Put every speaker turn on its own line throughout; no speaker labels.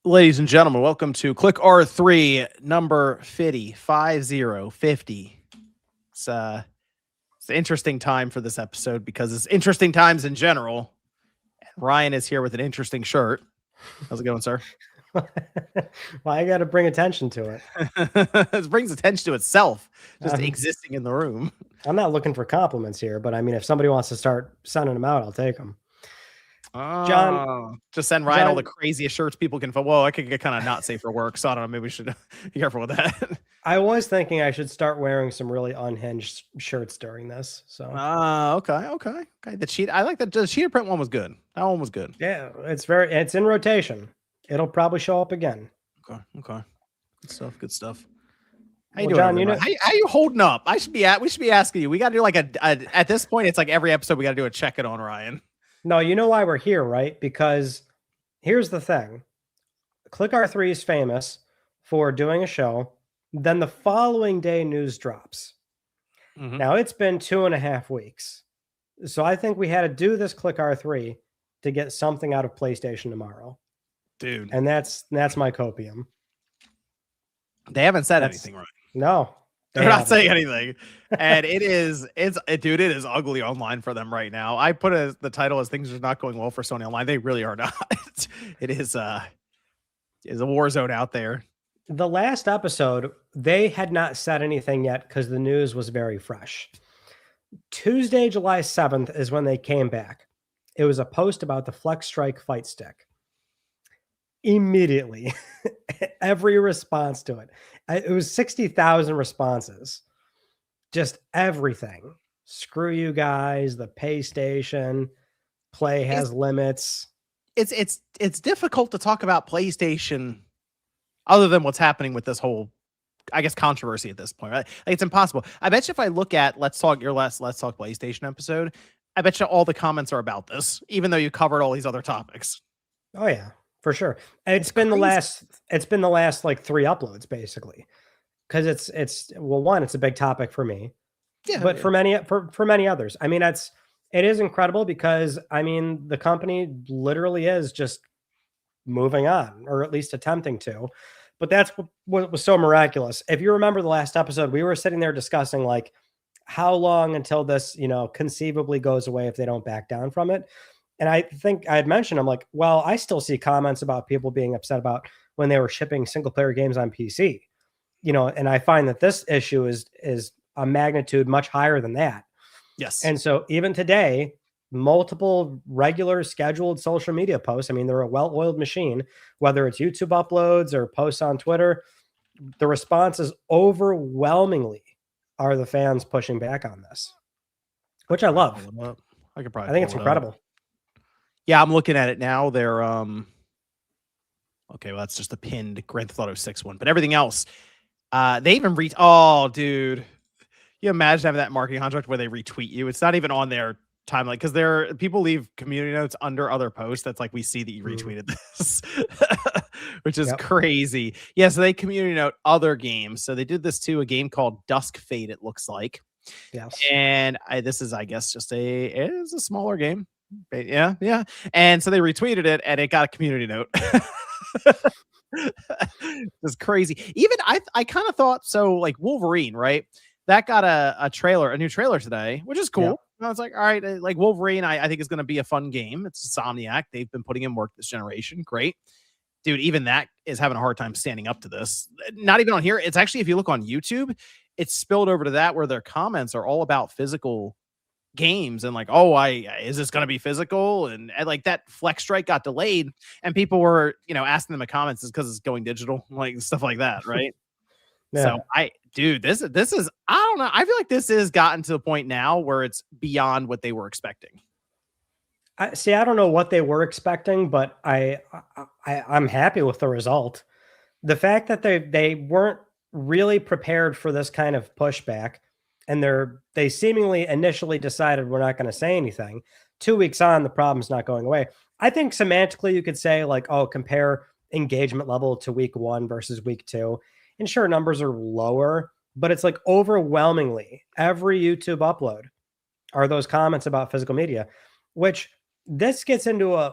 Ladies and gentlemen, welcome to Click R3 number 50. It's an interesting time for this episode because it's interesting times in general. Ryan is here with an interesting shirt. How's it going, sir?
Well, I got to bring attention to it.
It brings attention to itself, just
Um,
existing in the room.
I'm not looking for compliments here, but I mean, if somebody wants to start sending them out, I'll take them. John,
Just send Ryan all the craziest shirts people can. Whoa, I could get kind of not safe for work, so I don't know. Maybe we should be careful with that.
I was thinking I should start wearing some really unhinged shirts during this. So,
okay. The cheetah, I like that. The cheetah print one was good. That one was good.
yeah, it's in rotation. It'll probably show up again.
Okay. Good stuff. How you
Well,
doing,
John?
how you holding up? We should be asking you. We got to do like at this point, it's like every episode we got to do a check-in on Ryan.
No, you know why we're here, right? Because here's the thing. Click R3 is famous for doing a show. Then the following day news drops.
Mm-hmm.
Now it's been 2.5 weeks. So I think we had to do this Click R3 to get something out of PlayStation tomorrow.
Dude.
And that's my copium.
They haven't said anything, right?
No.
They're not saying anything. And it is ugly online for them right now. I put the title as things are not going well for Sony Online. They really are not. It is a war zone out there.
The last episode, they had not said anything yet because the news was very fresh. Tuesday, July 7th is when they came back. It was a post about the Flex Strike fight stick. Immediately, every response to it was 60,000 responses. Just everything. Screw you guys. The pay station play has limits.
It's difficult to talk about PlayStation other than what's happening with this whole, I guess, controversy at this point, right? Like, it's impossible. I bet you if I look at Let's Talk PlayStation episode, I bet you all the comments are about this, even though you covered all these other topics.
Oh yeah, for sure. And it's been the last like 3 uploads basically. Because it's one, it's a big topic for me.
Yeah.
But for many others. I mean, it is incredible because I mean the company literally is just moving on, or at least attempting to. But that's what was so miraculous. If you remember the last episode, we were sitting there discussing like how long until this, conceivably goes away if they don't back down from it. And I think I had mentioned, I'm like, well, I still see comments about people being upset about when they were shipping single player games on PC, and I find that this issue is a magnitude much higher than that.
Yes.
And so even today, multiple regular scheduled social media posts. I mean, they're a well-oiled machine, whether it's YouTube uploads or posts on Twitter. The responses overwhelmingly are the fans pushing back on this, which I love.
I
think it's incredible.
Yeah, I'm looking at it now. They're okay, well, that's just the pinned Grand Theft Auto 6 one, but everything else, they even dude. You imagine having that marketing contract where they retweet you. It's not even on their timeline because people leave community notes under other posts. That's like, we see that you retweeted this, which is crazy. Yeah, so they community note other games. So they did this too, a game called Dusk Fate, it looks like.
Yes.
And this is, I guess, it is a smaller game. Yeah. And so they retweeted it and it got a community note. It's crazy. Even I kind of thought so, like Wolverine, right? That got a new trailer today, which is cool.
Yeah.
I was like, all right, like Wolverine, I think is going to be a fun game. It's Insomniac. They've been putting in work this generation. Great. Dude, even that is having a hard time standing up to this. Not even on here. It's actually, if you look on YouTube, it's spilled over to that where their comments are all about physical games and like, is this going to be physical? And like that Flex Strike got delayed and people were, asking them in comments is because it's going digital, like stuff like that, right? Yeah. So this is, I don't know. I feel like this has gotten to the point now where it's beyond what they were expecting.
I don't know what they were expecting, but I'm happy with the result. The fact that they weren't really prepared for this kind of pushback, and they seemingly initially decided we're not going to say anything. 2 weeks on, the problem's not going away. I think semantically you could say like, compare engagement level to week 1 versus week 2. And sure, numbers are lower, but it's like overwhelmingly every YouTube upload are those comments about physical media, which this gets into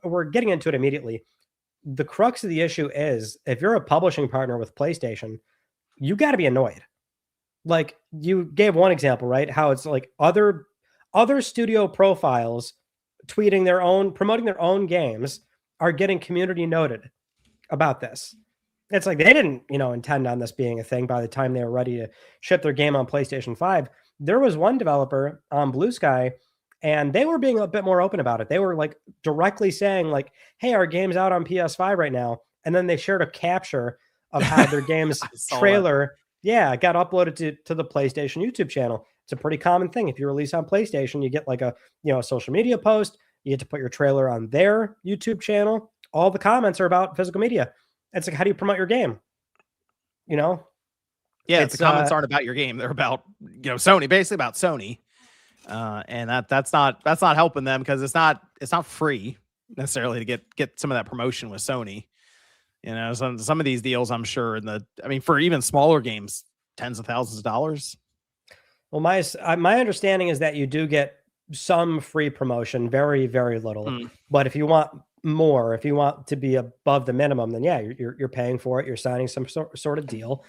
we're getting into it immediately. the crux of the issue is if you're a publishing partner with PlayStation, you got to be annoyed. Like you gave one example, right? How it's like other studio profiles tweeting their own, promoting their own games are getting community noted about this. It's like they didn't, intend on this being a thing by the time they were ready to ship their game on PlayStation 5. There was one developer on Blue Sky, and they were being a bit more open about it. They were like directly saying like, hey, our game's out on PS5 right now. And then they shared a capture of how their game's trailer, got uploaded to the PlayStation YouTube channel. It's a pretty common thing. If you release on PlayStation, you get like a social media post. You get to put your trailer on their YouTube channel. All the comments are about physical media. It's like, how do you promote your game?
Yeah, the comments aren't about your game. They're about, Sony, basically about Sony. And that's not helping them because it's not free necessarily to get some of that promotion with Sony. Some of these deals, I'm sure for even smaller games, tens of thousands of dollars.
Well, my understanding is that you do get some free promotion, very, very little. But if you want more, if you want to be above the minimum, then you're paying for it. You're signing some sort of deal.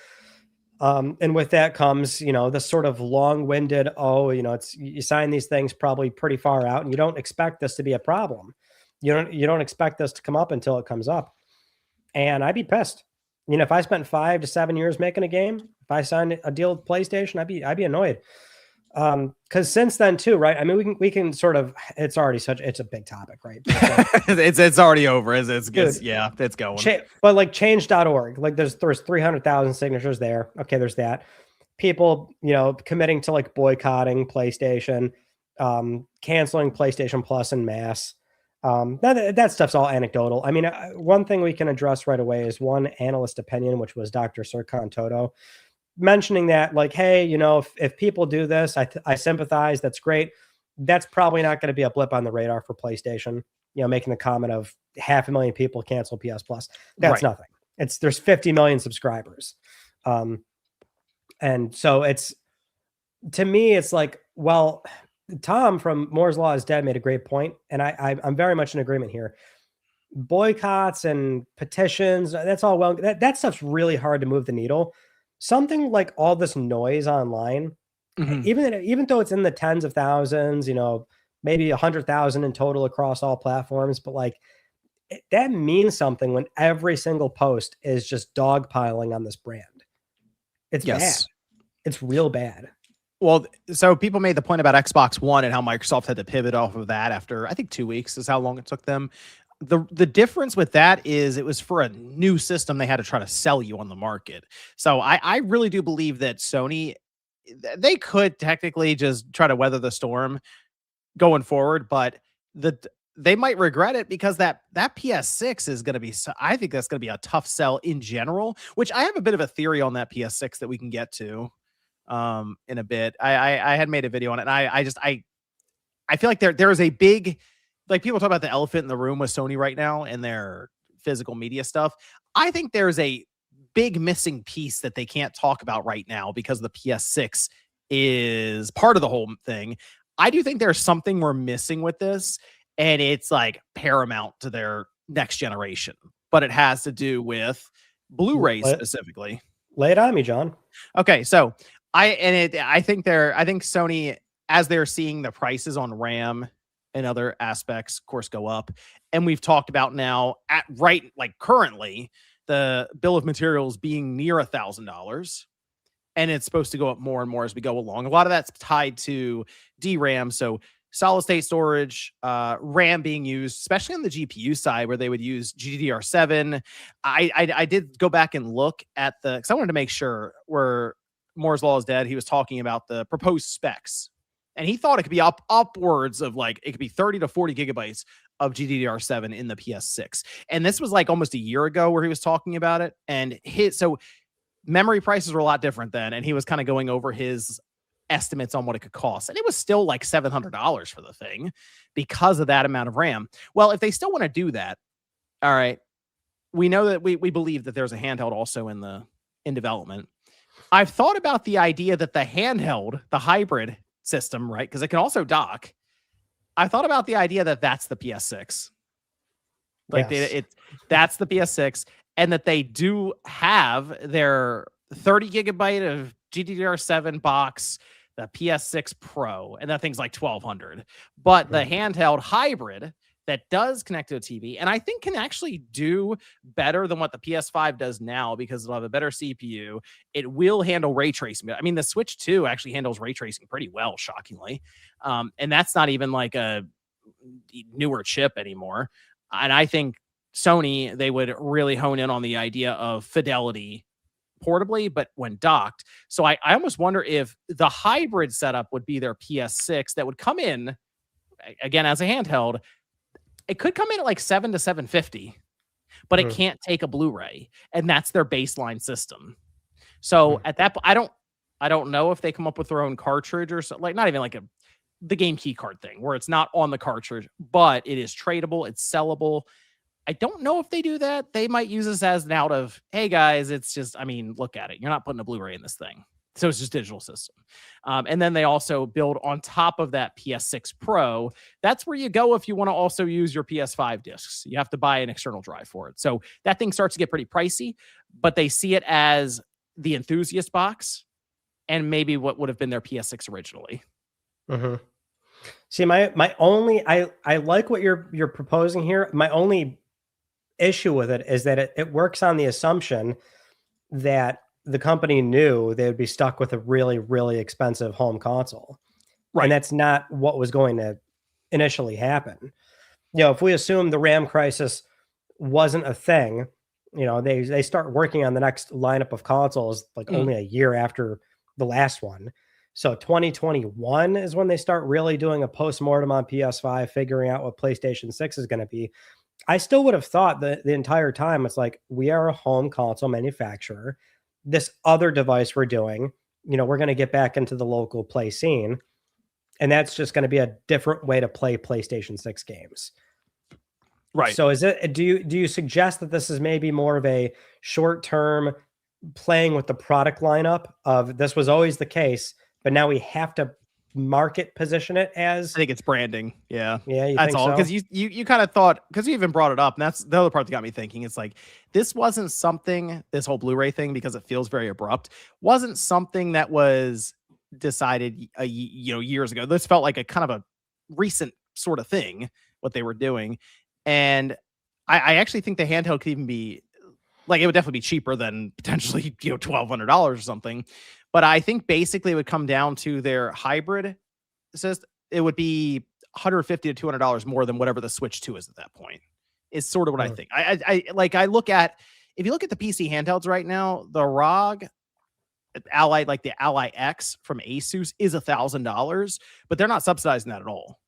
And with that comes, the sort of long-winded, you sign these things probably pretty far out, and you don't expect this to be a problem. You don't expect this to come up until it comes up. And I'd be pissed. If I spent 5 to 7 years making a game, if I signed a deal with PlayStation, I'd be annoyed. Because since then too, right? I mean, we can sort of, it's a big topic, right?
it's already over. It's going.
But like change.org, like there's 300,000 signatures there. Okay, there's that. People, committing to like boycotting PlayStation, canceling PlayStation Plus en masse. That stuff's all anecdotal. I mean, one thing we can address right away is one analyst opinion, which was Dr. Serkan Toto, mentioning that like, hey, if people do this, I sympathize. That's great. That's probably not going to be a blip on the radar for PlayStation. Making the comment of 500,000 people cancel PS Plus. That's nothing. There's 50 million subscribers. And so to me, it's like, well, Tom from Moore's Law is Dead made a great point, and I'm very much in agreement here. Boycotts and petitions, that's all well. That stuff's really hard to move the needle. Something like all this noise online, even though it's in the tens of thousands, maybe 100,000 in total across all platforms, but like that means something when every single post is just dogpiling on this brand. It's bad. It's real bad.
Well, so people made the point about Xbox One and how Microsoft had to pivot off of that after, I think, 2 weeks is how long it took them. The difference with that is it was for a new system they had to try to sell you on the market. So I really do believe that Sony, they could technically just try to weather the storm going forward, but they might regret it because that PS6 is going to be, I think that's going to be a tough sell in general, which I have a bit of a theory on that PS6 that we can get to in a bit. I had made a video on it, and I feel like there is a big, like, people talk about the elephant in the room with Sony right now and their physical media stuff. I think there's a big missing piece that they can't talk about right now because the PS6 is part of the whole thing. I do think there's something we're missing with this, and it's like paramount to their next generation, but it has to do with Blu-ray specifically.
Lay it on me, John.
Okay, so I think Sony, as they're seeing the prices on RAM and other aspects, of course, go up. And we've talked about now currently the bill of materials being near $1,000, and it's supposed to go up more and more as we go along. A lot of that's tied to DRAM. So solid state storage, RAM being used, especially on the GPU side where they would use GDDR7. I did go back and look at because I wanted to make sure where Moore's Law is Dead, he was talking about the proposed specs. And he thought it could be upwards of it could be 30 to 40 gigabytes of GDDR7 in the PS6. And this was like almost a year ago where he was talking about it. And so memory prices were a lot different then. And he was kind of going over his estimates on what it could cost. And it was still like $700 for the thing because of that amount of RAM. Well, if they still want to do that, all right, we know that we believe that there's a handheld also in development. I've thought about the idea that the handheld, the hybrid system, right? Because it can also dock. I thought about the idea that that's the PS6. Like
Yes.
that's the PS6, and that they do have their 30 gigabyte of GDDR7 box, the PS6 Pro, and that thing's like 1200. But the
Mhm.
handheld hybrid that does connect to a TV, and I think can actually do better than what the PS5 does now because it'll have a better CPU. It will handle ray tracing. I mean, the Switch 2 actually handles ray tracing pretty well, shockingly. And that's not even like a newer chip anymore. And I think Sony, they would really hone in on the idea of fidelity portably, but when docked. So I almost wonder if the hybrid setup would be their PS6 that would come in again as a handheld. It could come in at like 7 to 750, but it
Mhm.
can't take a Blu-ray, and that's their baseline system. So
Mhm.
at that point, I don't know if they come up with their own cartridge or so, like not even like the game key card thing where it's not on the cartridge, but it is tradable, it's sellable. I don't know if they do that. They might use this as an out of, hey guys, it's just, I mean, look at it. You're not putting a Blu-ray in this thing. So it's just digital system. And then they also build on top of that PS6 Pro. That's where you go if you want to also use your PS5 discs. You have to buy an external drive for it. So that thing starts to get pretty pricey, but they see it as the enthusiast box and maybe what would have been their PS6 originally.
Mhm. See, my only I like what you're proposing here. My only issue with it is that it works on the assumption that the company knew they would be stuck with a really, really expensive home console. And
Right.
that's not what was going to initially happen. If we assume the RAM crisis wasn't a thing, they start working on the next lineup of consoles like
Mm.
only a year after the last one. So 2021 is when they start really doing a post-mortem on PS5, figuring out what PlayStation 6 is going to be. I still would have thought that the entire time it's like, we are a home console manufacturer. This other device we're doing, we're going to get back into the local play scene. And that's just going to be a different way to play PlayStation 6 games.
Right.
So do you suggest that this is maybe more of a short-term playing with the product lineup of this was always the case, but now we have to market position it as,
I think it's branding. Yeah.
yeah, you
That's
think
all.
so?
Because you kind of thought, because you even brought it up, and that's the other part that got me thinking. It's like this wasn't something, this whole Blu-ray thing, because it feels very abrupt, wasn't something that was decided years ago. This felt like a kind of a recent sort of thing, what they were doing. And I actually think the handheld could even be like, it would definitely be cheaper than potentially, $1,200 or something. But I think basically it would come down to their hybrid system. It would be $150 to $200 more than whatever the Switch 2 is at that point. Is sort of what I
Mm,
think. I look at, if you look at the PC handhelds right now, the ROG Ally, like the Ally X from Asus, is $1,000, but they're not subsidizing that at all.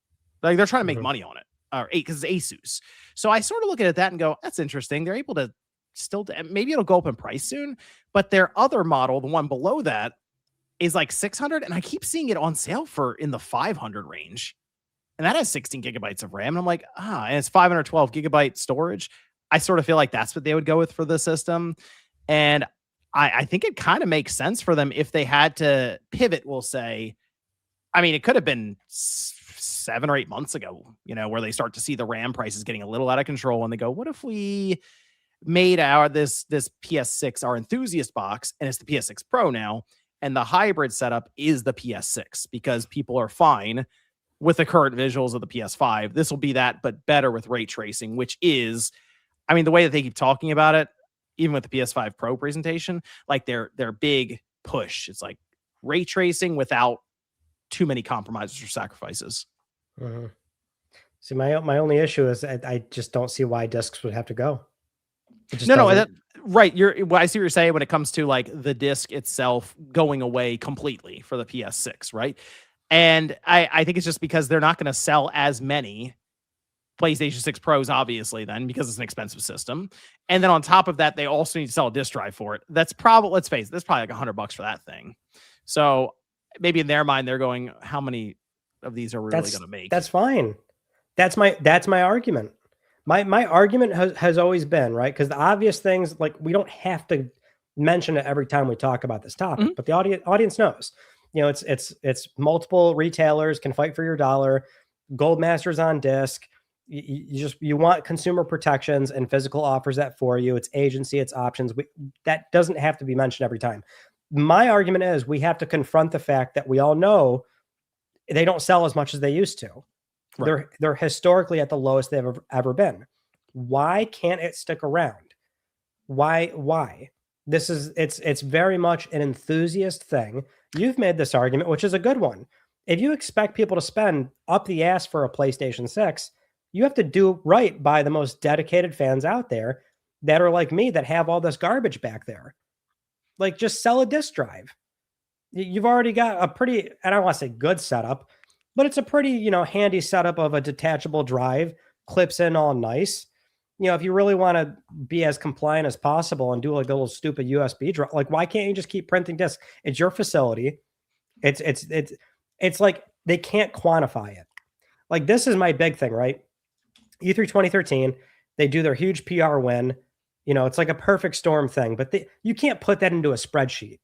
Like they're trying to make
mhm,
money on it, or because it's Asus. So I sort of look at that and go, that's interesting. They're able to still, maybe it'll go up in price soon, but their other model, the one below that, is like 600, and I keep seeing it on sale for in the 500 range. And that has 16 gigabytes of RAM. And I'm like, and it's 512 gigabyte storage. I sort of feel like that's what they would go with for the system. And I think it kind of makes sense for them if they had to pivot, we'll say. I mean, it could have been 7 or 8 months ago, where they start to see the RAM prices getting a little out of control. And they go, what if we made this PS6 our enthusiast box, and it's the PS6 Pro now, and the hybrid setup is the PS6 because people are fine with the current visuals of the PS5. This will be that, but better with ray tracing, which is, I mean, the way that they keep talking about it, even with the PS5 Pro presentation, like their big push. It's like ray tracing without too many compromises or sacrifices.
mhm. See, my only issue is I just don't see why discs would have to go. It just
No,
doesn't.
right. I see what you're saying when it comes to like the disc itself going away completely for the PS6, right? And I think it's just because they're not going to sell as many PlayStation 6 Pros, obviously, then, because it's an expensive system. And then on top of that, they also need to sell a disc drive for it. That's probably, let's face it, that's probably like $100 for that thing. So maybe in their mind, they're going, how many of these are we really going to make?
That's fine. That's my argument. My argument has always been, right, because the obvious things, like, we don't have to mention it every time we talk about this topic,
Mhm.
but the audience knows. It's multiple retailers can fight for your dollar. Gold Masters on disc. You want consumer protections and physical offers that for you. It's agency, it's options. That doesn't have to be mentioned every time. My argument is we have to confront the fact that we all know they don't sell as much as they used to. Right. They're historically at the lowest they've ever been. Why can't it stick around? Why? It's very much an enthusiast thing. You've made this argument, which is a good one. If you expect people to spend up the ass for a PlayStation 6, you have to do right by the most dedicated fans out there that are like me, that have all this garbage back there. Like, just sell a disk drive. You've already got a pretty, I don't want to say good setup, but it's a pretty, handy setup of a detachable drive, clips in all nice. If you really want to be as compliant as possible and do like a little stupid USB drive, like, why can't you just keep printing discs? It's your facility. It's like they can't quantify it. Like, this is my big thing, right? E3 2013, they do their huge PR win. It's like a perfect storm thing, but you can't put that into a spreadsheet.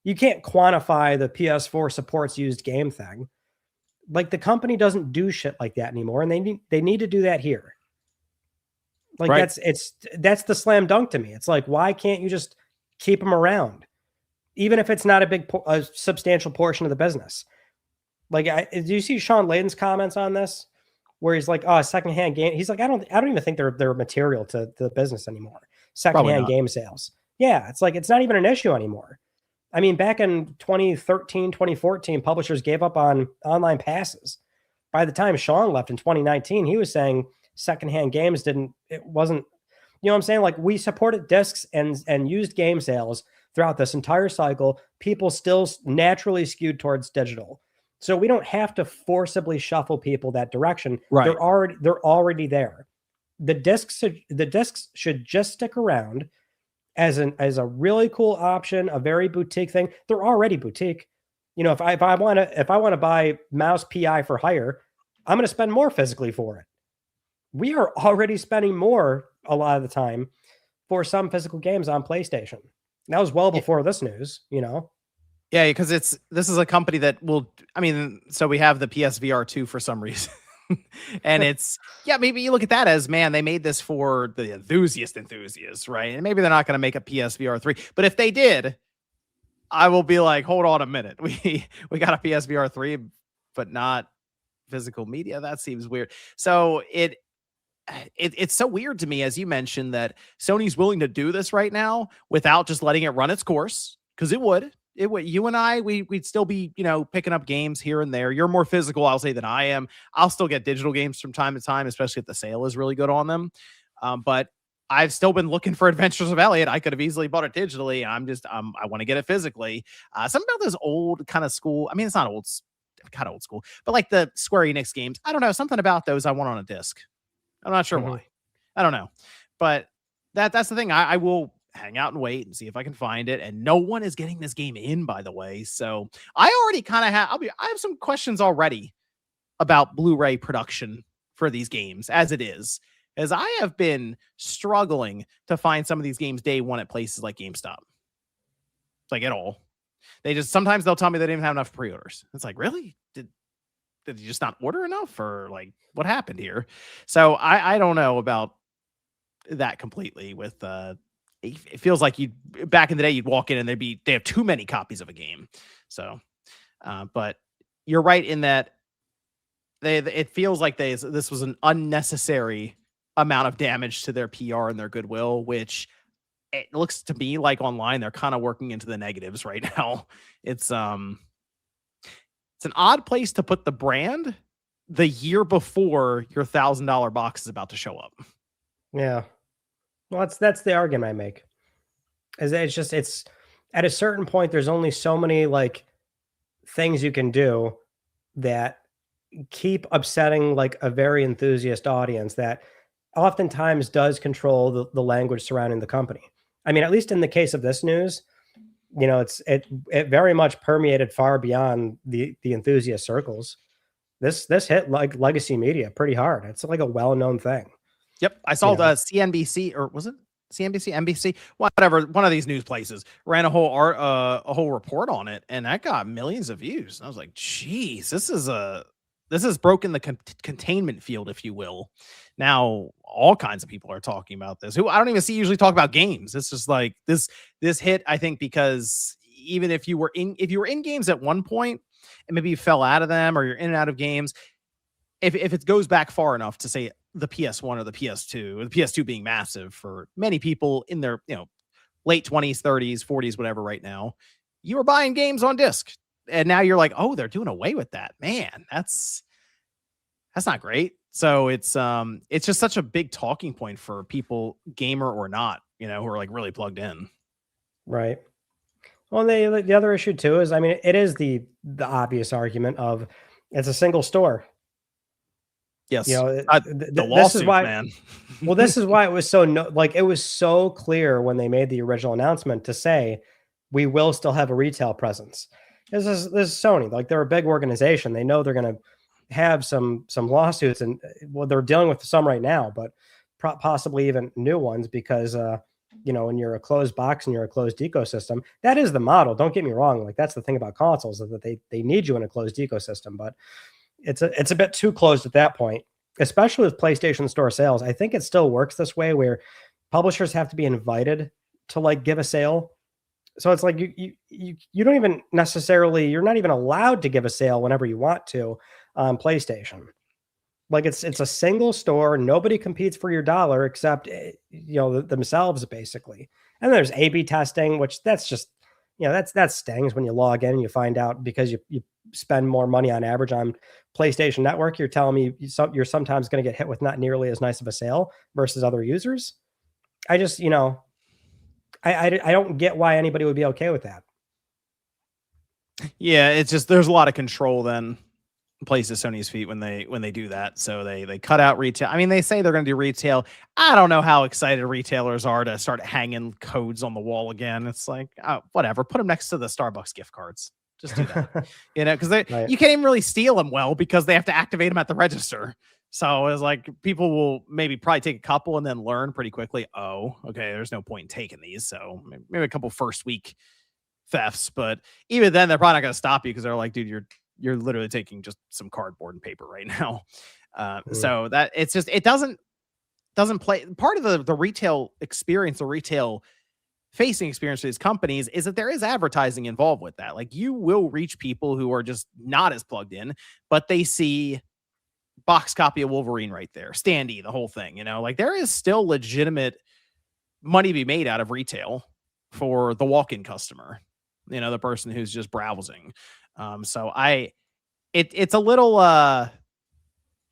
You can't quantify the PS4 supports used game thing. Like, the company doesn't do shit like that anymore, and they need to do that here. Like, right. That's the slam dunk to me. It's like, why can't you just keep them around, even if it's not a substantial portion of the business? Like, do you see Sean Layden's comments on this, where he's like, "Oh, secondhand game." He's like, "I don't even think they're material to the business anymore. Secondhand game sales." Yeah, it's like, it's not even an issue anymore. I mean, back in 2013, 2014, publishers gave up on online passes. By the time Sean left in 2019, he was saying secondhand games wasn't, what I'm saying? Like, we supported discs and used game sales throughout this entire cycle. People still naturally skewed towards digital. So we don't have to forcibly shuffle people that direction. Right. They're already there. The discs should just stick around as a really cool option, a very boutique thing. They're already boutique. If I want to buy Mouse PI for hire, I'm going to spend more physically for it. We are already spending more a lot of the time for some physical games on PlayStation. That was well before this news,
Yeah, because this is a company that will, so we have the PSVR 2 for some reason. And maybe you look at that as, man, they made this for the enthusiasts, right? And maybe they're not going to make a PSVR 3. But if they did, I will be like, hold on a minute. We got a PSVR 3, but not physical media. That seems weird. So it's so weird to me, as you mentioned, that Sony's willing to do this right now without just letting it run its course, because it would. You and I, we'd still be, picking up games here and there. You're more physical, I'll say, than I am. I'll still get digital games from time to time, especially if the sale is really good on them. But I've still been looking for Adventures of Elliot. I could have easily bought it digitally. I want to get it physically. Something about those old kind of school. I mean, it's not old, kind of old school, but like the Square Enix games. I don't know. Something about those I want on a disc. I'm not sure why. I don't know. But that's the thing. I will hang out and wait and see if I can find it. And no one is getting this game in, by the way. So I already kind of I have some questions already about Blu-ray production for these games as it is, as I have been struggling to find some of these games day one at places like GameStop. Like, at all. Sometimes they'll tell me they didn't have enough pre-orders. It's like, really? Did you just not order enough, or like, what happened here? So I don't know about that completely with, it feels like back in the day, you'd walk in and they have too many copies of a game. So, but you're right in that it feels like this was an unnecessary amount of damage to their PR and their goodwill, which it looks to me like online they're kind of working into the negatives right now. It's an odd place to put the brand the year before your $1,000 box is about to show up.
Yeah. Well, that's the argument I make. It's at a certain point, there's only so many like things you can do that keep upsetting like a very enthusiast audience that oftentimes does control the language surrounding the company. I mean, at least in the case of this news, it very much permeated far beyond the enthusiast circles. This hit like legacy media pretty hard. It's like a well-known thing.
Yep. I saw the CNBC, or was it CNBC, NBC, whatever, one of these news places ran a whole report on it, and that got millions of views. And I was like, geez, this is a this has broken the containment field, if you will. Now, all kinds of people are talking about this, who I don't even see usually talk about games. It's just like this hit, I think, because even if you were in games at one point and maybe you fell out of them, or you're in and out of games, if it goes back far enough to say the PS1 or the PS2, or the PS2 being massive for many people in their, late 20s, 30s, 40s, whatever right now, you were buying games on disc. And now you're like, oh, they're doing away with that. Man, that's not great. So it's just such a big talking point for people, gamer or not, who are like really plugged in.
Right. Well, the other issue too is, I mean, it is the obvious argument of it's a single store.
Yes.
The
lawsuit,
this is why,
man.
well, this is why it was it was so clear when they made the original announcement to say, we will still have a retail presence. This is Sony. Like, they're a big organization. They know they're going to have some lawsuits, and well, they're dealing with some right now, but possibly even new ones, because when you're a closed box and you're a closed ecosystem, that is the model. Don't get me wrong. Like, that's the thing about consoles, is that they need you in a closed ecosystem, but it's a bit too closed at that point, especially with PlayStation Store sales. I think it still works this way, where publishers have to be invited to like give a sale. So it's like you don't even necessarily, you're not even allowed to give a sale whenever you want to on PlayStation. Like, it's a single store. Nobody competes for your dollar except themselves, basically. And there's A/B testing, which that's just that stings when you log in and you find out, because you spend more money on average on PlayStation Network, you're telling me you're sometimes going to get hit with not nearly as nice of a sale versus other users. I just I don't get why anybody would be okay with that.
Yeah, it's just, there's a lot of control then places Sony's feet when they do that. So they cut out retail. I mean, they say they're going to do retail. I don't know how excited retailers are to start hanging codes on the wall again. It's like, oh, whatever. Put them next to the Starbucks gift cards. Just do that. Because right. You can't even really steal them well, because they have to activate them at the register. So it's like, people will probably take a couple and then learn pretty quickly, oh, okay, there's no point in taking these. So maybe a couple first week thefts, but even then they're probably not going to stop you, because they're like, dude, you're literally taking just some cardboard and paper right now. So that it's just, it doesn't play part of the retail experience, the retail facing experience for these companies, is that there is advertising involved with that. Like, you will reach people who are just not as plugged in, but they see box copy of Wolverine right there, standee, the whole thing, like, there is still legitimate money to be made out of retail for the walk-in customer, the person who's just browsing. So it's a little,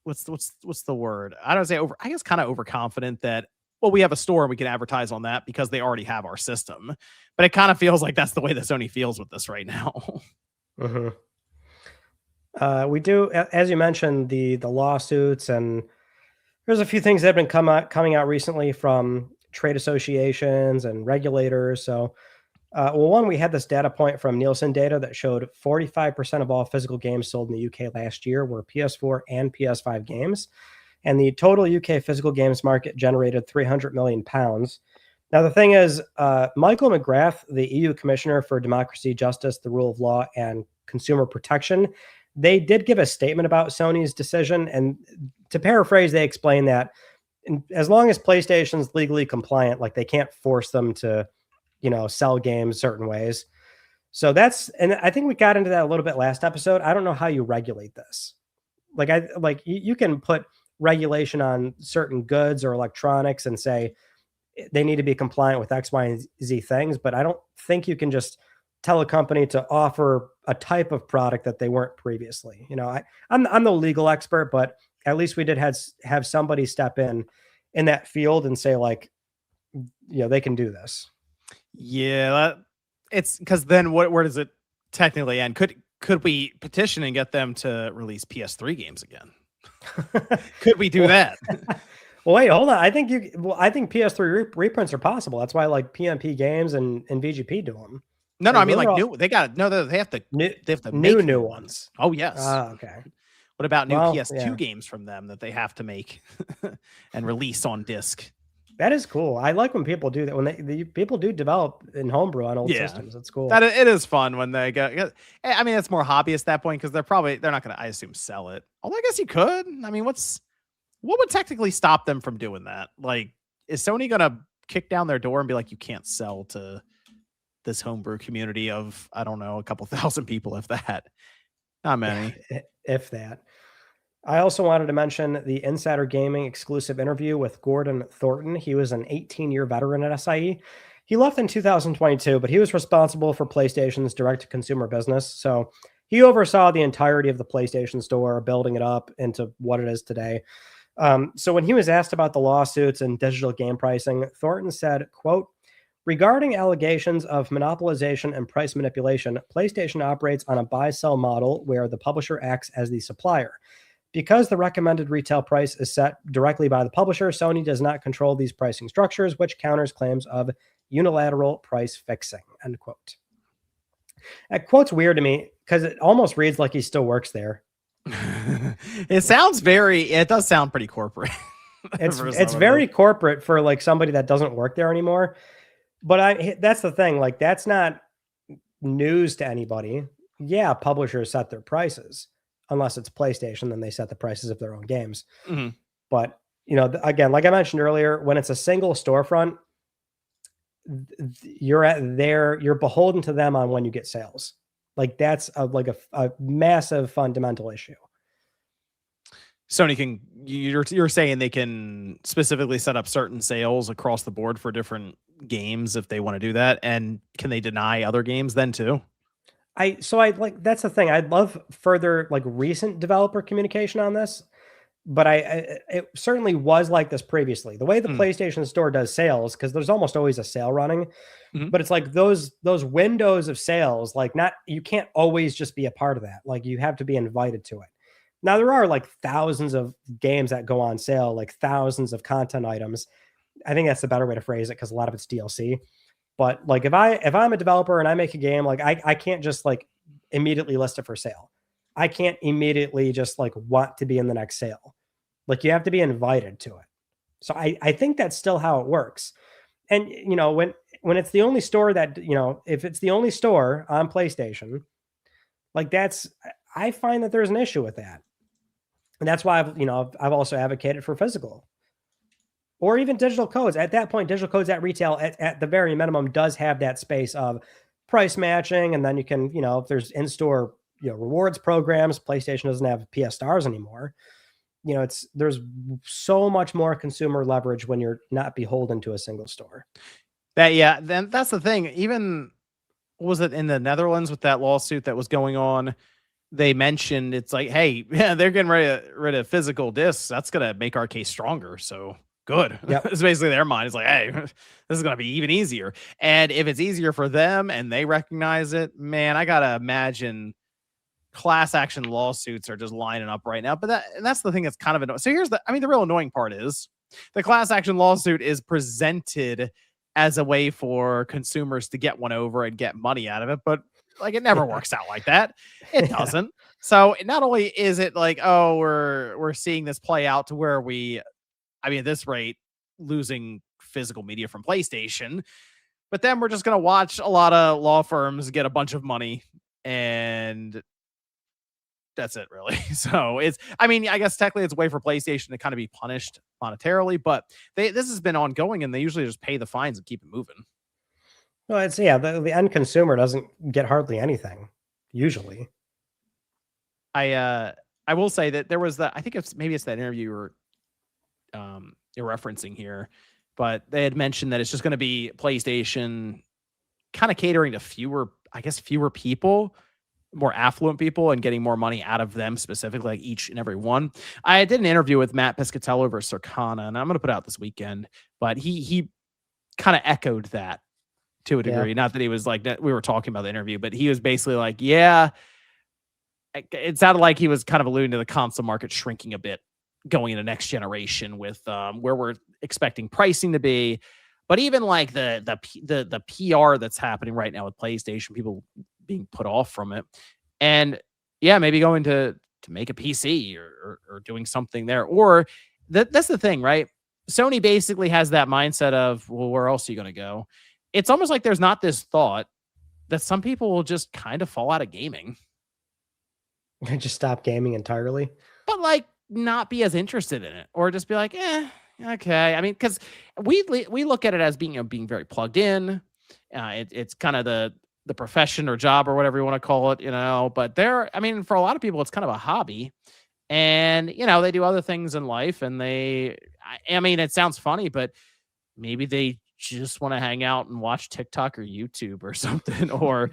what's the word? I don't say I guess kind of overconfident that, well, we have a store and we can advertise on that because they already have our system, but it kind of feels like that's the way that Sony feels with this right now.
We do, as you mentioned, the lawsuits, and there's a few things that have been coming out recently from trade associations and regulators. So, one, we had this data point from Nielsen data that showed 45% of all physical games sold in the UK last year were PS4 and PS5 games, and the total UK physical games market generated £300 million. Now, the thing is, Michael McGrath, the EU Commissioner for Democracy, Justice, the Rule of Law, and Consumer Protection, they did give a statement about Sony's decision. And to paraphrase, they explained that as long as PlayStation's legally compliant, like, they can't force them to, sell games certain ways. So and I think we got into that a little bit last episode. I don't know how you regulate this. You can put regulation on certain goods or electronics and say they need to be compliant with X, Y, and Z things, but I don't think you can just tell a company to offer a type of product that they weren't previously. I'm no legal expert, but at least we did have somebody step in that field and say, like, they can do this.
Yeah, it's because then where does it technically end? Could we petition and get them to release PS3 games again? Could we do that?
Well, wait, hold on. I think PS3 reprints are possible. That's why, like, PMP Games and VGP do them.
No, I mean, like, new. They have to make
new ones.
Oh, yes.
Okay.
What about new PS2 games from them that they have to make and release on disc?
That is cool. I like when people do that. When people do develop in homebrew on old
Yeah.
systems. That's cool.
That it is fun when they go. I mean, it's more hobbyist at that point because they're not going to, I assume, sell it. Although I guess you could. I mean, what would technically stop them from doing that? Like, is Sony going to kick down their door and be like, you can't sell to this homebrew community of, I don't know, a couple thousand people, if that? Not many.
Yeah, if that. I also wanted to mention the Insider Gaming exclusive interview with Gordon Thornton. He was an 18-year veteran at SIE. He left in 2022, but he was responsible for PlayStation's direct-to-consumer business. So he oversaw the entirety of the PlayStation Store, building it up into what it is today. So when he was asked about the lawsuits and digital game pricing, Thornton said, quote, regarding allegations of monopolization and price manipulation, PlayStation operates on a buy-sell model where the publisher acts as the supplier. Because the recommended retail price is set directly by the publisher, Sony does not control these pricing structures, which counters claims of unilateral price fixing, end quote. That quote's weird to me because it almost reads like he still works there.
It does sound pretty corporate.
It's very corporate for like somebody that doesn't work there anymore. But that's the thing, like that's not news to anybody. Yeah, publishers set their prices. Unless it's PlayStation, then they set the prices of their own games.
Mm-hmm.
But, you know, again, like I mentioned earlier, when it's a single storefront, you're beholden to them on when you get sales. Like that's a massive fundamental issue.
Sony you're saying they can specifically set up certain sales across the board for different games if they want to do that. And can they deny other games then too?
That's the thing. I'd love further like recent developer communication on this, but it certainly was like this previously. The way the PlayStation Store does sales, because there's almost always a sale running, but it's like those windows of sales, like you can't always just be a part of that. Like you have to be invited to it. Now there are like thousands of games that go on sale, like thousands of content items. I think that's the better way to phrase it because a lot of it's DLC. But like if I'm a developer and I make a game, like I can't just like immediately list it for sale. I can't immediately just like want to be in the next sale. Like you have to be invited to it. So I think that's still how it works. And you know, when it's the only store that, you know, if it's the only store on PlayStation, like I find that there's an issue with that. And that's why I've also advocated for physical. Or even digital codes. At that point, digital codes at retail, at the very minimum, does have that space of price matching. And then you can, if there's in-store, rewards programs, PlayStation doesn't have PS Stars anymore. There's so much more consumer leverage when you're not beholden to a single store.
Then that's the thing. Even, was it in the Netherlands with that lawsuit that was going on? They mentioned it's like, hey, yeah, they're getting rid of physical discs. That's going to make our case stronger. So good.
Yep.
It's basically their mind. It's like, hey, this is going to be even easier. And if it's easier for them and they recognize it, man, I got to imagine class action lawsuits are just lining up right now. But that's the thing that's kind of annoying. So the real annoying part is the class action lawsuit is presented as a way for consumers to get one over and get money out of it. But like, it never works out like that. It doesn't. So not only is it like, oh, we're seeing this play out to where at this rate, losing physical media from PlayStation, but then we're just going to watch a lot of law firms get a bunch of money, and that's it, really. So I guess technically it's a way for PlayStation to kind of be punished monetarily, but this has been ongoing, and they usually just pay the fines and keep it moving.
Well, the end consumer doesn't get hardly anything usually.
I will say that there was I think it's that interview you're referencing here, but they had mentioned that it's just going to be PlayStation kind of catering to fewer people, more affluent people, and getting more money out of them specifically, like each and every one. I did an interview with Matt Piscatello over Circana, and I'm going to put it out this weekend, but he kind of echoed that to a degree. Yeah. Not that he was like that. We were talking about the interview, but he was basically like, yeah, it sounded like he was kind of alluding to the console market shrinking a bit going into next generation with where we're expecting pricing to be. But even like the PR that's happening right now with PlayStation, people being put off from it, and maybe going to make a PC or doing something there. Or that's the thing, right? Sony basically has that mindset of, well, where else are you going to go? It's almost like there's not this thought that some people will just kind of fall out of gaming,
Just stop gaming entirely.
but like not be as interested in it, or just be like, okay. I mean, because we look at it as being being very plugged in. It's kind of the profession or job or whatever you want to call it, But I mean, for a lot of people, it's kind of a hobby, and they do other things in life, and I mean, it sounds funny, but maybe they just want to hang out and watch TikTok or YouTube or something, or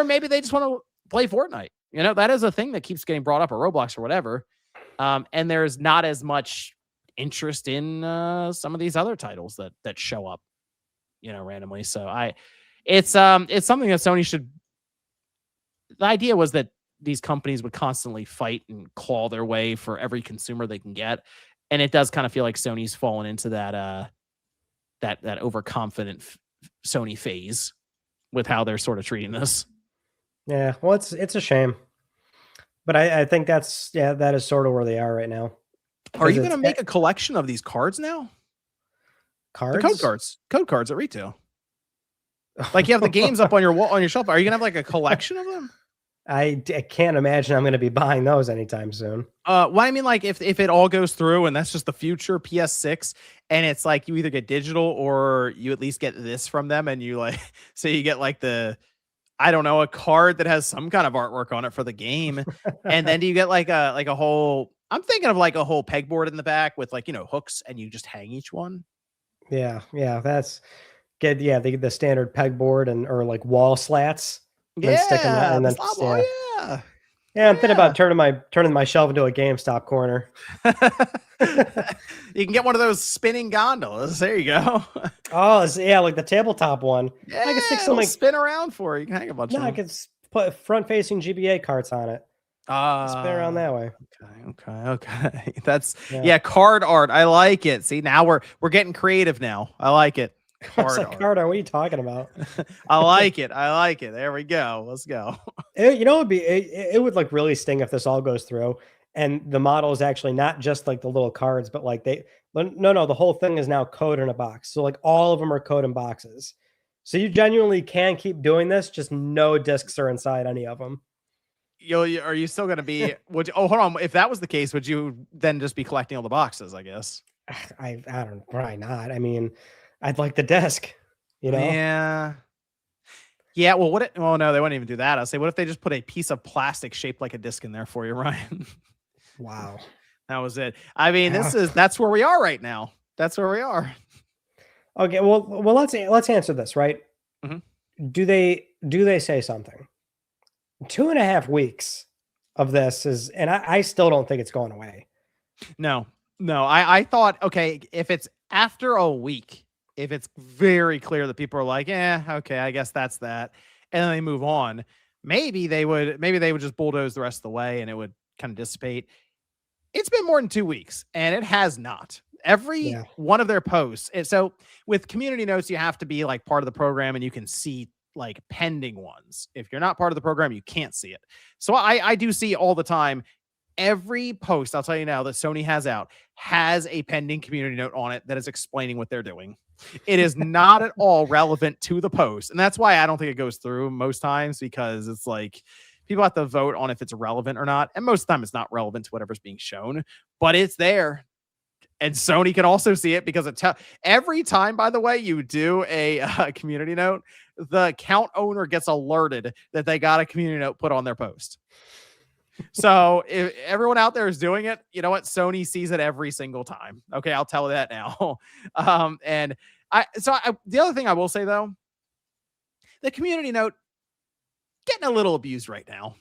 maybe they just want to play Fortnite. That is a thing that keeps getting brought up, or Roblox or whatever. And there's not as much interest in some of these other titles that show up, randomly. So it's something that Sony should. The idea was that these companies would constantly fight and claw their way for every consumer they can get, and it does kind of feel like Sony's fallen into that overconfident Sony phase with how they're sort of treating this.
Yeah, well, it's a shame, but I think that is sort of where they are right now.
Are you going to make a collection of these cards now?
Cards?
The code cards at retail. Like you have the games up on your wall, on your shelf. Are you going to have like a collection of them?
I can't imagine I'm going to be buying those anytime soon.
Well, I mean, like if it all goes through and that's just the future PS6, and it's like you either get digital or you at least get this from them, and you like, so you get like I don't know, a card that has some kind of artwork on it for the game, and then do you get like a whole? I'm thinking of like a whole pegboard in the back with like hooks, and you just hang each one.
Yeah, that's good. Yeah, the standard pegboard or like wall slats.
Yeah,
sticking that, and then
yeah.
I'm thinking about turning my shelf into a GameStop corner.
You can get one of those spinning gondolas. There you go.
Oh, yeah, like the tabletop one.
Yeah,
I can stick some
spin around for you. You can hang a bunch of them.
I could put front-facing GBA carts on it. Spin around that way.
Okay. That's card art. I like it. See, now we're getting creative now. I like it.
Card art. What are you talking about?
I like it. There we go. Let's go.
It would like really sting if this all goes through and the model is actually not just like the little cards, but like the whole thing is now code in a box. So like all of them are code in boxes. So you genuinely can keep doing this, just no discs are inside any of them.
Are you still going to be? Hold on. If that was the case, would you then just be collecting all the boxes? I guess.
I don't. Probably not. I mean, I'd like the disc.
Yeah. Yeah. Well, no, they wouldn't even do that. I'll say, what if they just put a piece of plastic shaped like a disc in there for you, Ryan?
Wow.
That was it. I mean, that's where we are right now. That's where we are.
Okay. Well, let's answer this, right?
Mm-hmm.
Do they say something? 2.5 weeks of this and I still don't think it's going away.
No, I thought, okay, if it's after a week, if it's very clear that people are like, okay, I guess that's that, and then they move on, maybe they would just bulldoze the rest of the way and it would kind of dissipate. It's been more than 2 weeks and it has not. Every one of their posts. So with community notes, you have to be like part of the program and you can see like pending ones. If you're not part of the program, you can't see it. So I do see all the time. Every post, I'll tell you now, that Sony has out has a pending community note on it that is explaining what they're doing. It is not at all relevant to the post. And that's why I don't think it goes through most times, because it's like people have to vote on if it's relevant or not. And most of the time it's not relevant to whatever's being shown, but it's there. And Sony can also see it because every time, by the way, you do a community note, the account owner gets alerted that they got a community note put on their post. So if everyone out there is doing it, you know what? Sony sees it every single time. Okay, I'll tell you that now. The other thing I will say though, the community note getting a little abused right now.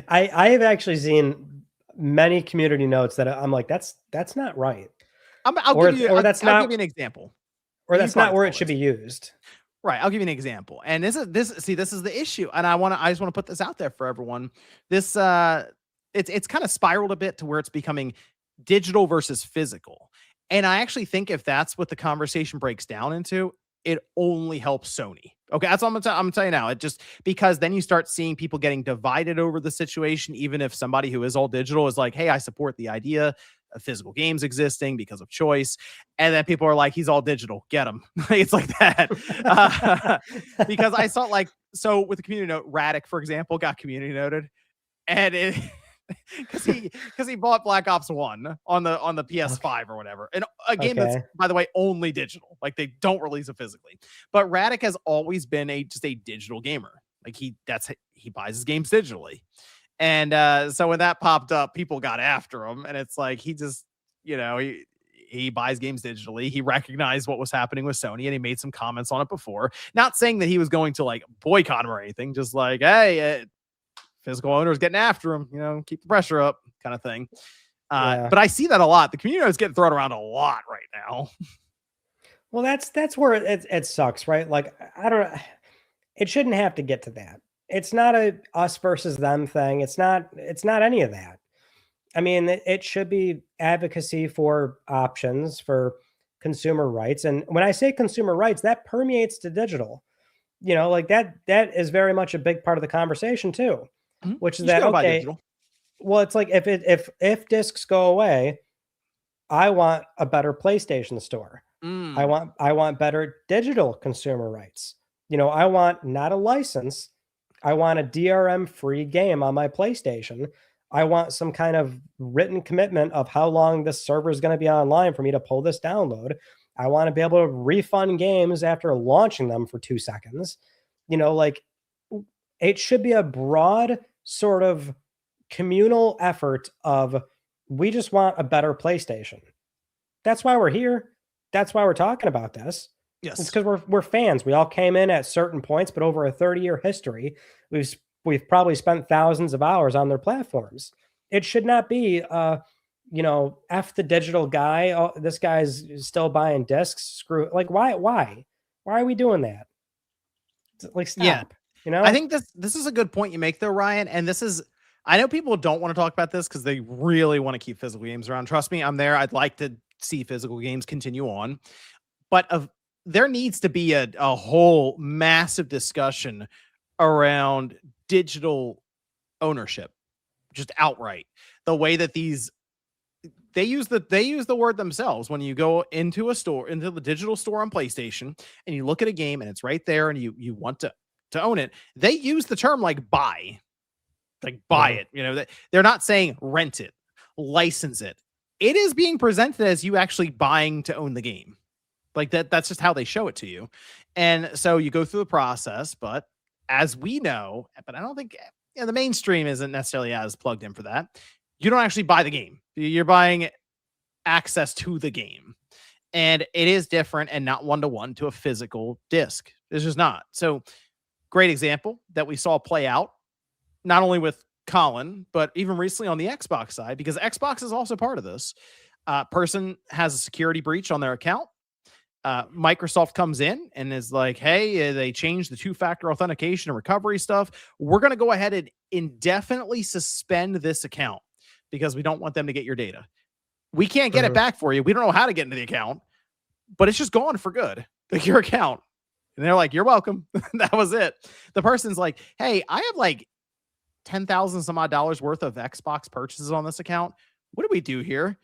I have actually seen many community notes that I'm like, that's not right.
I'll give you an example.
Or that's not where it should be used.
Right. I'll give you an example. And this is the issue. And I just want to put this out there for everyone. This it's kind of spiraled a bit to where it's becoming digital versus physical. And I actually think if that's what the conversation breaks down into, it only helps Sony. Okay, that's what I'm gonna tell you now. It just, because then you start seeing people getting divided over the situation, even if somebody who is all digital is like, hey, I support the idea. physical games existing because of choice. And then people are like, he's all digital, get him. It's like that. Because I saw like, so with the community note, Radic, for example, got community noted. And it, because he bought Black Ops 1 on the PS5 or whatever, and a game that's, by the way, only digital. Like they don't release it physically. But Radic has always been just a digital gamer. Like he buys his games digitally, and so when that popped up, people got after him, and it's like he just, he buys games digitally. He recognized what was happening with Sony, and he made some comments on it before. Not saying that he was going to like boycott him or anything, just like, hey. Physical owners getting after him, keep the pressure up kind of thing. But I see that a lot. The community is getting thrown around a lot right now.
Well, that's where it sucks, right? Like, it shouldn't have to get to that. It's not a us versus them thing. It's not any of that. I mean, it should be advocacy for options, for consumer rights. And when I say consumer rights, that permeates to digital. Like that is very much a big part of the conversation too. Which is that, okay, well, it's like if discs go away, I want a better PlayStation store. I want better digital consumer rights. I want not a license. I want a DRM free game on my PlayStation. I want some kind of written commitment of how long this server is going to be online for me to pull this download. I want to be able to refund games after launching them for 2 seconds. Like it should be a broad sort of communal effort of, we just want a better PlayStation. That's why we're here. That's why we're talking about this.
Yes.
It's because we're fans. We all came in at certain points, but over a 30-year history, we've probably spent thousands of hours on their platforms. It should not be, F the digital guy. Oh, this guy's still buying discs. Screw it. Like, why are we doing that? Like, stop.
Yeah. I think this is a good point you make though, Ryan. And I know people don't want to talk about this because they really want to keep physical games around. Trust me, I'm there. I'd like to see physical games continue on, but there needs to be a whole massive discussion around digital ownership, just outright. The way that they use the word themselves. When you go into the digital store on PlayStation and you look at a game and it's right there and you want to own it, they use the term like buy it. They're not saying rent it, license it. It is being presented as you actually buying to own the game. Like that's just how they show it to you. And so you go through the process, but as we know, but I don't think the mainstream isn't necessarily as plugged in for that. You don't actually buy the game. You're buying access to the game. And it is different and not one-to-one to a physical disc. It's just not. So great example that we saw play out, not only with Colin, but even recently on the Xbox side, because Xbox is also part of this. Person has a security breach on their account. Microsoft comes in and is like, hey, they changed the 2-factor authentication and recovery stuff. We're going to go ahead and indefinitely suspend this account because we don't want them to get your data. We can't get it back for you. We don't know how to get into the account, but it's just gone for good. Like your account. And they're like, you're welcome. That was it. The person's like, hey, I have like $10,000 some odd worth of Xbox purchases on this account. What do we do here?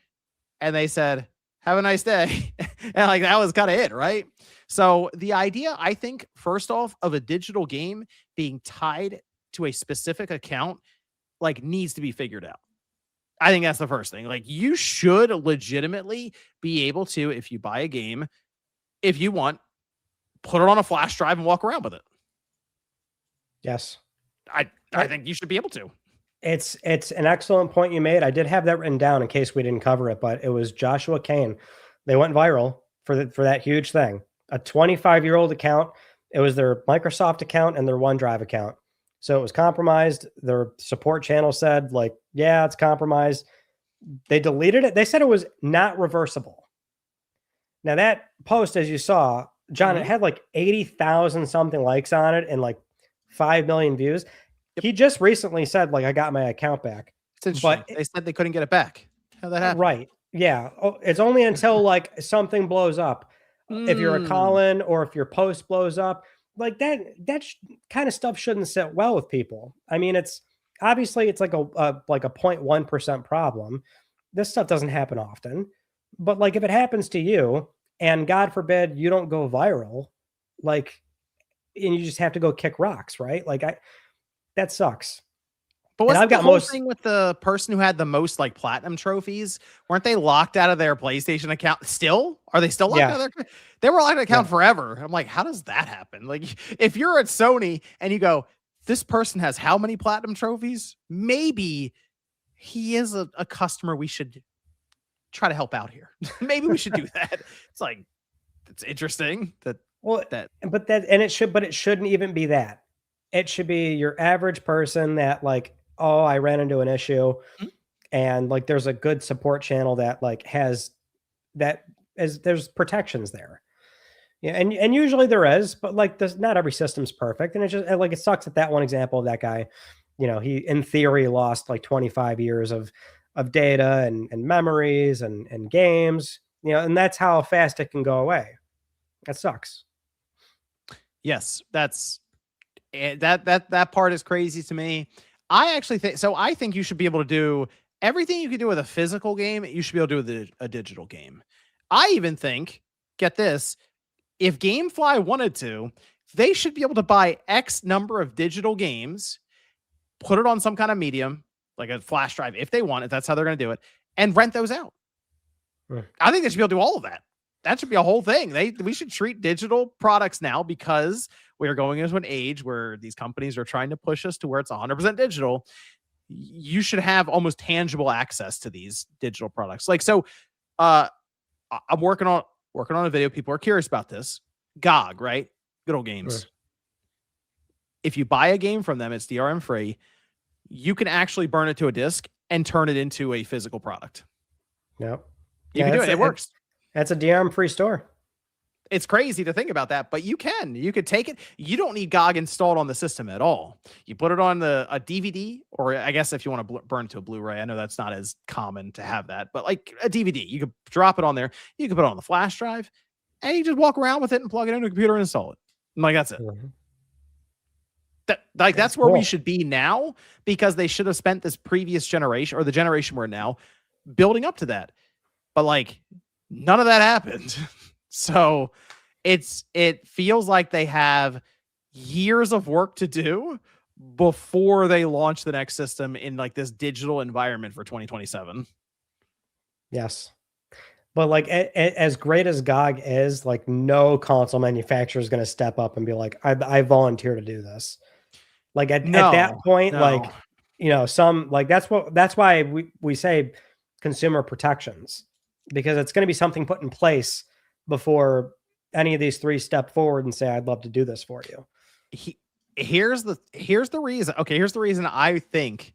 And they said, have a nice day. And like, that was kind of it, right? So the idea, I think, first off, of a digital game being tied to a specific account, like, needs to be figured out. I think that's the first thing. Like, you should legitimately be able to, if you buy a game, if you want, put it on a flash drive and walk around with it.
Yes.
I think you should be able to.
It's an excellent point you made. I did have that written down in case we didn't cover it, but it was Joshua Kane. They went viral for that huge thing. A 25-year-old account. It was their Microsoft account and their OneDrive account. So it was compromised. Their support channel said, like, yeah, it's compromised. They deleted it. They said it was not reversible. Now that post, as you saw, John, it had like 80,000 something likes on it and like 5 million views. Yep. He just recently said, like, I got my account back.
It's interesting. But they said they couldn't get it back. How that happened?
Right. Yeah. Oh, it's only until like something blows up. If you're a Colin or if your post blows up, like that kind of stuff shouldn't sit well with people. I mean, it's obviously it's like a 0.1% problem, this stuff doesn't happen often, but like if it happens to you and God forbid you don't go viral, like, and you just have to go kick rocks, right? Like that sucks.
But
And
wasn't
I've
the
got
whole
most,
thing with the person who had the most like platinum trophies? Weren't they locked out of their PlayStation account? Still? Are they still locked out
yeah,
of their? They were locked out of
yeah.
account forever. I'm like, how does that happen? Like, if you're at Sony and you go, this person has how many platinum trophies? Maybe he is a customer we should try to help out here. Maybe we should do that. It's like, it's interesting that
Well,
that
but that, and it should, but it shouldn't even be that. It should be your average person that like, oh, I ran into an issue,
Mhm.
and like there's a good support channel that like has that, as there's protections there. Yeah, and usually there is, but like this, not every system's perfect, and it just like it sucks that that one example of that guy, you know, he in theory lost like 25 years of data and memories and games, you know, and that's how fast it can go away. That sucks.
yes, that part is crazy to me. I actually think so. I think you should be able to do everything you can do with a physical game. You should be able to do with a digital game. I even think, get this, if GameFly wanted to, they should be able to buy X number of digital games, put it on some kind of medium, like a flash drive, if they want it. That's how they're going to do it, and rent those out.
Hmm.
I think they should be able to do all of that. That should be a whole thing. We should treat digital products now, because we are going into an age where these companies are trying to push us to where it's 100% digital. You should have almost tangible access to these digital products. Like, so I'm working on a video. People are curious about this. GOG, right? Good old games.
Hmm.
If you buy a game from them, it's DRM free. You can actually burn it to a disc and turn it into a physical product.
Yep.
You can do it. It works.
That's a DRM free store.
It's crazy to think about that, but you could take it. You don't need GOG installed on the system at all. You put it on a DVD, or I guess if you want to burn to a Blu-ray, I know that's not as common to have that, but like a DVD, you could drop it on there. You could put it on the flash drive, and you just walk around with it and plug it into a computer and install it. And like, that's it.
Mm-hmm.
That's where we should be now, because they should have spent this previous generation, or the generation we're now, building up to that. But like, none of that happened. So it feels like they have years of work to do before they launch the next system in like this digital environment for 2027.
Yes. But like as great as GOG is, like no console manufacturer is going to step up and be like, I volunteer to do this. Like at that point, like, you know, some like that's why we say consumer protections, because it's going to be something put in place before any of these three step forward and say, I'd love to do this for you.
Here's the reason. Okay, here's the reason I think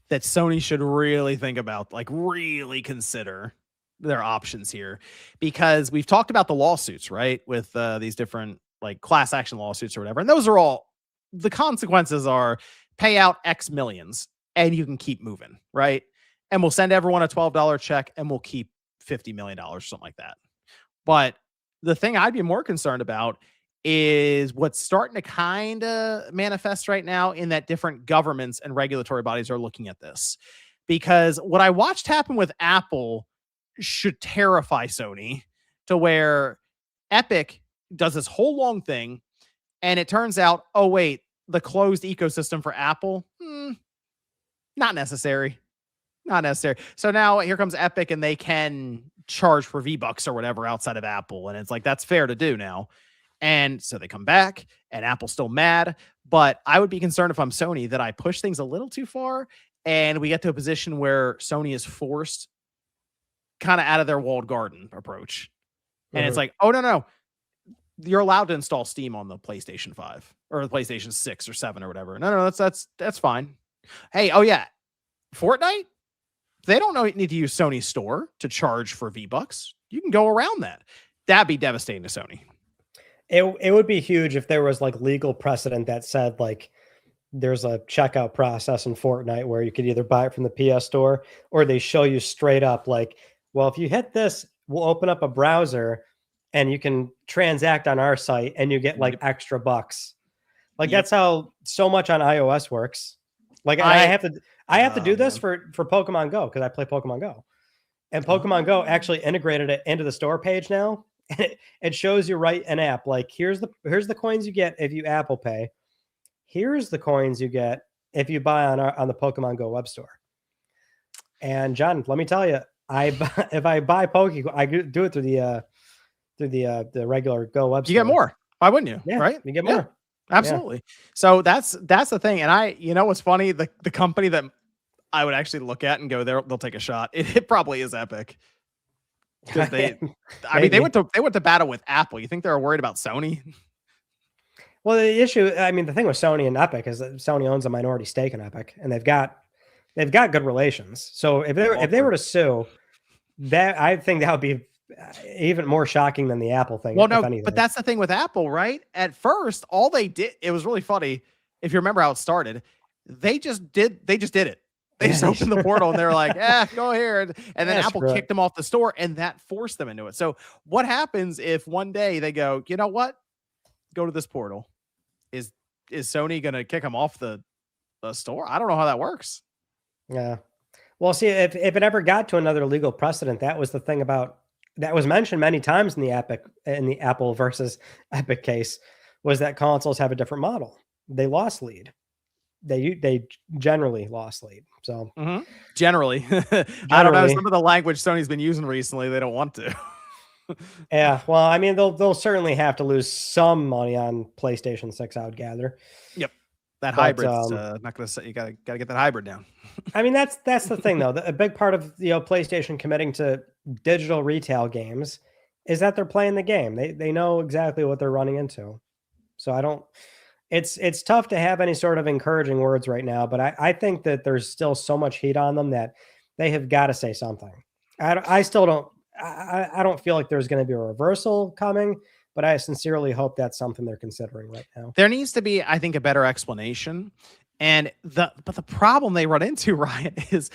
that Sony should really think about, like, really consider their options here, because we've talked about the lawsuits, right? With these different like class action lawsuits or whatever. And those are all, the consequences are pay out X millions and you can keep moving, right? And we'll send everyone a $12 check and we'll keep $50 million, something like that. But the thing I'd be more concerned about is what's starting to kind of manifest right now, in that different governments and regulatory bodies are looking at this. Because what I watched happen with Apple should terrify Sony, to where Epic does this whole long thing, and it turns out, oh wait, the closed ecosystem for Apple, not necessary. Not necessary. So now here comes Epic, and they can charge for V-Bucks or whatever outside of Apple. And it's like, that's fair to do now. And so they come back, and Apple's still mad. But I would be concerned, if I'm Sony, that I push things a little too far and we get to a position where Sony is forced kind of out of their walled garden approach. And it's like, oh, no. You're allowed to install Steam on the PlayStation 5 or the PlayStation 6 or 7 or whatever. No, that's fine. Hey, oh yeah, Fortnite, they don't need to use Sony's store to charge for V-Bucks. You can go around that. That'd be devastating to Sony.
It would be huge if there was like legal precedent that said like there's a checkout process in Fortnite where you could either buy it from the PS store, or they show you straight up like, well, if you hit this, we'll open up a browser and you can transact on our site and you get like extra bucks. Like that's how so much on iOS works. Like I have to do this for Pokemon Go, because I play Pokemon Go. And Pokemon Go actually integrated it into the store page now. And it shows you right an app. Like here's the coins you get if you Apple Pay. Here's the coins you get if you buy on the Pokemon Go web store. And John, let me tell you, if I buy Pokemon, I do it through the regular Go web store.
You get more. Why wouldn't you?
Yeah,
right?
You get more.
Yeah, absolutely. Yeah. So that's the thing. And you know what's funny? The company that I would actually look at and go, they'll take a shot. It probably is Epic. Because they went to battle with Apple. You think they're worried about Sony?
Well, the issue, I mean, the thing with Sony and Epic is that Sony owns a minority stake in Epic, and they've got good relations. So if they were to sue, that I think that would be even more shocking than the Apple thing.
Well, no, but that's the thing with Apple, right? At first, all they did, it was really funny. If you remember how it started, they just did it. They just opened the portal and they were like, go here. And then Apple kicked them off the store, and that forced them into it. So what happens if one day they go, you know what? Go to this portal. Is Sony going to kick them off the store? I don't know how that works.
Yeah. Well, see, if it ever got to another legal precedent, that was the thing that was mentioned many times in the Apple versus Epic case, was that consoles have a different model. They lost lead. They generally lost lead. So
generally, I don't know, some of the language Sony's been using recently, they don't want to.
Yeah, well, I mean, they'll certainly have to lose some money on PlayStation 6, I would gather.
Yep, that hybrid's not going to. You got to get that hybrid down.
I mean, that's the thing though. A big part of PlayStation committing to digital retail games is that they're playing the game. They know exactly what they're running into. So I don't. It's tough to have any sort of encouraging words right now, but I think that there's still so much heat on them that they have got to say something. I still don't. I don't feel like there's going to be a reversal coming, but I sincerely hope that's something they're considering right now.
There needs to be, I think, a better explanation. And the problem they run into, Ryan, is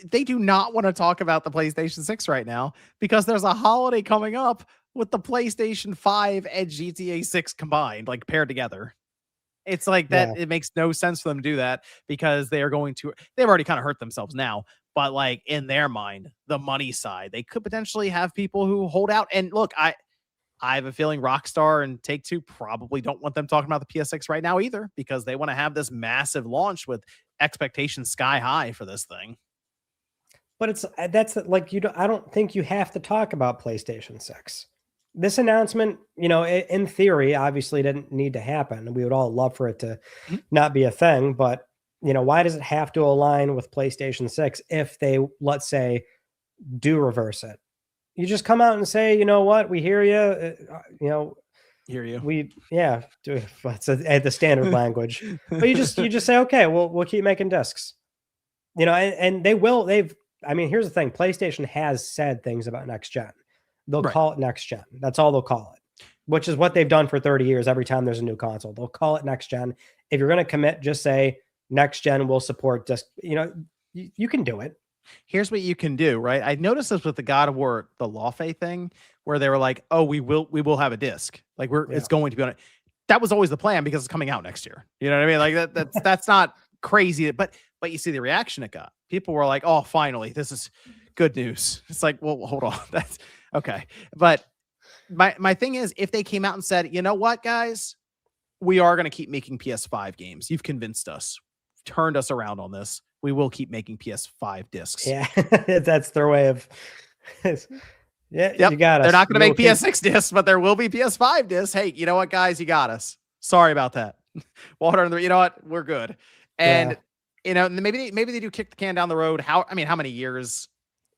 they do not want to talk about the PlayStation 6 right now because there's a holiday coming up with the PlayStation 5 and GTA 6 combined, like paired together. It's like that. Yeah. It makes no sense for them to do that because they've already kind of hurt themselves now. But like in their mind, the money side, they could potentially have people who hold out. And look, I have a feeling Rockstar and Take-Two probably don't want them talking about the PS6 right now either, because they want to have this massive launch with expectations sky high for this thing.
But I don't think you have to talk about PlayStation 6. This announcement, in theory, obviously didn't need to happen. We would all love for it to not be a thing, but why does it have to align with PlayStation 6 if they, let's say, do reverse it? You just come out and say, you know what, we hear you.
Hear you.
That's the standard language. But you just say, okay, we'll keep making discs. And they will. Here's the thing: PlayStation has said things about next gen. They'll call it next gen. That's all they'll call it, which is what they've done for 30 years. Every time there's a new console, they'll call it next gen. If you're going to commit, just say next gen will support disc. You can do it.
Here's what you can do, right? I noticed this with the God of War, the Lawfare thing, where they were like, "Oh, we will have a disc. Like it's going to be on it." That was always the plan because it's coming out next year. You know what I mean? Like that's not crazy, but you see the reaction it got. People were like, "Oh, finally, this is good news." It's like, well, hold on, that's okay. But my thing is, if they came out and said, "You know what, guys, we are going to keep making PS5 games. You've convinced us, turned us around on this. We will keep making PS5 discs."
Yeah, that's their way of.
Yep.
You got us.
They're not going to make PS6 discs, but there will be PS5 discs. Hey, you know what, guys? You got us. Sorry about that. Water under. You know what? We're good. And maybe they do kick the can down the road. How many years?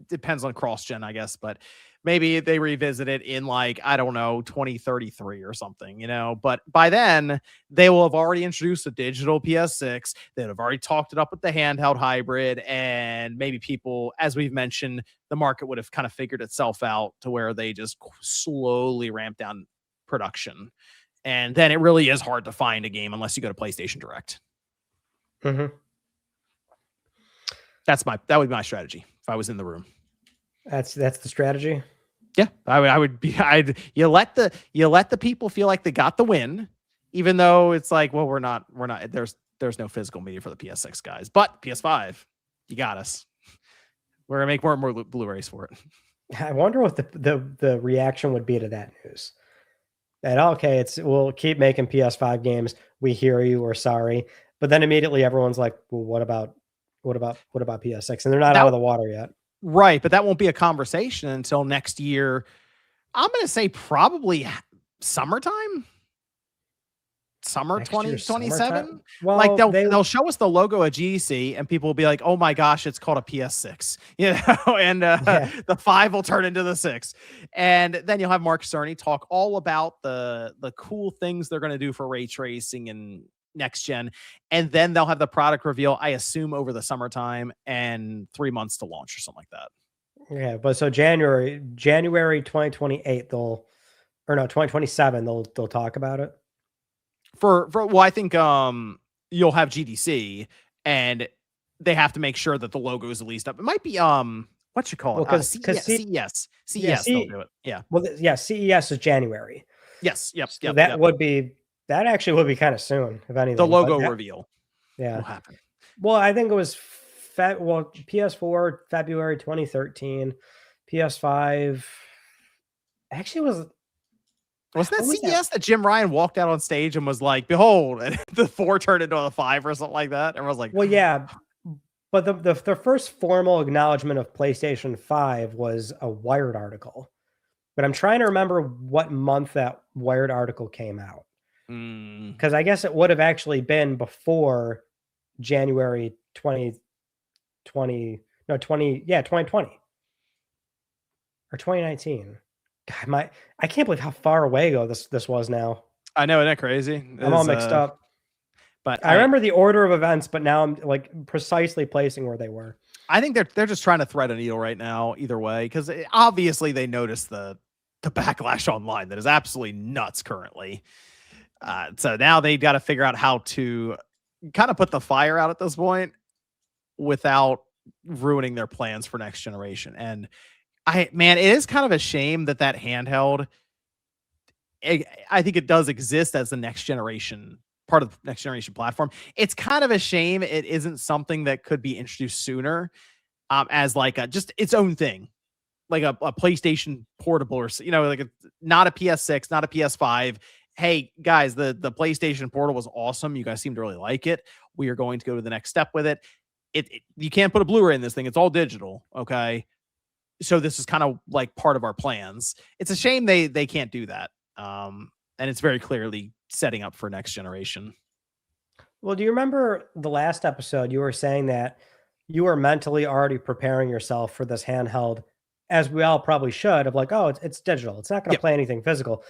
Depends on cross-gen, I guess, but maybe they revisit it in 2033 or something, but by then they will have already introduced a digital PS6. They'd have already talked it up with the handheld hybrid, and maybe people, as we've mentioned, the market would have kind of figured itself out to where they just slowly ramp down production. And then it really is hard to find a game unless you go to PlayStation Direct.
Mm-hmm.
That would be my strategy if I was in the room.
That's the strategy.
Yeah, you let the people feel like they got the win, even though it's like, well, we're not, there's no physical media for the PS6 guys, but PS5, you got us. We're gonna make more and more Blu-rays for it.
I wonder what the reaction would be to that news. That okay, we'll keep making PS5 games. We hear you. We're sorry, but then immediately everyone's like, well, what about PS6? And they're not out of the water yet,
right? But that won't be a conversation until next year. I'm gonna say probably summertime. Summer 2027.
Well,
like they'll show us the logo at GDC and people will be like, oh my gosh, it's called a PS6, and the 5 will turn into the 6. And then you'll have Mark Cerny talk all about the cool things they're going to do for ray tracing and next gen. And then they'll have the product reveal, I assume, over the summertime and 3 months to launch or something like that.
Yeah, but so January 2028 2027 they'll talk about it.
Well, I think you'll have GDC and they have to make sure that the logo is at least up. It might be what you call it? CES. They'll do it. Yeah.
Well, yeah, CES is January.
Yes. Yep.
So that actually would be kind of soon, if anything.
The logo reveal.
Yeah.
Will happen.
Well, I think it was PS4 February 2013, PS5 actually was.
Wasn't that CES that Jim Ryan walked out on stage and was like, behold, and the 4 turned into a 5 or something like that? And I was like,
well, yeah. But the first formal acknowledgement of PlayStation 5 was a Wired article. But I'm trying to remember what month that Wired article came out. Because I guess it would have actually been before January 2020 or 2019. God, I can't believe how far away ago this was now.
I know, isn't that crazy?
I'm all mixed up.
But
I remember the order of events, but now I'm like precisely placing where they were.
I think they're just trying to thread a needle right now, either way, because obviously they noticed the backlash online that is absolutely nuts currently. So now they've got to figure out how to kind of put the fire out at this point without ruining their plans for next generation. And it is kind of a shame that handheld, I think it does exist as the next generation, part of the next generation platform. It's kind of a shame it isn't something that could be introduced sooner, as like just its own thing, like a PlayStation Portable, or not a PS6, not a PS5. Hey guys, the PlayStation Portal was awesome. You guys seem to really like it. We are going to go to the next step with it. You can't put a Blu-ray in this thing. It's all digital. Okay. So this is kind of like part of our plans. It's a shame they can't do that. And it's very clearly setting up for next generation.
Well, do you remember the last episode you were saying that you were mentally already preparing yourself for this handheld, as we all probably should, of like, oh, it's digital. It's not going to play anything physical.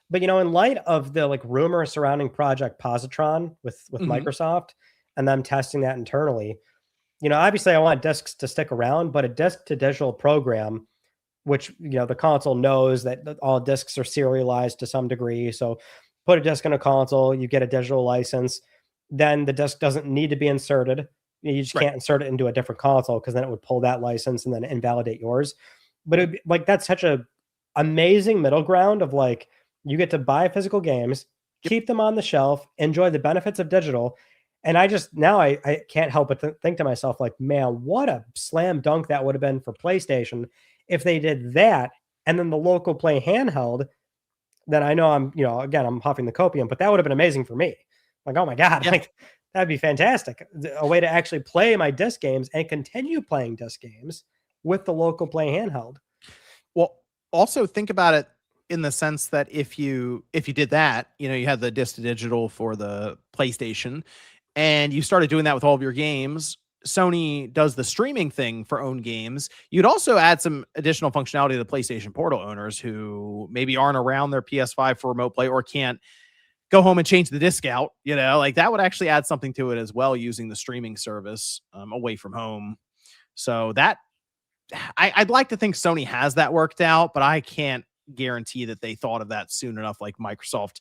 But, in light of the like rumor surrounding Project Positron with Microsoft and them testing that internally, obviously I want discs to stick around, but a disc to digital program, which, the console knows that all discs are serialized to some degree. So put a disc in a console, you get a digital license, then the disc doesn't need to be inserted. You just can't insert it into a different console because then it would pull that license and then invalidate yours. But it'd be, like, that's such a amazing middle ground of like, you get to buy physical games, keep them on the shelf, enjoy the benefits of digital. And I can't help but think to myself, like, man, what a slam dunk that would have been for PlayStation if they did that. And then the local play handheld, then I know I'm huffing the copium, but that would have been amazing for me. Like, oh my God, like that'd be fantastic. A way to actually play my disc games and continue playing disc games with the local play handheld.
Well, also think about it in the sense that if you did that, you had the disc to digital for the PlayStation and you started doing that with all of your games, Sony does the streaming thing for own games. You'd also add some additional functionality to the PlayStation Portal owners who maybe aren't around their PS5 for remote play or can't go home and change the disc out. Like that would actually add something to it as well, using the streaming service away from home. So that I'd like to think Sony has that worked out, but I can't guarantee that they thought of that soon enough, like Microsoft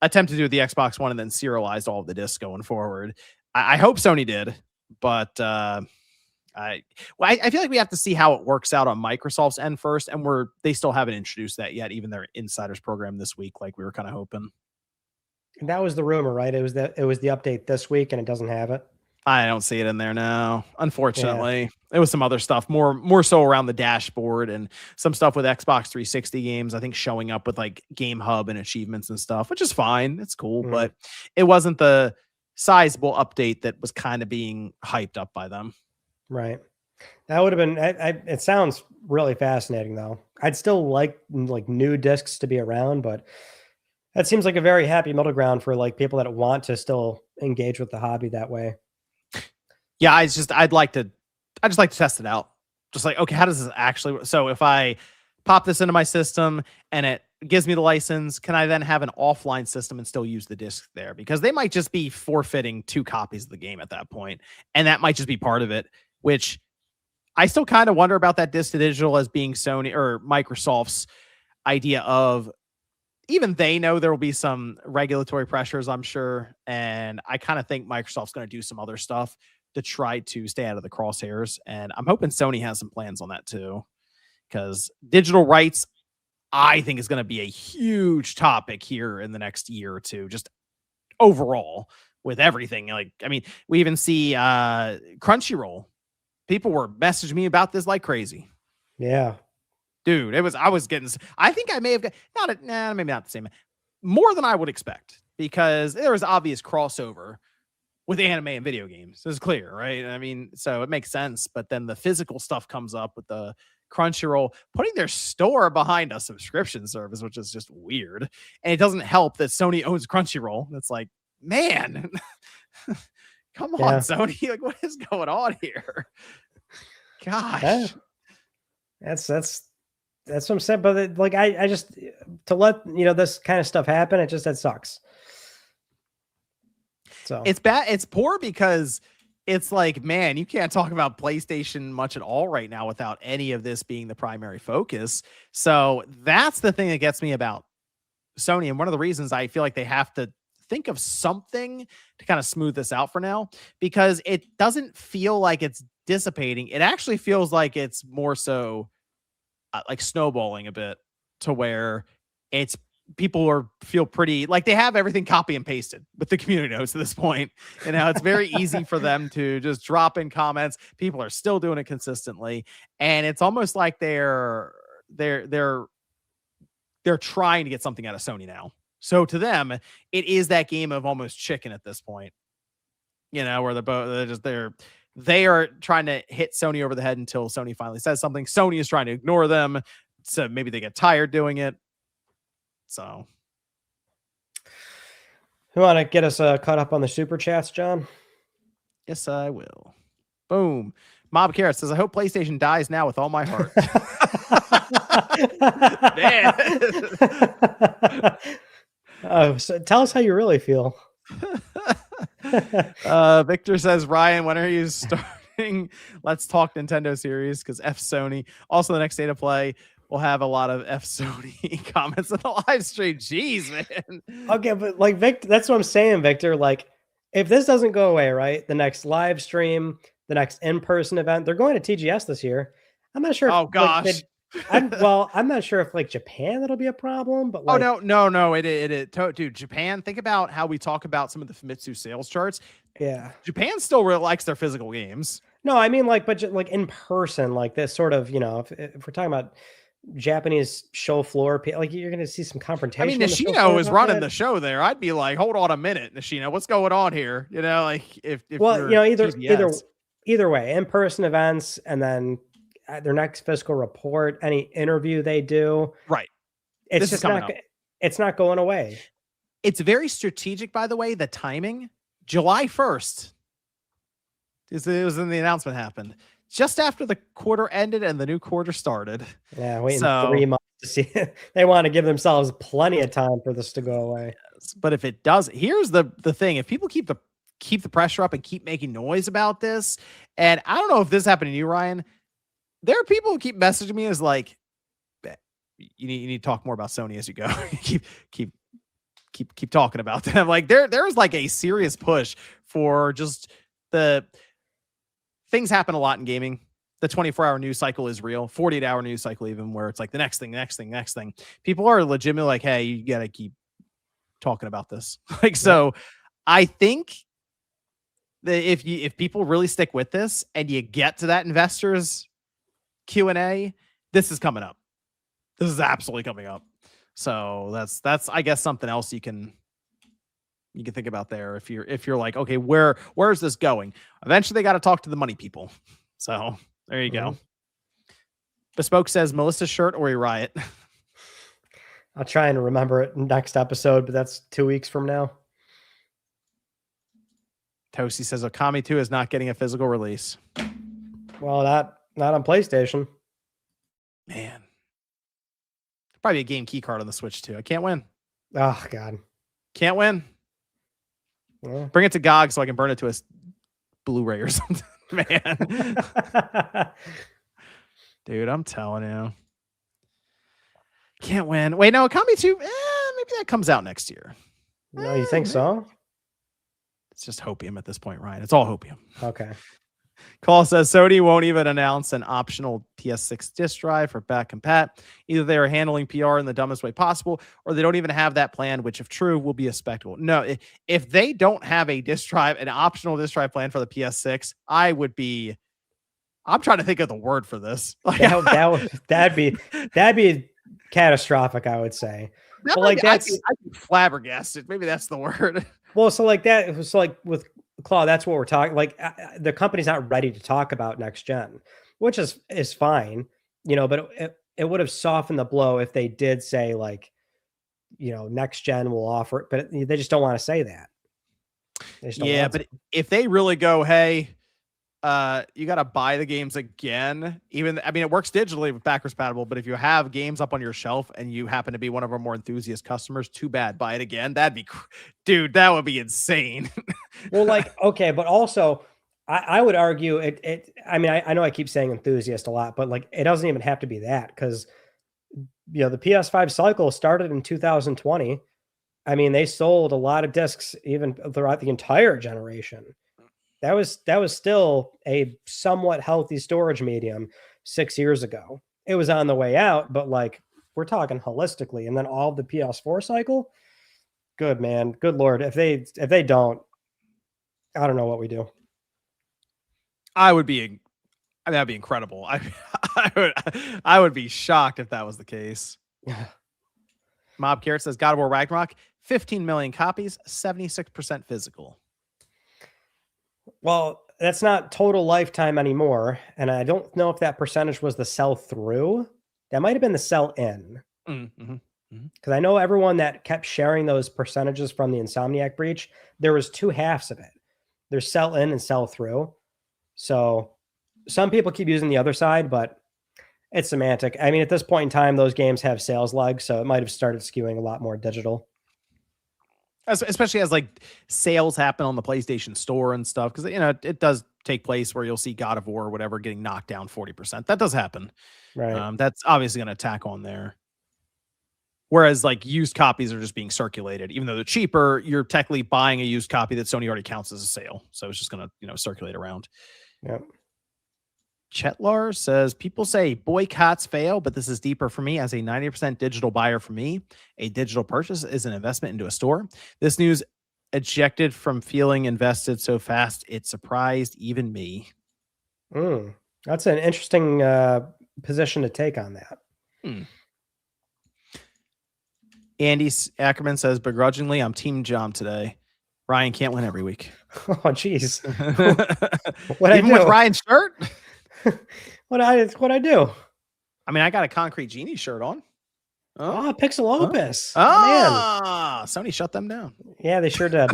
attempted to do with the Xbox One and then serialized all of the discs going forward. I hope Sony did, but I feel like we have to see how it works out on Microsoft's end first, and they still haven't introduced that yet, even their insiders program this week, like we were kind of hoping.
And that was the rumor, right? It was the update this week, and it doesn't have it.
I don't see it in there now.
Yeah.
Unfortunately, it was some other stuff, more so around the dashboard and some stuff with Xbox 360 games. I think showing up with like Game Hub and achievements and stuff, which is fine. It's cool,
Mhm.
but it wasn't the sizable update that was kind of being hyped up by them.
Right. That would have been. It sounds really fascinating, though. I'd still like new discs to be around, but that seems like a very happy middle ground for like people that want to still engage with the hobby that way.
Yeah, I just like to test it out. Just like, okay, how does this actually work? So if I pop this into my system and it gives me the license, can I then have an offline system and still use the disc there? Because they might just be forfeiting 2 copies of the game at that point, and that might just be part of it, which I still kind of wonder about that disc to digital as being Sony or Microsoft's idea of, even they know there will be some regulatory pressures, I'm sure. And I kind of think Microsoft's going to do some other stuff to try to stay out of the crosshairs. And I'm hoping Sony has some plans on that too, because digital rights, I think, is going to be a huge topic here in the next year or two, just overall with everything. Like, I mean, we even see Crunchyroll. People were messaging me about this like crazy.
Yeah.
Dude, I was getting, I think I may have got, maybe not the same, more than I would expect, because there was obvious crossover with anime and video games. It's clear, right? I mean, so it makes sense. But then the physical stuff comes up with the Crunchyroll putting their store behind a subscription service, which is just weird. And it doesn't help that Sony owns Crunchyroll. It's like, man, come on,
Yeah.
Sony. Like, what is going on here? Gosh.
Yeah. That's what I'm saying. But like, I just to let this kind of stuff happen. That sucks. So
It's bad. It's poor because it's like, man, you can't talk about PlayStation much at all right now without any of this being the primary focus. So that's the thing that gets me about Sony. And one of the reasons I feel like they have to think of something to kind of smooth this out for now, because it doesn't feel like it's dissipating. It actually feels like it's more so like snowballing a bit, to where it's people feel pretty like they have everything copy and pasted with the community notes at this point. You know, it's very easy for them to just drop in comments. People are still doing it consistently, and it's almost like they're trying to get something out of Sony now. So to them, it is that game of almost chicken at this point. You know, where they are trying to hit Sony over the head until Sony finally says something. Sony is trying to ignore them, so maybe they get tired doing it. So,
you want to get us caught up on the super chats, John?
yes, I will. Boom. Mob Carrot says, I hope PlayStation dies now with all my heart.
So tell us how you really feel.
Victor says, Ryan, when are you starting Let's Talk Nintendo series? Because F Sony. Also, the next day to play, we'll have a lot of F Sony comments on the live stream. Jeez, man.
Okay, but like Victor, that's what I'm saying, Victor. Like, if this doesn't go away, right? The next live stream, the next in-person event, they're going to TGS this year. I'm not sure.
Oh gosh.
I'm not sure if like Japan that'll be a problem, but like,
no, dude, Japan. Think about how we talk about some of the Famitsu sales charts.
yeah,
Japan still really likes their physical games.
no, I mean like, but like in person, like this sort of, if we're talking about Japanese show floor, like you're going to see some confrontation.
I mean, Nishino is running the show there. I'd be like, hold on a minute, Nishino, what's going on here? You know, like if
well, either way, in person events, and then their next fiscal report, any interview they do,
right?
It's just not. It's not going away.
It's very strategic, by the way. The timing, July 1st, it was when the announcement happened, just after the quarter ended and the new quarter started.
Yeah, waiting 3 months to see. They want to give themselves plenty of time for this to go away.
Yes, but if it does, here's the thing: if people keep the pressure up and keep making noise about this, and I don't know if this happened to you, Ryan. There are people who keep messaging me as like, you need to talk more about Sony as you go. keep talking about them. Like there's like a serious push for just the things happen a lot in gaming. The 24-hour news cycle is real, 48-hour news cycle, even, where it's like the next thing. People are legitimately like, hey, you got to keep talking about this. Like, so I think If people really stick with this and you get to that investors Q&A, this is coming up. This is absolutely coming up. So that's I guess something else you can think about there if you're like, okay, where is this going? Eventually they got to talk to the money people. So there you go. Bespoke says Melissa's shirt or a riot.
I'll try and remember it next episode, but that's 2 weeks from now.
Toasty says Okami 2 is not getting a physical release.
Well, not on PlayStation.
Man. Probably a game key card on the Switch too. I can't win.
Oh God.
Can't win.
Yeah.
Bring it to GOG so I can burn it to a Blu-ray or something. Man. Dude, I'm telling you. Can't win. Wait, no, Okami 2, maybe that comes out next year.
No, you think so?
It's just hopium at this point, Ryan. It's all hopium.
Okay.
Call says Sony won't even announce an optional PS6 disk drive for back compat. Either they are handling PR in the dumbest way possible, or they don't even have that plan, which if true will be a spectacle. No, if they don't have a disk drive, an optional disk drive plan for the PS6, I'm trying to think of the word for this. Like,
that'd be catastrophic, I would say. But like
I'd be flabbergasted. Maybe that's the word. Well,
so like that was like with Claw, that's what we're talking. Like the company's not ready to talk about next gen, which is fine, but it would have softened the blow if they did say like, next gen will offer it, but they just don't want to say that.
Yeah, but if they really go, hey, you got to buy the games again. It works digitally with backwards compatible, but if you have games up on your shelf and you happen to be one of our more enthusiast customers, too bad. Buy it again. Dude, that would be insane.
Well, like, okay, but also I would argue I know I keep saying enthusiast a lot, but like, it doesn't even have to be that because, the PS5 cycle started in 2020. I mean, they sold a lot of discs even throughout the entire generation. That was still a somewhat healthy storage medium 6 years ago. It was on the way out, but like we're talking holistically. And then all of the PS4 cycle, good man, good Lord. If they don't, I don't know what we do.
That'd be incredible. I would be shocked if that was the case. Mob Carrot says God of War Ragnarok, 15 million copies, 76% physical.
Well, that's not total lifetime anymore. And I don't know if that percentage was the sell through. That might have been the sell in. Because I know everyone that kept sharing those percentages from the Insomniac breach, there was two halves of it. There's sell in and sell through. So some people keep using the other side, but it's semantic. I mean, at this point in time, those games have sales legs, so it might have started skewing a lot more digital.
Especially as like sales happen on the PlayStation Store and stuff, because it does take place where you'll see God of War or whatever getting knocked down 40%. That does happen,
right?
That's obviously going to attack on there. Whereas like used copies are just being circulated, even though they're cheaper. You're technically buying a used copy that Sony already counts as a sale, so it's just going to circulate around.
Yep.
Chetlar says, people say boycotts fail, but this is deeper for me. As a 90% digital buyer for me, a digital purchase is an investment into a store. This news ejected from feeling invested so fast, it surprised even me.
That's an interesting position to take on that.
Andy Ackerman says, begrudgingly, I'm Team Jom today. Ryan can't win every week.
Oh, geez.
What even with Ryan's shirt?
What I do?
I mean, I got a Concrete Genie shirt on.
Oh, Pixel Opus.
Man. Sony shut them down.
Yeah, they sure did.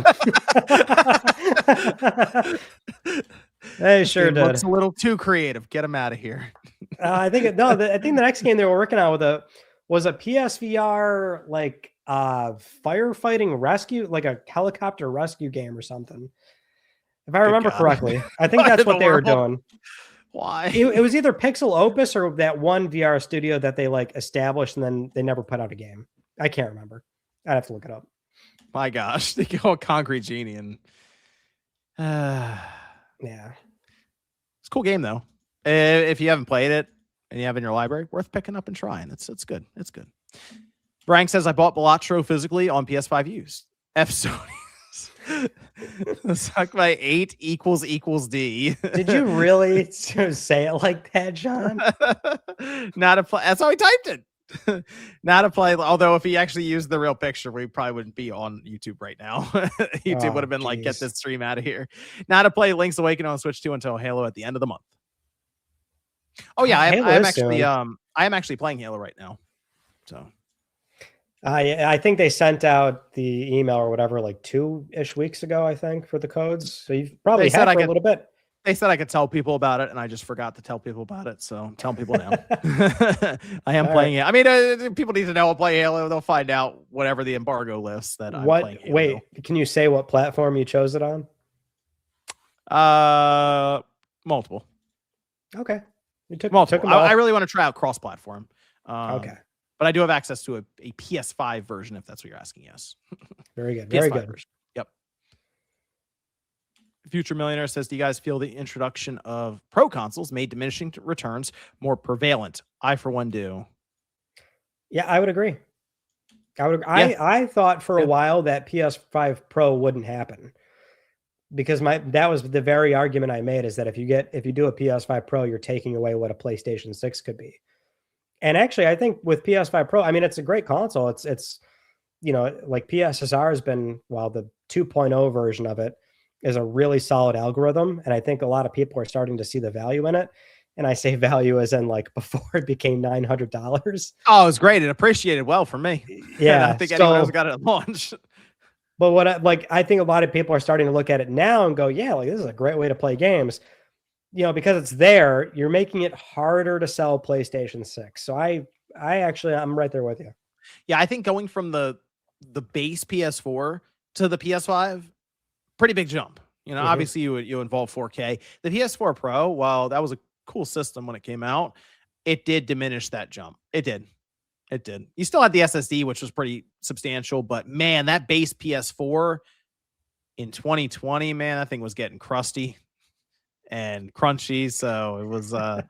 They sure did.
Looks a little too creative. Get them out of here.
I think the next game they were working on was a PSVR like firefighting rescue, like a helicopter rescue game or something. If I remember correctly, I think that's what they were doing.
Why?
It was either Pixel Opus or that one VR studio that they like established and then they never put out a game. I can't remember. I'd have to look it up.
My gosh, they go Concrete Genie and
yeah,
it's a cool game though. If you haven't played it and you have it in your library, worth picking up and trying. It's good. It's good. Brank says I bought Balatro physically on PS5 used. F Sony. Suck my 8 equals D.
Did you really say it like that, John?
Not a play. That's how he typed it. Not a play. Although if he actually used the real picture, we probably wouldn't be on YouTube right now. YouTube would have been like, get this stream out of here. Not to play Link's Awakening on Switch 2 until Halo at the end of the month. Oh yeah, I am actually playing Halo right now. So
I think they sent out the email or whatever like 2-ish weeks ago, I think, for the codes. So you've probably had for a little bit.
They said I could tell people about it, and I just forgot to tell people about it. So I'm telling people now. I am playing it. I mean, people need to know I'll play Halo. They'll find out whatever the embargo lists that I'm playing Halo.
Wait, can you say what platform you chose it on?
Multiple.
Okay.
You took multiple. I really want to try out cross-platform.
Okay.
But I do have access to a PS5 version, if that's what you're asking. Yes.
Very good. Very good.
Version. Yep. Future Millionaire says, do you guys feel the introduction of pro consoles made diminishing returns more prevalent? I, for one, do.
Yeah, I would agree. I thought for a while that PS5 Pro wouldn't happen because that was the very argument I made, is that if you do a PS5 Pro, you're taking away what a PlayStation 6 could be. And actually, I think with PS5 Pro, I mean, it's a great console. It's like PSSR has been, the 2.0 version of it is a really solid algorithm. And I think a lot of people are starting to see the value in it. And I say value as in like before it became $900.
Oh, it was great. It appreciated well for me.
Yeah.
I don't think anyone else got it at launch.
But I think a lot of people are starting to look at it now and go, yeah, like this is a great way to play games. Because it's there, you're making it harder to sell PlayStation 6. So I'm right there with you.
Yeah, I think going from the base PS4 to the PS5, pretty big jump. Obviously you involve 4K. The PS4 Pro, while that was a cool system when it came out, it did diminish that jump. It did. You still had the SSD, which was pretty substantial, but man, that base PS4 in 2020, man, that thing was getting crusty and crunchy. So it was that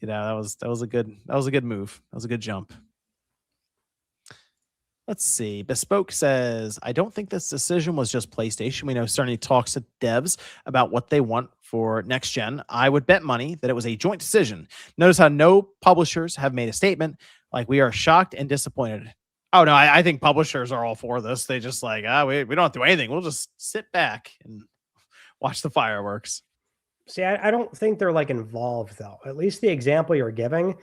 was a good move. That was a good jump. Let's see. Bespoke says, I don't think this decision was just PlayStation. We know Sony talks to devs about what they want for next gen. I would bet money that it was a joint decision. Notice how no publishers have made a statement. Like, we are shocked and disappointed. Oh no, I think publishers are all for this. They just like, we don't have to do anything. We'll just sit back and watch the fireworks.
See, I don't think they're like involved though. At least the example you're giving,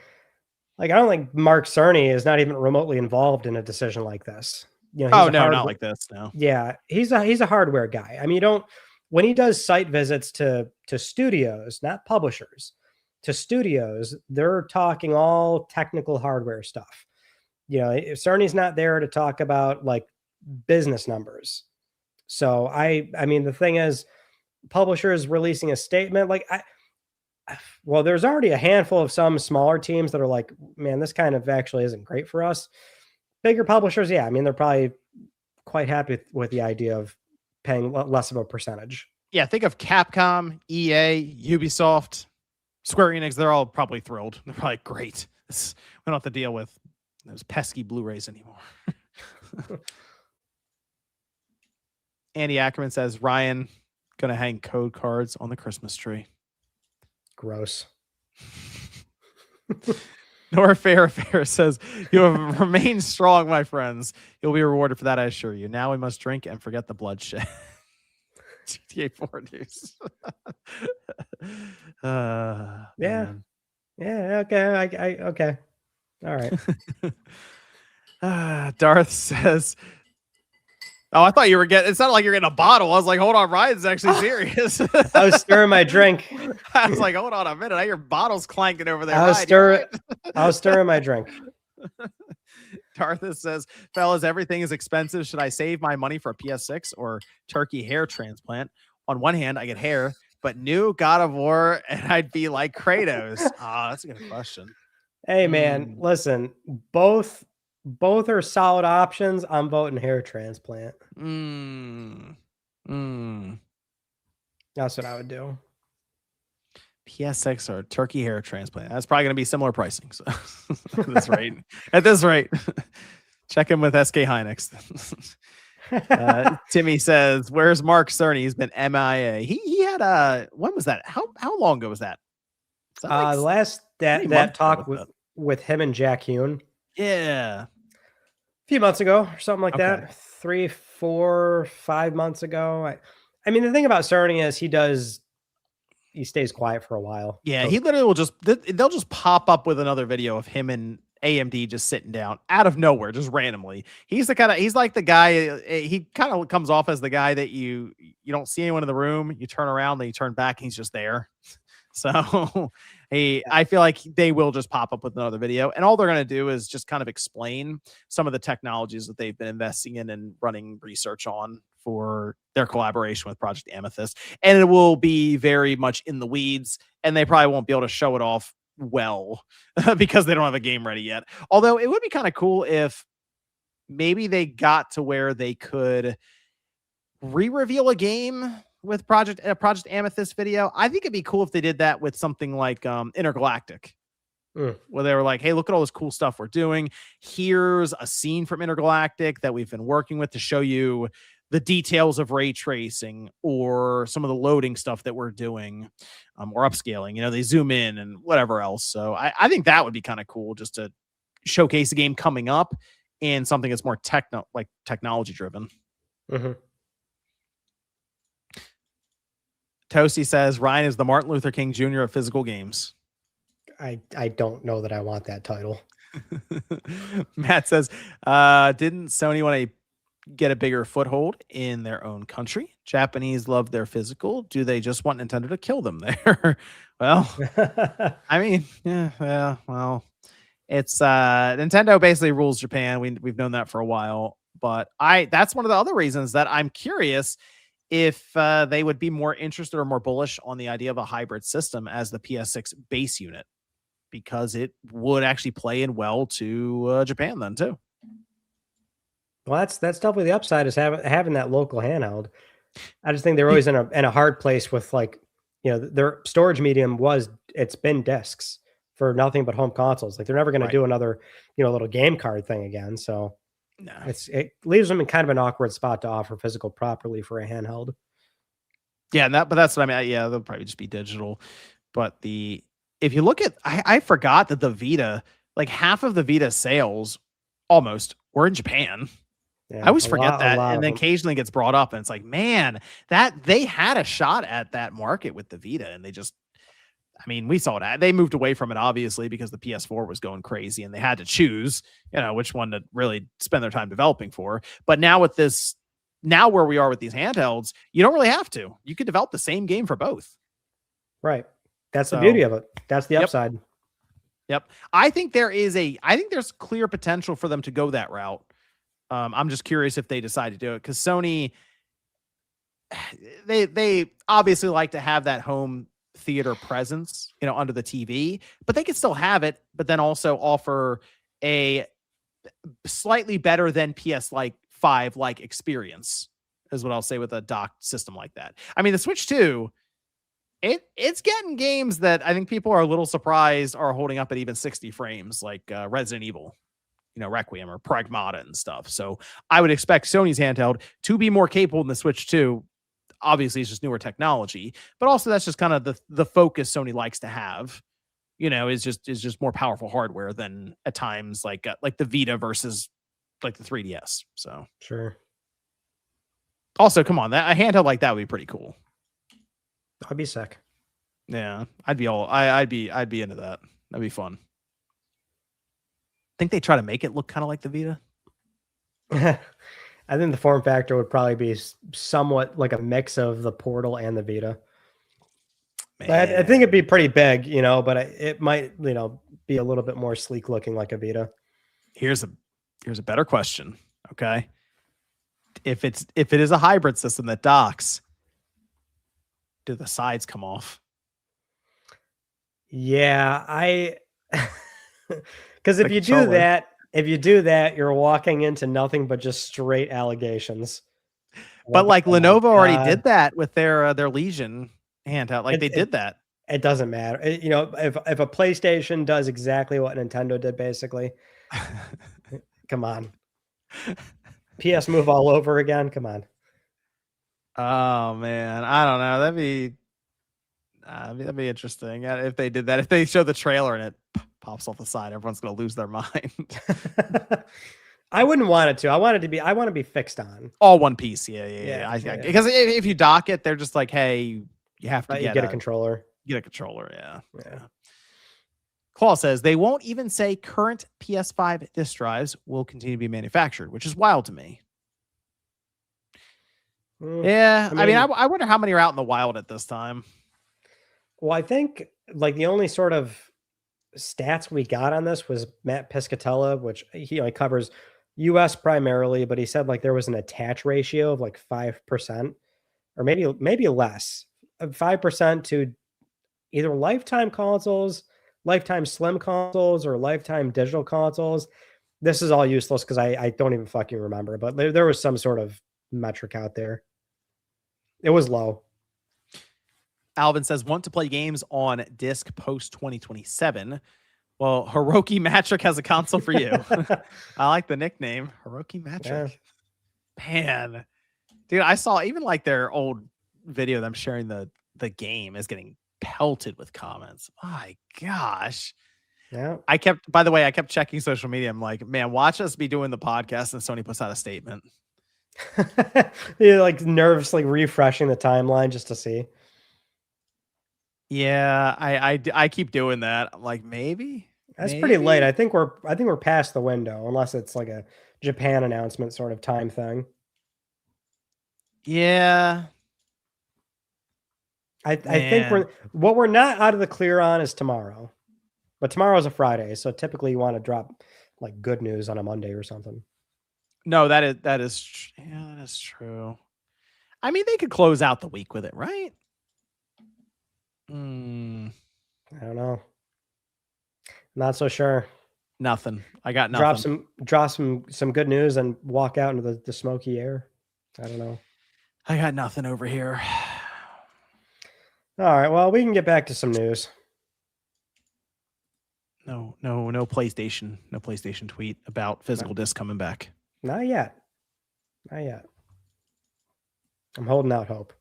like, I don't think Mark Cerny is not even remotely involved in a decision like this.
Not like this. No.
Yeah, he's a hardware guy. I mean, when he does site visits to studios, not publishers, to studios, they're talking all technical hardware stuff. Cerny's not there to talk about like business numbers. So I mean, the thing is, publishers releasing a statement like there's already a handful of some smaller teams that are like, man, this kind of actually isn't great for us. Bigger publishers, yeah, I mean, they're probably quite happy with the idea of paying less of a percentage.
Yeah, think of Capcom, EA, Ubisoft, Square Enix. They're all probably thrilled. They're probably great. We don't have to deal with those pesky Blu-rays anymore. Andy Ackerman says, Ryan gonna hang code cards on the Christmas tree.
Gross.
Nora Fair says, you have remained strong, my friends. You'll be rewarded for that, I assure you. Now we must drink and forget the bloodshed. GTA 4 news.
Yeah.
Man.
Yeah. Okay. Okay. All
right. Darth says, oh, I thought you were getting, it sounded like you're getting a bottle. I was like, hold on, Ryan's actually serious.
I was stirring my drink.
I was like, hold on a minute. I hear bottles clanking over there.
I was stirring my drink.
Darth says, fellas, everything is expensive. Should I save my money for a PS6 or turkey hair transplant? On one hand, I get hair, but new God of War, and I'd be like Kratos. That's a good question.
Hey, man, listen, both are solid options. I'm voting hair transplant. That's what I would do.
PS6 or turkey hair transplant. That's probably going to be similar pricing. So at this rate, check in with SK Hynix. Timmy says, "Where's Mark Cerny? He's been MIA. He had when was that? How long ago was that? Is that like
The last
many
that
months ago
talk
with that?
with him and Jack Hune,
Yeah.
a few months ago or something like
Okay.
that. 3, 4, 5 months ago. I mean, the thing about Cerny is he stays quiet for a while.
Yeah,
So
he literally will they'll just pop up with another video of him and AMD just sitting down out of nowhere, just randomly. He's like the guy, he kind of comes off as the guy that you don't see anyone in the room, you turn around, then you turn back, and he's just there. So I feel like they will just pop up with another video, and all they're going to do is just kind of explain some of the technologies that they've been investing in and running research on for their collaboration with Project Amethyst. And it will be very much in the weeds, and they probably won't be able to show it off well because they don't have a game ready yet. Although it would be kind of cool if maybe they got to where they could re-reveal a game with Project Amethyst video. I think it'd be cool if they did that with something like Intergalactic, where they were like, "Hey, look at all this cool stuff we're doing. Here's a scene from Intergalactic that we've been working with to show you the details of ray tracing or some of the loading stuff that we're doing, or upscaling. You know, they zoom in and whatever else." So I think that would be kind of cool, just to showcase a game coming up and something that's more technology driven.
Mm-hmm.
Toasty says Ryan is the Martin Luther King Jr. of physical games.
I don't know that I want that title.
Matt says, didn't Sony want to get a bigger foothold in their own country? Japanese love their physical. Do they just want Nintendo to kill them there? Well, I mean, yeah, well, it's Nintendo basically rules Japan. We've known that for a while, but that's one of the other reasons that I'm curious if they would be more interested or more bullish on the idea of a hybrid system as the PS6 base unit, because it would actually play in well to Japan then too.
Well, that's definitely the upside, is having that local handheld. I just think they're always in a hard place with, like, you know, their storage medium it's been discs for nothing but home consoles. Like, they're never going to do another, you know, little game card thing again. So
no,
it leaves them in kind of an awkward spot to offer physical properly for a handheld.
Yeah, but that's what I mean. Yeah, they'll probably just be digital. But if you look at, I forgot that the Vita, like half of the Vita sales almost were in Japan.
Yeah,
I always forget that, and then occasionally gets brought up, and it's like, man, that they had a shot at that market with the Vita, and they just, I mean, we saw it. They moved away from it, obviously, because the PS4 was going crazy, and they had to choose, you know, which one to really spend their time developing for. But now with this, now where we are with these handhelds, you don't really have to. You could develop the same game for both.
Right. That's the beauty of it. That's the upside.
Yep. I think there's clear potential for them to go that route. I'm just curious if they decide to do it, because Sony, they obviously like to have that home theater presence, you know, under the TV, but they could still have it, but then also offer a slightly better than PS5 like experience, is what I'll say, with a docked system like that. I mean, the Switch 2, it's getting games that I think people are a little surprised are holding up at even 60 frames, like Resident Evil, you know, Requiem or Pragmata and stuff. So I would expect Sony's handheld to be more capable than the Switch 2. Obviously, it's just newer technology, but also that's just kind of the focus Sony likes to have, you know, is just more powerful hardware than at times like the Vita versus like the 3DS. So
sure.
Also, come on, that a handheld like that would be pretty cool.
I'd be sick.
Yeah, I'd be into that. That'd be fun. Think they try to make it look kind of like the Vita?
I think the form factor would probably be somewhat like a mix of the Portal and the Vita. I think it'd be pretty big, you know, but it might, you know, be a little bit more sleek looking like a Vita.
Here's a better question. Okay. If it is a hybrid system that docks, do the sides come off?
Yeah, because if you do that, you're walking into nothing but just straight allegations.
But like Lenovo already did that with their Legion handheld. Like they did that.
It doesn't matter. You know, if a PlayStation does exactly what Nintendo did, basically, come on. PS Move all over again. Come on.
Oh man, I don't know. That'd be interesting if they did that. If they show the trailer and it pops off the side, everyone's gonna lose their mind.
I wouldn't want it to. I want to be fixed on.
All one piece. Yeah. Because if you dock it, they're just like, hey, you have to
get a controller.
Get a controller. Yeah. Claw says they won't even say current PS5 disk drives will continue to be manufactured, which is wild to me. Yeah, I mean, I wonder how many are out in the wild at this time.
Well, I think like the only sort of stats we got on this was Matt Piscatella, which he covers US primarily, but he said like there was an attach ratio of like 5% or maybe less, 5% to either lifetime consoles, lifetime slim consoles, or lifetime digital consoles. This is all useless because I don't even fucking remember, but there was some sort of metric out there. It was low.
Alvin says, want to play games on disc post 2027. Well, Hiroki Matrick has a console for you. I like the nickname, Hiroki Matrick. Yeah. Man, dude, I saw even like their old video of them sharing the game is getting pelted with comments. My gosh.
Yeah.
I kept checking social media. I'm like, man, watch us be doing the podcast and Sony puts out a statement.
You're like nervously refreshing the timeline just to see.
Yeah, I keep doing that. I'm like, maybe
that's pretty late. I think we're past the window, unless it's like a Japan announcement sort of time thing.
Yeah.
I think we're not out of the clear on is tomorrow. But tomorrow's a Friday, so typically you want to drop like good news on a Monday or something.
No, that is true. I mean, they could close out the week with it, right?
I don't know. Not so sure.
Nothing. I got nothing.
Drop some good news and walk out into the smoky air. I don't know.
I got nothing over here.
All right. Well, we can get back to some news.
No PlayStation. No PlayStation tweet about physical disc coming back.
Not yet. I'm holding out hope.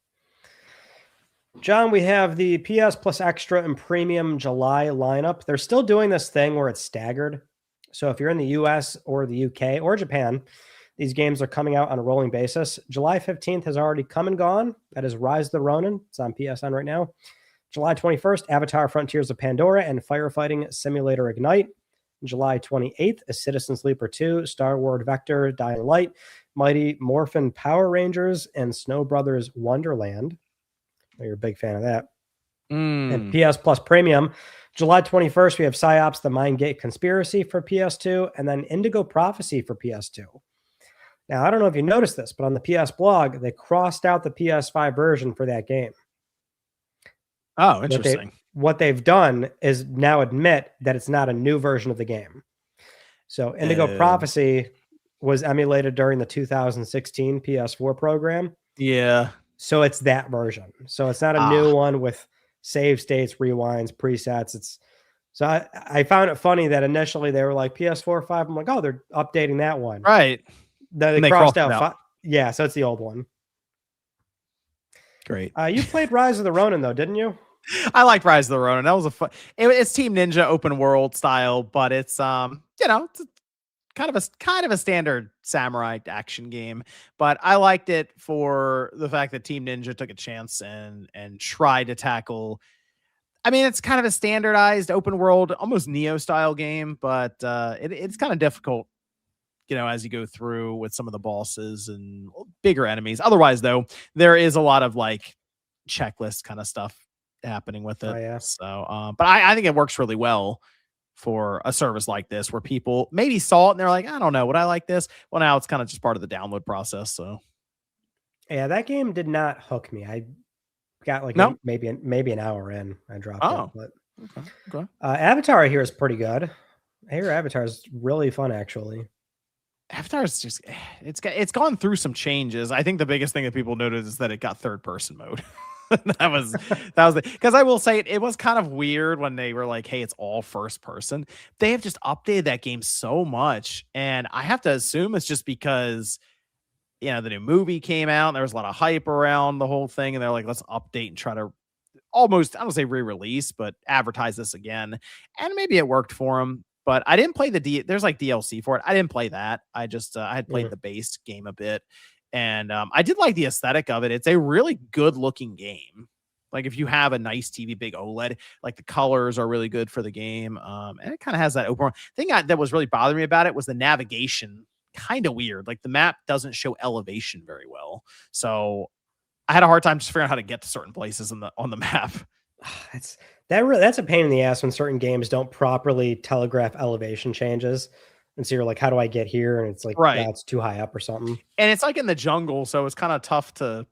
John, we have the PS Plus Extra and Premium July lineup. They're still doing this thing where it's staggered. So if you're in the US or the UK or Japan, these games are coming out on a rolling basis. July 15th has already come and gone. That is Rise of the Ronin. It's on PSN right now. July 21st, Avatar Frontiers of Pandora and Firefighting Simulator Ignite. July 28th is Citizen Sleeper 2, Star Wars Vector, Dying Light, Mighty Morphin Power Rangers, and Snow Brothers Wonderland. You're a big fan of that. And PS Plus Premium. July 21st, we have PsyOps, The Mindgate Conspiracy for PS2, and then Indigo Prophecy for PS2. Now, I don't know if you noticed this, but on the PS blog, they crossed out the PS5 version for that game.
Oh, interesting.
What they've done is now admit that it's not a new version of the game. So Indigo Prophecy was emulated during the 2016 PS4 program.
Yeah.
So it's that version. So it's not a new one with save states, rewinds, presets. So I found it funny that initially they were like PS4, 5. I'm like, oh, they're updating that one.
Right.
Then they crossed out. Yeah, so it's the old one.
Great.
You played Rise of the Ronin though, didn't you?
I liked Rise of the Ronin. That was a fun. It's Team Ninja open world style, but it's it's kind of a standard samurai action game. But I liked it for the fact that Team Ninja took a chance and tried to tackle. I mean, it's kind of a standardized open world, almost Neo style game, but it's kind of difficult, as you go through with some of the bosses and bigger enemies. Otherwise, though, there is a lot of like checklist kind of stuff happening with it.
Oh, yeah.
So, but I think it works really well for a service like this where people maybe saw it and they're like, I don't know, would I like this? Well, now it's kind of just part of the download process. So,
yeah, that game did not hook me. I got like maybe an hour in. I dropped it. But
okay.
Avatar I hear is pretty good. I hear Avatar is really fun, actually.
Avatar is just it's gone through some changes. I think the biggest thing that people noticed is that it got third person mode. that was because I will say it was kind of weird when they were like, hey, it's all first person. They have just updated that game so much, and I have to assume it's just because the new movie came out, and there was a lot of hype around the whole thing, and they're like, let's update and try to almost, I don't say re-release, but advertise this again. And maybe it worked for them. But I didn't play there's like DLC for it. I didn't play that. I just I had played the base game a bit, and I did like the aesthetic of it. It's a really good looking game. Like if you have a nice TV, big OLED, like the colors are really good for the game. And it kind of has that open thing that was really bothering me about it was the navigation. Kind of weird. Like the map doesn't show elevation very well. So I had a hard time just figuring out how to get to certain places on the map.
That's a pain in the ass when certain games don't properly telegraph elevation changes. And so you're like, how do I get here? And it's like,
right,
it's too high up or something.
And it's like in the jungle, so it's kind of tough to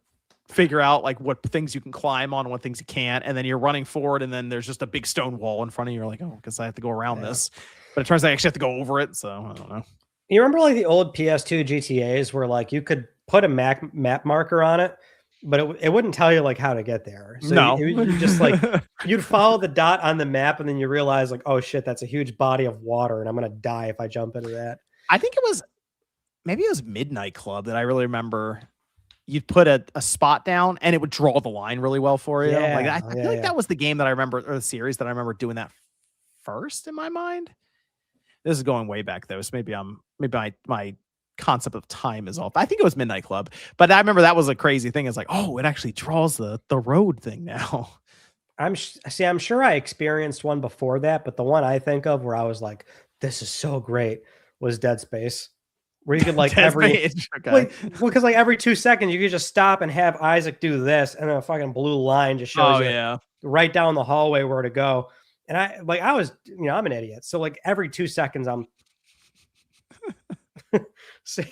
figure out like what things you can climb on and what things you can't. And then you're running forward, and then there's just a big stone wall in front of you. You're like, oh, because I have to go around this. But it turns out I actually have to go over it. So I don't know.
You remember like the old PS2 GTAs where like you could put a map marker on it, but it wouldn't tell you like how to get there. So
no,
you just like you'd follow the dot on the map, and then you realize like, oh shit, that's a huge body of water, and I'm gonna die if I jump into that.
I think it was Midnight Club that I really remember. You'd put a spot down, and it would draw the line really well for you.
Yeah,
like I feel like that was the game that I remember, or the series that I remember doing that first in my mind. This is going way back though, so maybe my concept of time is off. I think it was Midnight Club, but I remember that was a crazy thing. It's like, oh, it actually draws the road thing now.
I'm sure I experienced one before that, but the one I think of where I was like, this is so great was Dead Space, where you could like because like every 2 seconds you could just stop and have Isaac do this, and then a fucking blue line just shows you right down the hallway where to go. And I was, I'm an idiot. So like every 2 seconds I'm see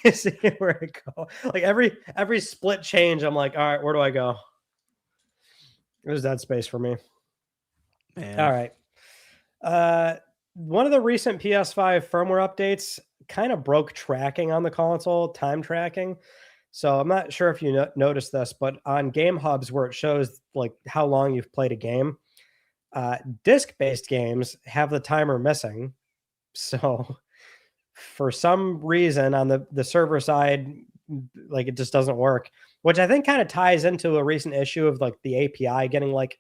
where to go. Like every split change, I'm like, all right, where do I go? It was Dead Space for me. Man. All right. One of the recent PS5 firmware updates kind of broke tracking on the console, time tracking. So I'm not sure if you noticed this, but on Game Hubs where it shows like how long you've played a game, disc-based games have the timer missing. So for some reason on the server side, like it just doesn't work, which I think kind of ties into a recent issue of like the API getting like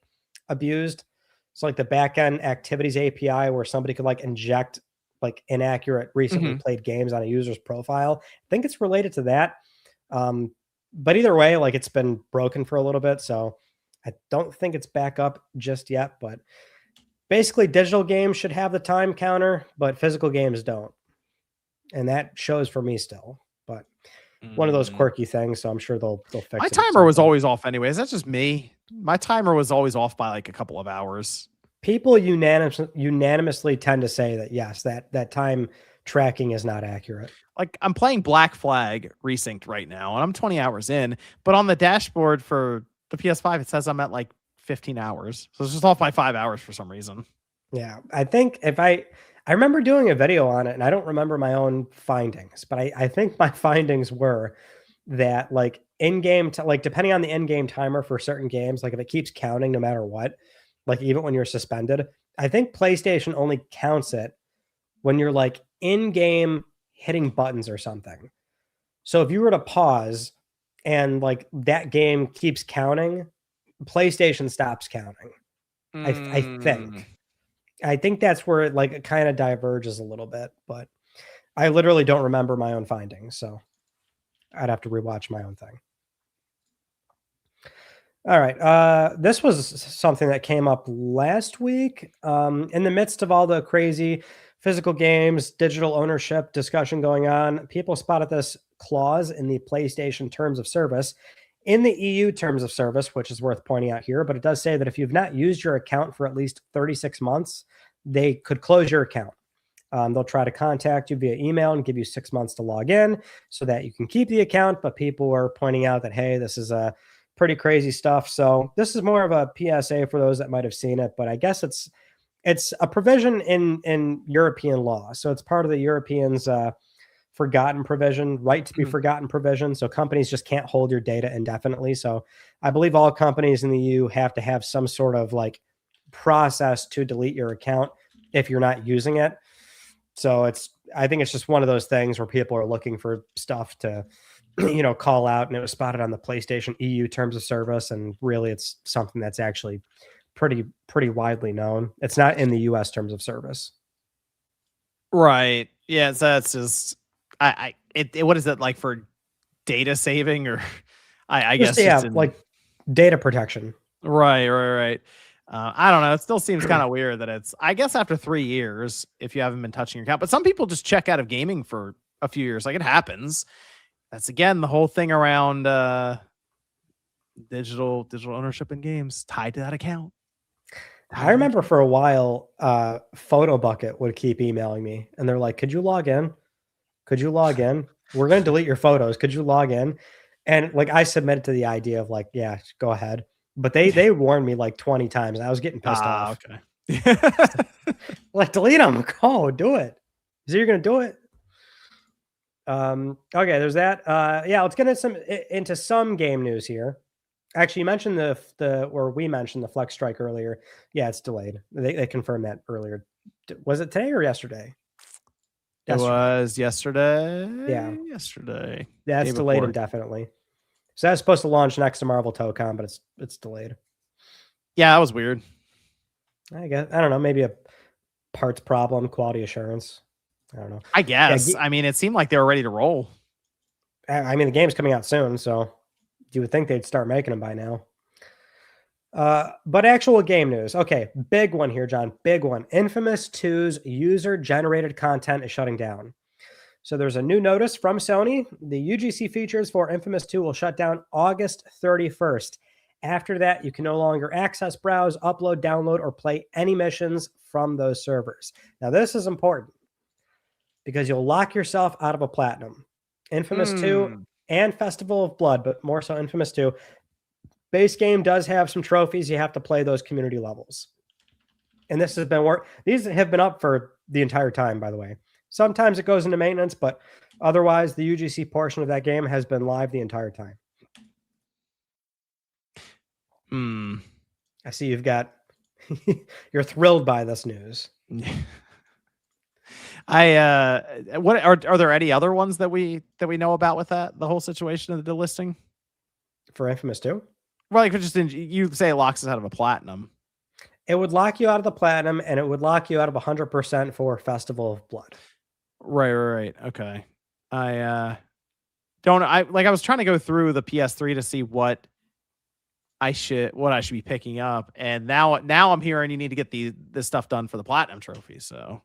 abused. So like the backend activities API where somebody could like inject like inaccurate recently played games on a user's profile. I think it's related to that. But either way, like it's been broken for a little bit. So I don't think it's back up just yet, but basically digital games should have the time counter, but physical games don't. And that shows for me still, but one of those quirky things. So I'm sure they'll fix it.
My timer was always off anyways. That's just me. My timer was always off by like a couple of hours.
People unanimously tend to say that, yes, that time tracking is not accurate.
Like I'm playing Black Flag Resynced right now, and I'm 20 hours in, but on the dashboard for the PS5, it says I'm at like 15 hours. So it's just off by 5 hours for some reason.
Yeah. I think I remember doing a video on it, and I don't remember my own findings, but I think my findings were that like in-game, like depending on the in-game timer for certain games, like if it keeps counting no matter what, like even when you're suspended, I think PlayStation only counts it when you're like in-game hitting buttons or something. So if you were to pause and like that game keeps counting, PlayStation stops counting. I think that's where it like it kind of diverges a little bit, but I literally don't remember my own findings, so I'd have to rewatch my own thing. All right. This was something that came up last week. In the midst of all the crazy physical games, digital ownership discussion going on, people spotted this clause in the PlayStation terms of service in the EU terms of service, which is worth pointing out here. But it does say that if you've not used your account for at least 36 months, they could close your account. They'll try to contact you via email and give you 6 months to log in so that you can keep the account. But people are pointing out that, hey, this is a pretty crazy stuff. So this is more of a PSA for those that might have seen it, but I guess it's a provision in European law. So it's part of the Europeans' forgotten provision, right to be forgotten provision. So companies just can't hold your data indefinitely. So I believe all companies in the EU have to have some sort of like process to delete your account if you're not using it. So I think it's just one of those things where people are looking for stuff to call out, and it was spotted on the PlayStation EU terms of service, and really it's something that's actually pretty widely known. It's not in the US terms of service.
Right. Yeah, so that's just what is it like for data saving or I guess just in,
like data protection.
Right. I don't know. It still seems kind of weird that it's, I guess after 3 years, if you haven't been touching your account, but some people just check out of gaming for a few years. Like it happens. That's again, the whole thing around, digital ownership in games tied to that account.
I remember for a while, Photobucket would keep emailing me, and they're like, "Could you log in? Could you log in? We're going to delete your photos. Could you log in?" And like, I submitted to the idea of like, "Yeah, go ahead." But they warned me like 20 times, and I was getting pissed off.
Okay.
Like, delete them. Go do it. So you're going to do it. Okay, there's that. Yeah, let's get into some game news here. Actually, you mentioned we mentioned the Flex Strike earlier. Yeah, it's delayed. They confirmed that earlier. Was it today or yesterday?
It was yesterday.
Yeah,
yesterday.
Yeah, it's delayed indefinitely. So that's supposed to launch next to Marvel TOCON, but it's delayed.
Yeah, that was weird.
I guess, I don't know, maybe a parts problem, quality assurance. I don't know.
I guess. I mean, it seemed like they were ready to roll.
I mean, the game's coming out soon, so you would think they'd start making them by now. But actual game news. Okay, big one here, John. Big one. Infamous 2's user-generated content is shutting down. So there's a new notice from Sony. The UGC features for Infamous 2 will shut down August 31st. After that, you can no longer access, browse, upload, download, or play any missions from those servers. Now, this is important because you'll lock yourself out of a platinum. Infamous 2 and Festival of Blood, but more so Infamous 2. Base game does have some trophies. You have to play those community levels. And this has been these have been up for the entire time, by the way. Sometimes it goes into maintenance, but otherwise the UGC portion of that game has been live the entire time. I see you've got you're thrilled by this news.
What are there any other ones that we know about with that, the whole situation of the delisting
for Infamous 2?
Well, like just you say it locks us out of a platinum.
It would lock you out of the platinum, and it would lock you out of 100% for Festival of Blood.
Right. Okay. I was trying to go through the PS3 to see what I should be picking up, and now I'm hearing you need to get this stuff done for the platinum trophy. So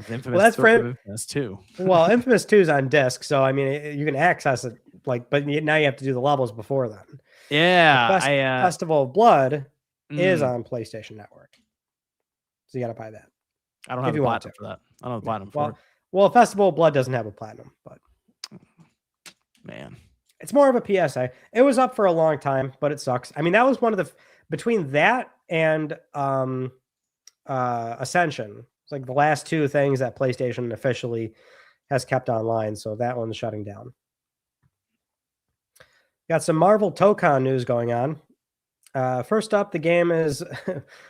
Infamous,
well, that's for
Infamous 2.
Well, Infamous 2 is on disc, so I mean you can access it but now you have to do the levels before then.
Yeah,
Festival of Blood is on PlayStation Network, so you got to buy that.
I don't have a platinum for that. I don't have a platinum for it.
Well, Festival of Blood doesn't have a platinum, but
man,
it's more of a PSA. It was up for a long time, but it sucks. I mean, that was one of the between that and Ascension. It's like the last two things that PlayStation officially has kept online, so that one's shutting down. Got some Marvel TOCON news going on. First up, the game is,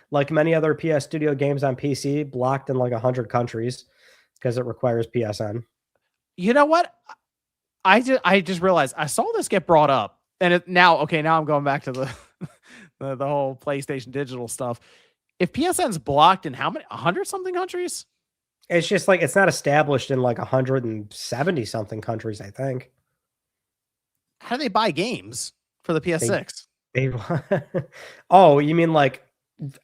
like many other PS Studio games on PC, blocked in like 100 countries because it requires PSN.
You know what? I just realized I saw this get brought up, and now I'm going back to the the whole PlayStation Digital stuff. If PSN's blocked in how many 100 something countries?
It's just like it's not established in like 170 something countries, I think.
How do they buy games for the PS6?
Oh, you mean like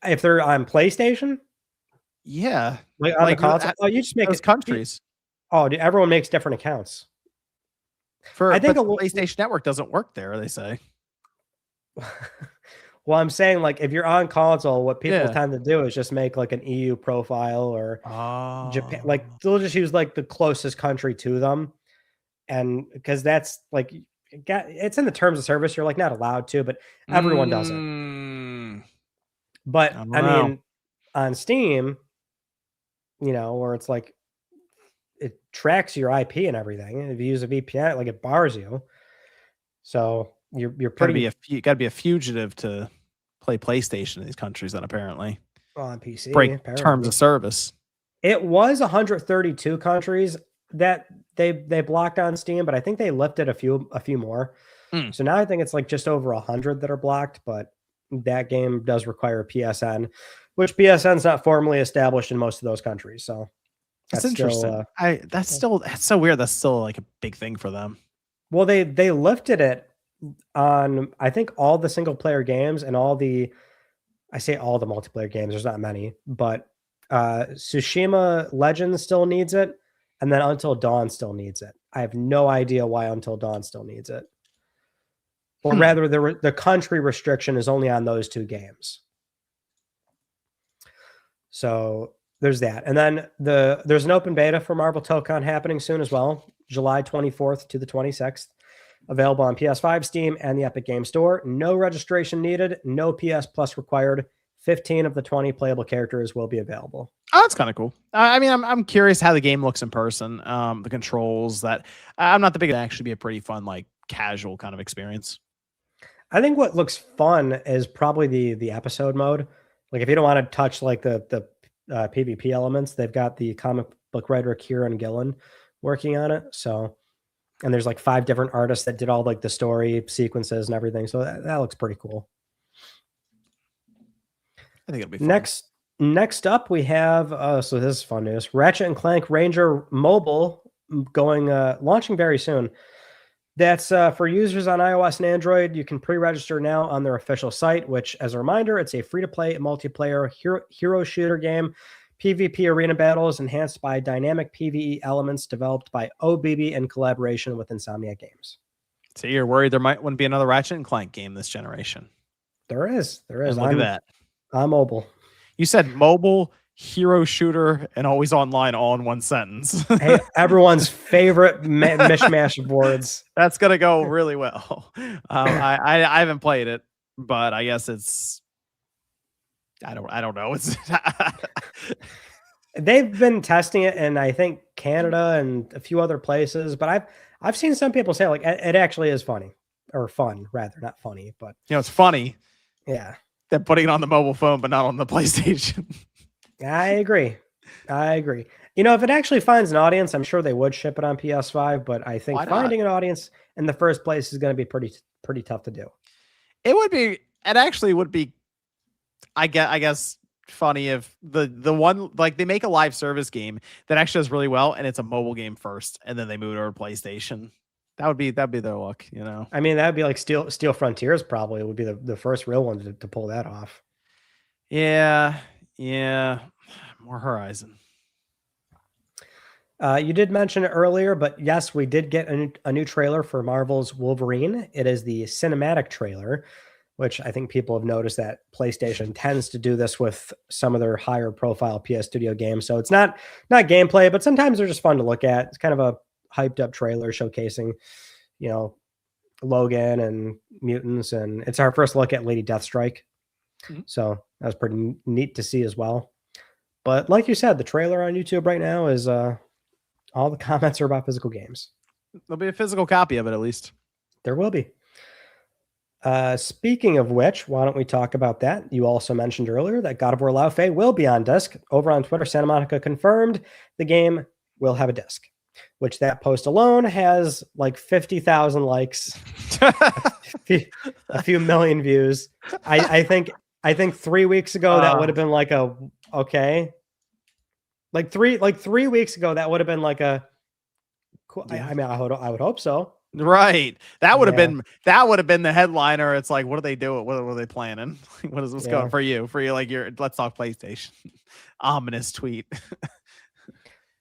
if they're on PlayStation?
Yeah,
like on the console. Oh, you just make
those countries.
Everyone makes different accounts.
I think the PlayStation Network doesn't work there. They say.
Well, I'm saying like if you're on console, what people tend to do is just make like an EU profile or Japan. Like they'll just use like the closest country to them, and because that's like. It's in the terms of service. You're like not allowed to, but everyone does it. But I mean, on Steam, where it's like it tracks your IP and everything. And if you use a VPN, like it bars you. So you're pretty
got to be a fugitive to play PlayStation in these countries. Then apparently,
on PC
break terms of service.
It was 132 countries. that they blocked on Steam, but I think they lifted a few more.
Mm.
So now I think it's like just over 100 that are blocked, but that game does require PSN, which PSN's not formally established in most of those countries. So
That's interesting. That's so weird. That's still like a big thing for them.
Well, they lifted it on, I think, all the single player games and I say all the multiplayer games. There's not many, but Tsushima Legends still needs it, and then Until Dawn still needs it. I have no idea why Until Dawn still needs it. Or rather, the country restriction is only on those 2 games. So there's that. And then there's an open beta for Marvel Tokon happening soon as well, July 24th to the 26th. Available on PS5, Steam, and the Epic Game Store. No registration needed, no PS Plus required. 15 of the 20 playable characters will be available.
Oh, that's kind of cool. I mean, I'm curious how the game looks in person. The controls, that I'm not the biggest. Actually, be a pretty fun, like casual kind of experience.
I think what looks fun is probably the episode mode. Like if you don't want to touch like the PvP elements, they've got the comic book writer Kieran Gillen working on it. So, and there's like 5 different artists that did all like the story sequences and everything. So that looks pretty cool.
I think it'll be fun.
Next up, we have so this is fun news. Ratchet and Clank Ranger Mobile launching very soon. That's for users on iOS and Android. You can pre-register now on their official site, which, as a reminder, it's a free-to-play multiplayer hero shooter game. PvP arena battles enhanced by dynamic PvE elements developed by OBB in collaboration with Insomniac Games.
So you're worried there wouldn't be another Ratchet and Clank game this generation?
There is.
And look at that.
On mobile.
You said mobile, hero shooter, and always online all in one sentence.
Hey, everyone's favorite mishmash of words.
That's gonna go really well. I haven't played it, but I guess it's. I don't know. It's.
They've been testing it in, I think, Canada and a few other places, but I've seen some people say like it actually is funny, or fun rather, not funny, but
it's funny.
Yeah.
They're putting it on the mobile phone, but not on the PlayStation.
I agree. If it actually finds an audience, I'm sure they would ship it on PS5, but I think finding an audience in the first place is going to be pretty tough to do.
It actually would be, I guess funny if the one, like they make a live service game that actually does really well and it's a mobile game first and then they move it over to PlayStation. That'd be their luck,
I mean, that'd be like Steel Frontiers probably would be the first real one to pull that off.
Yeah. More Horizon.
You did mention it earlier, but yes, we did get a new trailer for Marvel's Wolverine. It is the cinematic trailer, which I think people have noticed that PlayStation tends to do this with some of their higher profile PS Studio games. So it's not gameplay, but sometimes they're just fun to look at. It's kind of a hyped up trailer showcasing, Logan and mutants, and it's our first look at Lady Deathstrike. Mm-hmm. So that was pretty neat to see as well. But like you said, the trailer on YouTube right now is all the comments are about physical games.
There'll be a physical copy of it at least.
There will be. Speaking of which, why don't we talk about that? You also mentioned earlier that God of War Laufey will be on disc. Over on Twitter, Santa Monica confirmed the game will have a disc, which that post alone has like 50,000 likes, a few million views. I think 3 weeks ago that would have been like okay. Like 3 weeks ago that would have been like a cool. I mean, I would hope so.
Right. That would have been the headliner. It's like, what are they doing? What are they planning? What is what's going for you? Like let's talk PlayStation. Ominous tweet.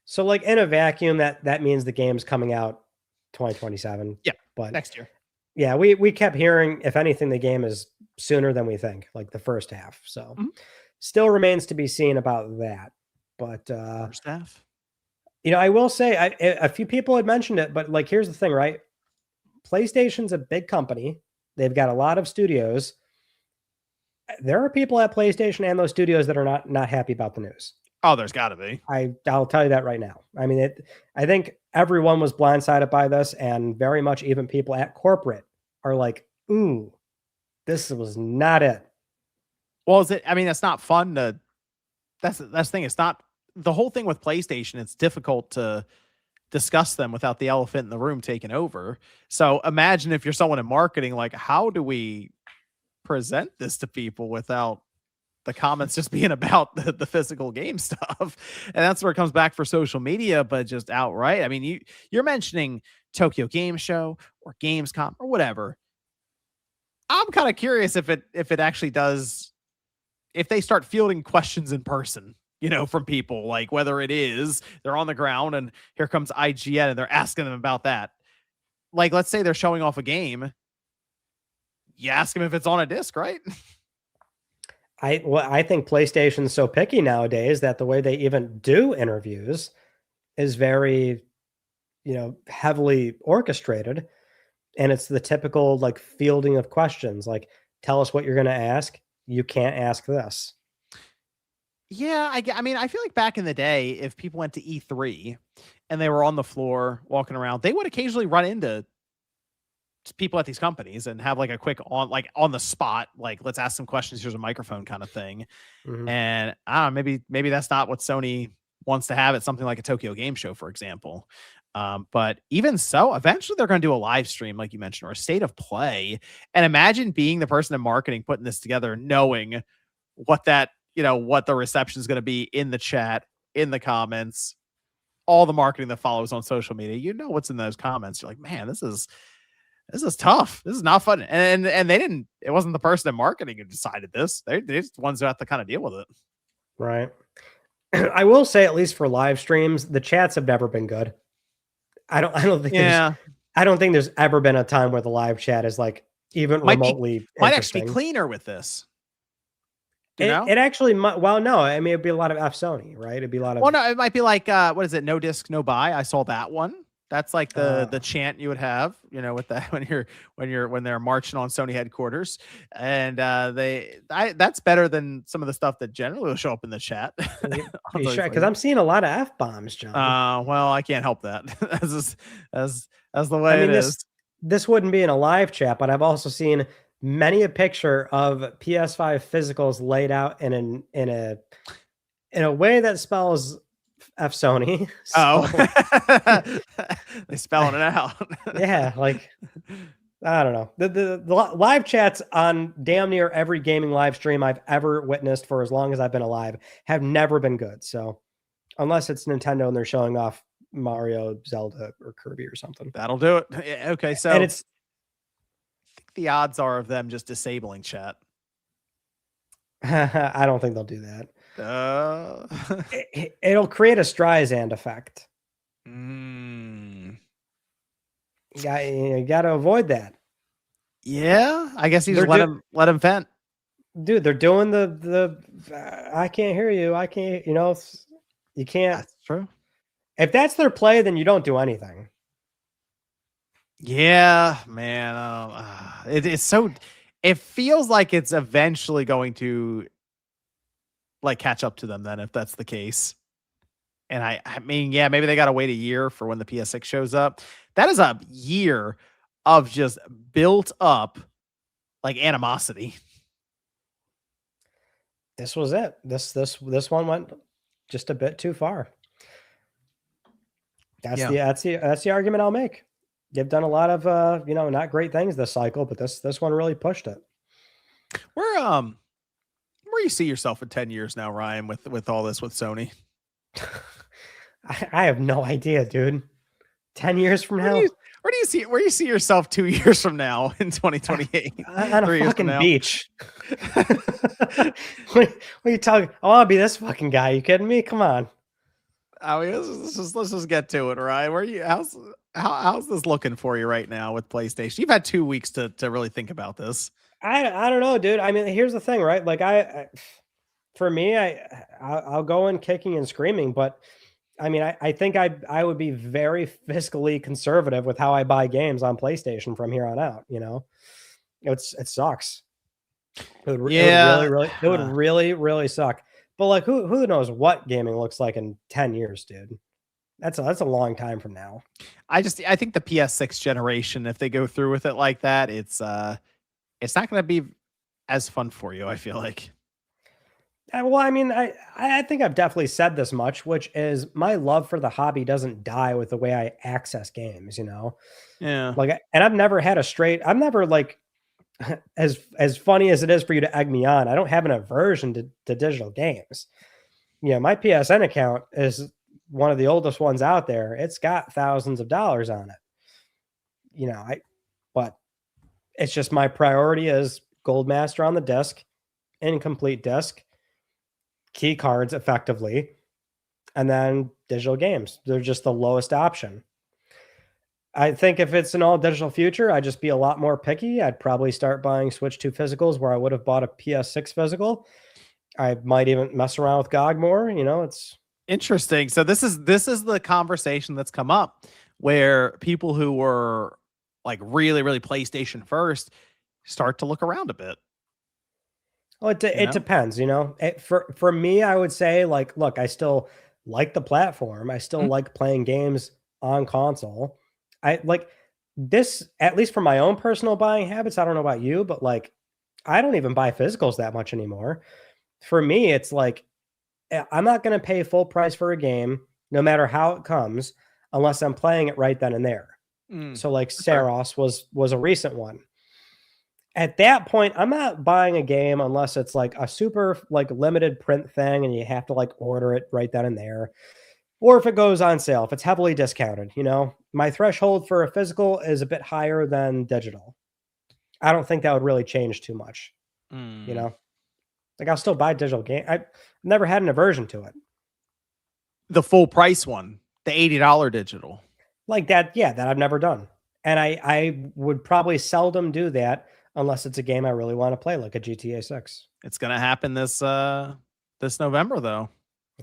So like in a vacuum, that means the game's coming out 2027.
Yeah.
But
next year.
Yeah, we kept hearing, if anything, the game is sooner than we think, like the first half. So still remains to be seen about that. But
first half.
I will say a few people had mentioned it, but like here's the thing, right? PlayStation's a big company. They've got a lot of studios. There are people at PlayStation and those studios that are not happy about the news.
Oh, there's got to be.
I'll tell you that right now. I mean, I think everyone was blindsided by this, and very much even people at corporate are like, ooh, this was not it.
Well, is it? I mean, that's not fun to. That's the thing. It's not the whole thing with PlayStation. It's difficult to discuss them without the elephant in the room taking over. So imagine if you're someone in marketing, like, how do we present this to people without the comments just being about the physical game stuff? And that's where it comes back for social media, but just outright. I mean, you're mentioning Tokyo Game Show or Gamescom or whatever. I'm kind of curious if it actually does, if they start fielding questions in person, from people, like whether it is they're on the ground and here comes IGN and they're asking them about that. Like, let's say they're showing off a game. You ask them if it's on a disc, right?
I think PlayStation's so picky nowadays that the way they even do interviews is very, heavily orchestrated. And it's the typical like fielding of questions, like, tell us what you're going to ask. You can't ask this.
Yeah, I mean, I feel like back in the day, if people went to E3 and they were on the floor walking around, they would occasionally run into people at these companies and have like a quick on the spot, like, let's ask some questions, here's a microphone kind of thing. Mm-hmm. And I don't know, maybe that's not what Sony wants to have at something like a Tokyo Game Show, for example. But even so, eventually they're going to do a live stream, like you mentioned, or a state of play. And imagine being the person in marketing putting this together, knowing what the reception is going to be in the chat, in the comments, all the marketing that follows on social media. What's in those comments. You're like, man, this is tough. This is not fun. And it wasn't the person in marketing who decided this. They're just the ones who have to kind of deal with it.
Right. I will say, at least for live streams, the chats have never been good. I don't think there's ever been a time where the live chat is like even remotely
might actually be cleaner with this.
It actually might. Well, no, I mean, it'd be a lot of F Sony, right? It'd be a lot of.
Well, no, it might be like what is it? No disc, no buy. I saw that one. That's like the chant you would have, with that when they're marching on Sony headquarters, and that's better than some of the stuff that generally will show up in the chat.
Sure? Because I'm seeing a lot of F bombs, John.
Well, I can't help that. as the way it is.
This wouldn't be in a live chat, but I've also seen many a picture of PS5 physicals laid out in a way that spells F Sony.
So. Oh, they spelling it out.
Yeah, like, I don't know. The live chats on damn near every gaming live stream I've ever witnessed for as long as I've been alive have never been good. So unless it's Nintendo and they're showing off Mario, Zelda, or Kirby or something,
that'll do it. Yeah, okay, so
and it's.
I think the odds are of them just disabling chat.
I don't think they'll do that. It'll create a Streisand effect. You got to avoid that.
Yeah, I guess you just let him vent.
Dude, they're doing the I can't hear you. I can't, you can't.
That's true.
If that's their play, then you don't do anything.
Yeah, man. It's so. It feels like it's eventually going to like catch up to them then, if that's the case. And I mean, yeah, maybe they got to wait a year for when the PS6 shows up. That is a year of just built up like animosity.
This was it. This one went just a bit too far. That's the argument I'll make. They've done a lot of not great things this cycle, but this one really pushed it.
Where you see yourself in 10 years now, Ryan, with all this with Sony?
I have no idea, dude. 10 years from now?
Where do you see yourself 2 years from now in 2028?
On a fucking beach. What are you talking? I want to be this fucking guy. You kidding me? Come on.
I mean, let's just get to it, Ryan. Where are you? How's this looking for you right now with PlayStation? You've had 2 weeks to really think about this.
I don't know, dude. I mean, here's the thing, right? Like for me, I'll go in kicking and screaming, but I mean, I think I would be very fiscally conservative with how I buy games on PlayStation from here on out. It sucks. It would really suck. But like, who knows what gaming looks like in 10 years, dude? That's a long time from now.
I think the PS6 generation, if they go through with it like that, it's not going to be as fun for you, I feel like.
Well, I mean, I think I've definitely said this much, which is my love for the hobby doesn't die with the way I access games, you know?
Yeah.
Like, and I've never had a straight, I've never like, as funny as it is for you to egg me on, I don't have an aversion to digital games. My PSN account is one of the oldest ones out there. It's got thousands of dollars on it. But it's just my priority is Gold Master on the disc, incomplete disc, key cards effectively, and then digital games. They're just the lowest option. I think if it's an all digital future, I'd just be a lot more picky. I'd probably start buying Switch 2 physicals where I would have bought a PS6 physical. I might even mess around with GOG more. It's
Interesting. So this is the conversation that's come up where people who were like really, really PlayStation first start to look around a bit.
Well, it depends, for me, I would say, like, look, I still like the platform. I still
Mhm.
like playing games on console. I like this, at least for my own personal buying habits. I don't know about you, but like, I don't even buy physicals that much anymore. For me, it's like, I'm not going to pay full price for a game, no matter how it comes, unless I'm playing it right then and there. So like
Fair.
Saros was a recent one. At that point, I'm not buying a game unless it's like a super like limited print thing and you have to like order it right then and there. Or if it goes on sale, if it's heavily discounted, my threshold for a physical is a bit higher than digital. I don't think that would really change too much, you
Mm.
know. Like I'll still buy digital game. I've never had an aversion to it.
The full price one, the $80 digital.
Like that, yeah, that I've never done. And I would probably seldom do that unless it's a game I really want to play, like a GTA 6.
It's gonna happen this November though.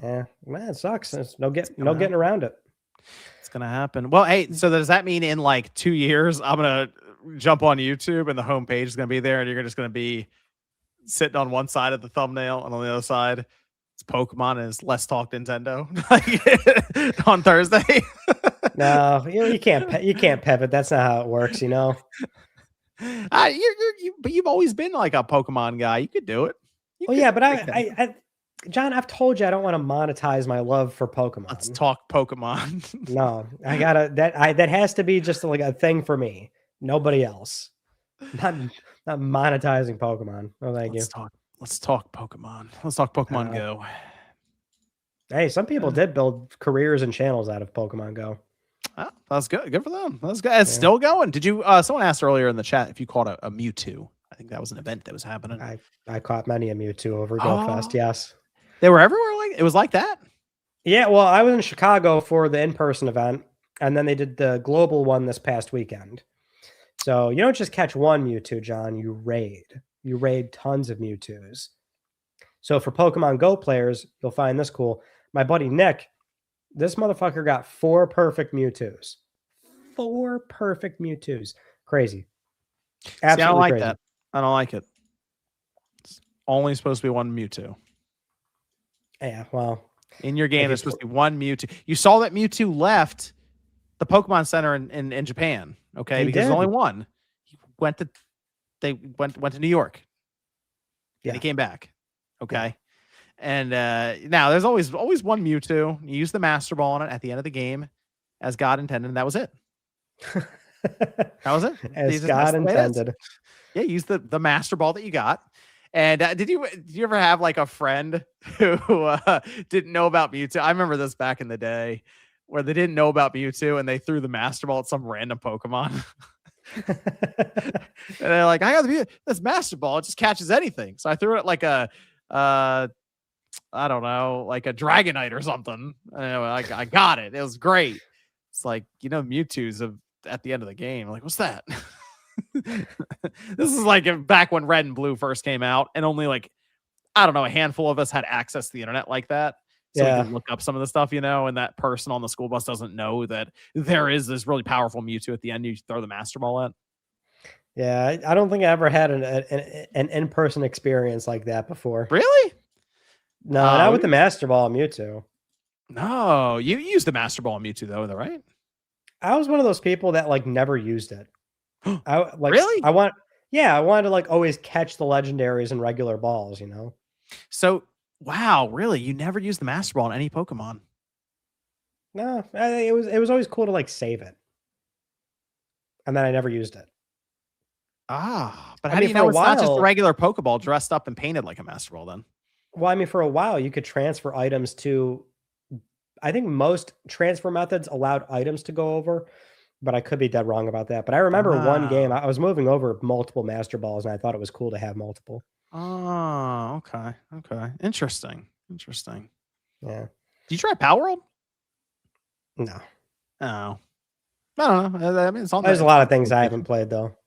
Yeah, man, it sucks. There's
It's
no
gonna
getting
happen.
around it.
It's gonna happen. Well, hey, so does that mean in like 2 years I'm gonna jump on YouTube and the homepage is gonna be there and you're just gonna be sitting on one side of the thumbnail and on the other side it's Pokemon and it's Let's Talk Nintendo like on Thursday?
No, you can't pivot. That's not how it works,
But you've always been like a Pokemon guy. You could do it. You
Well,
could
yeah, but
make that.
John, I've told you I don't want to monetize my love for
Let's
Pokemon.
talk Pokemon.
No, I gotta that has to be just like a thing for me. Nobody else. Not not monetizing Pokemon. Oh, thank you.
let's talk. Let's talk Pokemon. Let's talk Pokemon
Uh,
Go.
hey, some people did build careers and channels out of Pokemon Go.
Oh, that's good. Good for them. That's good. It's
Yeah,
still going. Did you? Someone asked earlier in the chat if you caught a Mewtwo. I think that was an event that was happening.
I caught many a Mewtwo over Go Fest.
Oh,
Yes.
they were everywhere. Like it was like that.
Yeah, well, I was in Chicago for the in-person event, and then they did the global one this past weekend. So you don't just catch one Mewtwo, John. You raid. You raid tons of Mewtwo's. So for Pokemon Go players, you'll find this cool. My buddy Nick, this motherfucker got 4 perfect Mewtwo's. 4 perfect Mewtwo's. Crazy.
See, I don't
Absolutely
like
crazy.
that. I don't like it. It's only supposed to be one Mewtwo.
Yeah, well.
In your game, there's supposed to be one Mewtwo. You saw that Mewtwo left the Pokemon Center in Japan, okay?
He
Because there's
did.
only one. He went to they went to New York.
Yeah.
And he came back. Okay. And now there's always one Mewtwo. You use the Master Ball on it at the end of the game as God intended, and that was it. That was it.
As God intended.
Yeah, use the Master Ball that you got. And did you ever have like a friend who didn't know about Mewtwo? I remember this back in the day where they didn't know about Mewtwo and they threw the Master Ball at some random Pokemon. And they're like, I got this Master Ball. It just catches anything. So I threw it like a I don't know, like a Dragonite or something. Anyway, I got it. It was great. It's like, Mewtwo's at the end of the game. Like, what's that? This is like back when Red and Blue first came out, and only like, I don't know, a handful of us had access to the internet like that. So we
Yeah.
could look up some of the stuff, and that person on the school bus doesn't know that there is this really powerful Mewtwo at the end you throw the Master Ball at.
Yeah, I don't think I ever had an in-person experience like that before.
Really?
No, not with the Master Ball Mewtwo.
No, you used the Master Ball on Mewtwo though, right?
I was one of those people that like never used it.
Really?
I wanted to like always catch the legendaries and regular balls,
So Wow, really? You never used the Master Ball in any Pokemon?
No, it was always cool to like save it, and then I never used it.
Ah, but
I
how do
mean,
you
for a
know it's not just a
while,
regular Pokeball dressed up and painted like a Master Ball then?
well, I mean, for a while you could transfer items to. I think most transfer methods allowed items to go over, but I could be dead wrong about that. But I remember one game
Wow.
I was moving over multiple Master Balls, and I thought it was cool to have multiple.
Oh, okay. Okay. Interesting. Interesting.
Yeah,
Did you try Power World?
no,
Oh. I don't know. I mean,
there's a
it's
lot
on
of things I haven't
PlayStation.
played though.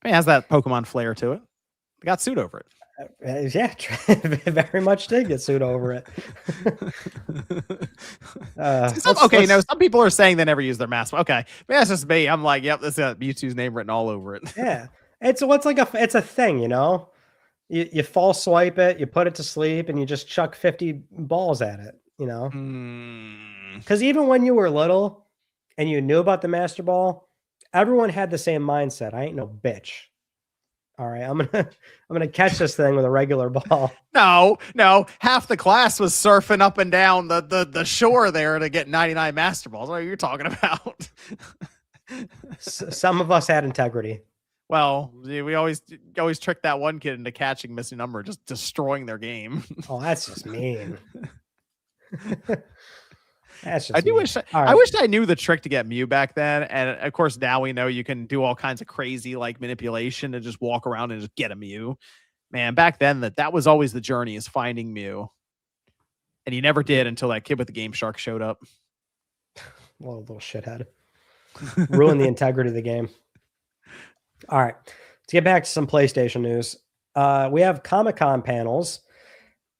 I mean, it has that Pokemon flair to it. They got suit over it.
Yeah, very much did get sued over it.
See,
Let's
okay, no,
let's
some people are saying they never use their mask. Okay, but that's just me. I'm like, yep, this got Mewtwo's name written all over it.
yeah. It's like it's a thing, you know. You false swipe it, you put it to sleep, and you just chuck 50 balls at it, you know.
Hmm.
Because even when you were little and you knew about the Master Ball, everyone had the same mindset. I ain't no bitch. All right, I'm gonna catch this thing with a regular ball.
No, no, half the class was surfing up and down the shore there to get 99 Master Balls. What are you talking about?
Some of us had integrity.
Well, we always trick that one kid into catching missing number, just destroying their game.
Oh, that's just mean. That's
I
just
do
mean.
wish
All
I
right.
wish I knew the trick to get Mew back then. And of course, now we know you can do all kinds of crazy like manipulation and just walk around and just get a Mew. Man, back then that was always the journey, is finding Mew. And you never did until that kid with the Game Shark showed up.
Little shithead. Ruin the integrity of the game. All right. Let's get back to some PlayStation news. We have Comic-Con panels.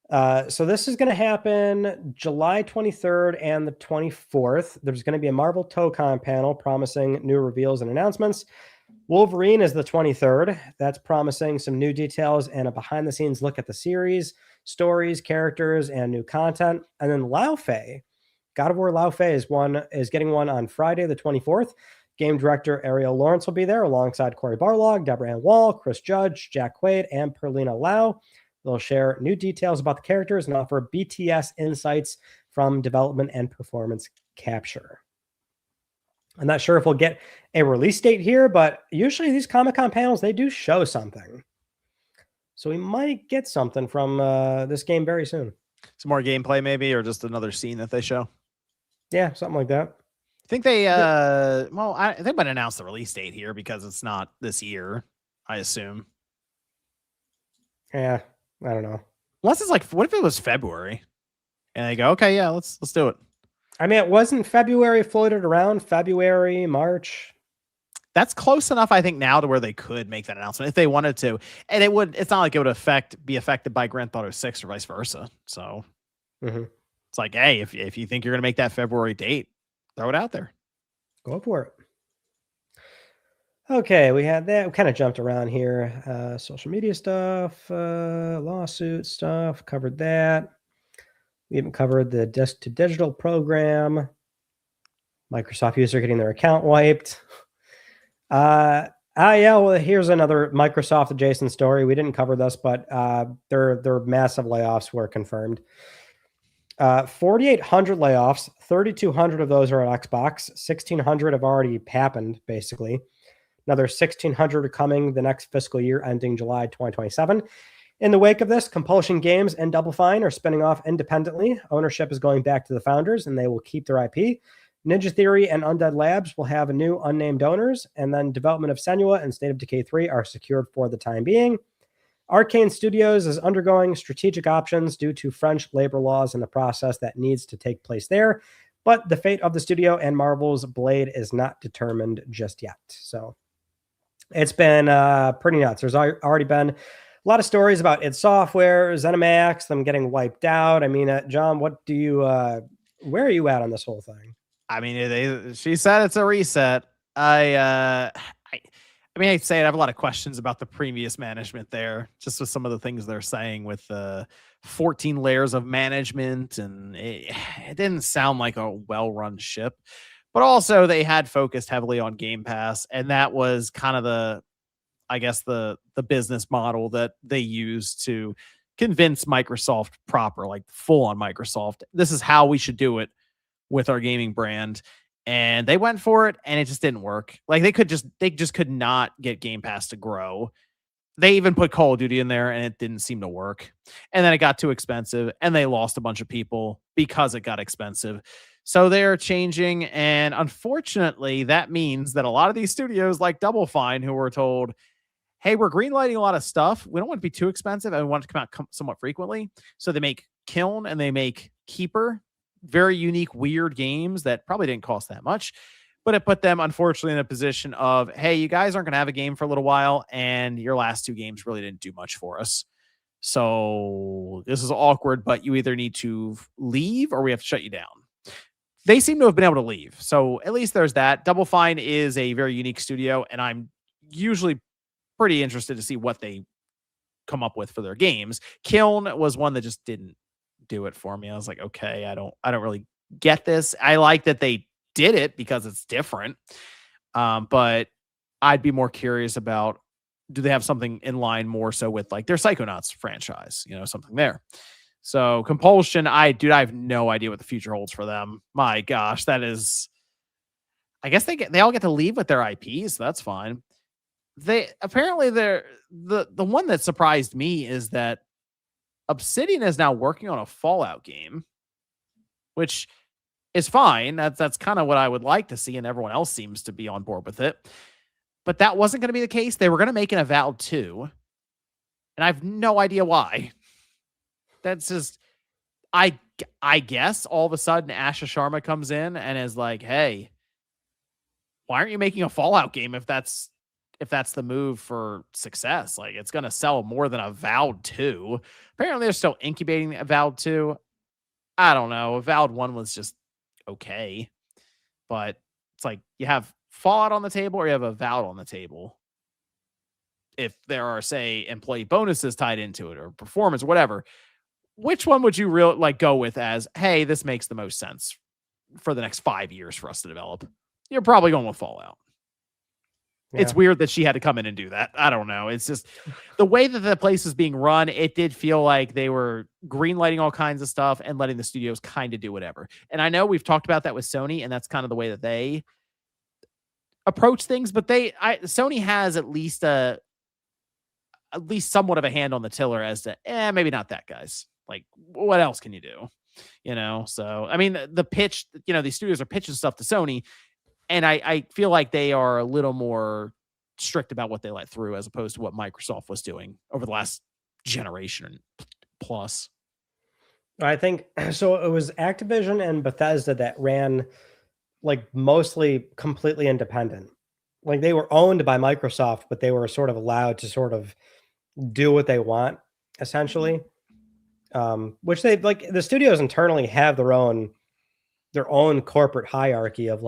So this is going to happen July 23rd and the 24th. There's going to be a Marvel ToeCon panel promising new reveals and announcements. Wolverine is the 23rd. That's promising some new details and a behind-the-scenes look at the series, stories, characters, and new content. And then Lao Fei, God of War Lao Fei is getting one on Friday the 24th. Game director Ariel Lawrence will be there alongside Corey Barlog, Deborah Ann Wall, Chris Judge, Jack Quaid, and Perlina Lau. They'll share new details about the characters and offer BTS insights from development and performance capture. I'm not sure if we'll get a release date here, but usually these Comic-Con panels, they do show something. So we might get something from this game very soon.
Some more gameplay maybe, or just another scene that they show.
Yeah, something like that.
I think they they might announce the release date here because it's not this year, I assume.
Yeah, I don't know.
Unless it's like, what if it was February? And they go, okay, yeah, let's do it.
I mean, it wasn't February floated around, February, March.
That's close enough, I think, now to where they could make that announcement if they wanted to. And it's not like it would be affected by Grand Theft Auto 6 or vice versa. So It's like, hey, if you think you're going to make that February date, throw it out there.
Go for it. Okay, we had that. We kind of jumped around here. Social media stuff, lawsuit stuff, covered that. We haven't covered the disc to digital program. Microsoft user getting their account wiped. Yeah, well, here's another Microsoft adjacent story. We didn't cover this, but their massive layoffs were confirmed. 4,800 layoffs, 3,200 of those are at Xbox. 1,600 have already happened, basically. Another 1,600 are coming the next fiscal year ending July 2027. In the wake of this, Compulsion Games and Double Fine are spinning off independently. Ownership is going back to the founders, and they will keep their IP. Ninja Theory and Undead Labs will have new unnamed owners, and then development of Senua and State of Decay 3 are secured for the time being. Arcane Studios is undergoing strategic options due to French labor laws and the process that needs to take place there, but the fate of the studio and Marvel's Blade is not determined just yet. So it's been pretty nuts. There's already been a lot of stories about id Software, ZeniMax, them getting wiped out. I mean, John, where are you at on this whole thing?
I mean, she said it's a reset. I mean, I'd say I have a lot of questions about the previous management there, just with some of the things they're saying with 14 layers of management, and it didn't sound like a well-run ship. But also, they had focused heavily on Game Pass, and that was kind of the business model that they used to convince Microsoft proper, like full on Microsoft, this is how we should do it with our gaming brand. And they went for it and it just didn't work. Like they just could not get Game Pass to grow. They even put Call of Duty in there and it didn't seem to work. And then it got too expensive and they lost a bunch of people because it got expensive. So they're changing. And unfortunately, that means that a lot of these studios like Double Fine, who were told, hey, we're greenlighting a lot of stuff. We don't want it to be too expensive and we want it to come out somewhat frequently. So they make Kiln and they make Keeper, very unique, weird games that probably didn't cost that much. But it put them, unfortunately, in a position of, hey, you guys aren't going to have a game for a little while, and your last 2 games really didn't do much for us. So this is awkward, but you either need to leave or we have to shut you down. They seem to have been able to leave. So at least there's that. Double Fine is a very unique studio, and I'm usually pretty interested to see what they come up with for their games. Kiln was one that just didn't do it for me. I was like, okay, I don't really get this. I like that they did it because it's different. But I'd be more curious about, do they have something in line more so with like their Psychonauts franchise, something there. So Compulsion, I have no idea what the future holds for them. My gosh, that is, I guess they all get to leave with their IPs. So that's fine. They apparently the one that surprised me is that Obsidian is now working on a Fallout game, which is fine. That's kind of what I would like to see, and everyone else seems to be on board with it. But that wasn't going to be the case. They were going to make an Avowed 2, and I have no idea why. That's just, I guess all of a sudden Asha Sharma comes in and is like, hey, why aren't you making a Fallout game if that's the move for success? Like, it's going to sell more than Avowed 2. Apparently, they're still incubating Avowed 2. I don't know. Avowed 1 was just okay. But it's like, you have Fallout on the table or you have Avowed on the table. If there are, say, employee bonuses tied into it or performance or whatever, which one would you really go with as, hey, this makes the most sense for the next 5 years for us to develop? You're probably going with Fallout. Yeah. It's weird that she had to come in and do that. I don't know. It's just the way that the place is being run. It did feel like they were greenlighting all kinds of stuff and letting the studios kind of do whatever. And I know we've talked about that with Sony, and that's kind of the way that they approach things. But Sony has at least somewhat of a hand on the tiller as to, maybe not that, guys. Like, what else can you do? So I mean, the pitch. These studios are pitching stuff to Sony. And I feel like they are a little more strict about what they let through as opposed to what Microsoft was doing over the last generation plus.
I think so. It was Activision and Bethesda that ran mostly completely independent. Like, they were owned by Microsoft, but they were sort of allowed to sort of do what they want, essentially. Which they the studios internally have their own corporate hierarchy of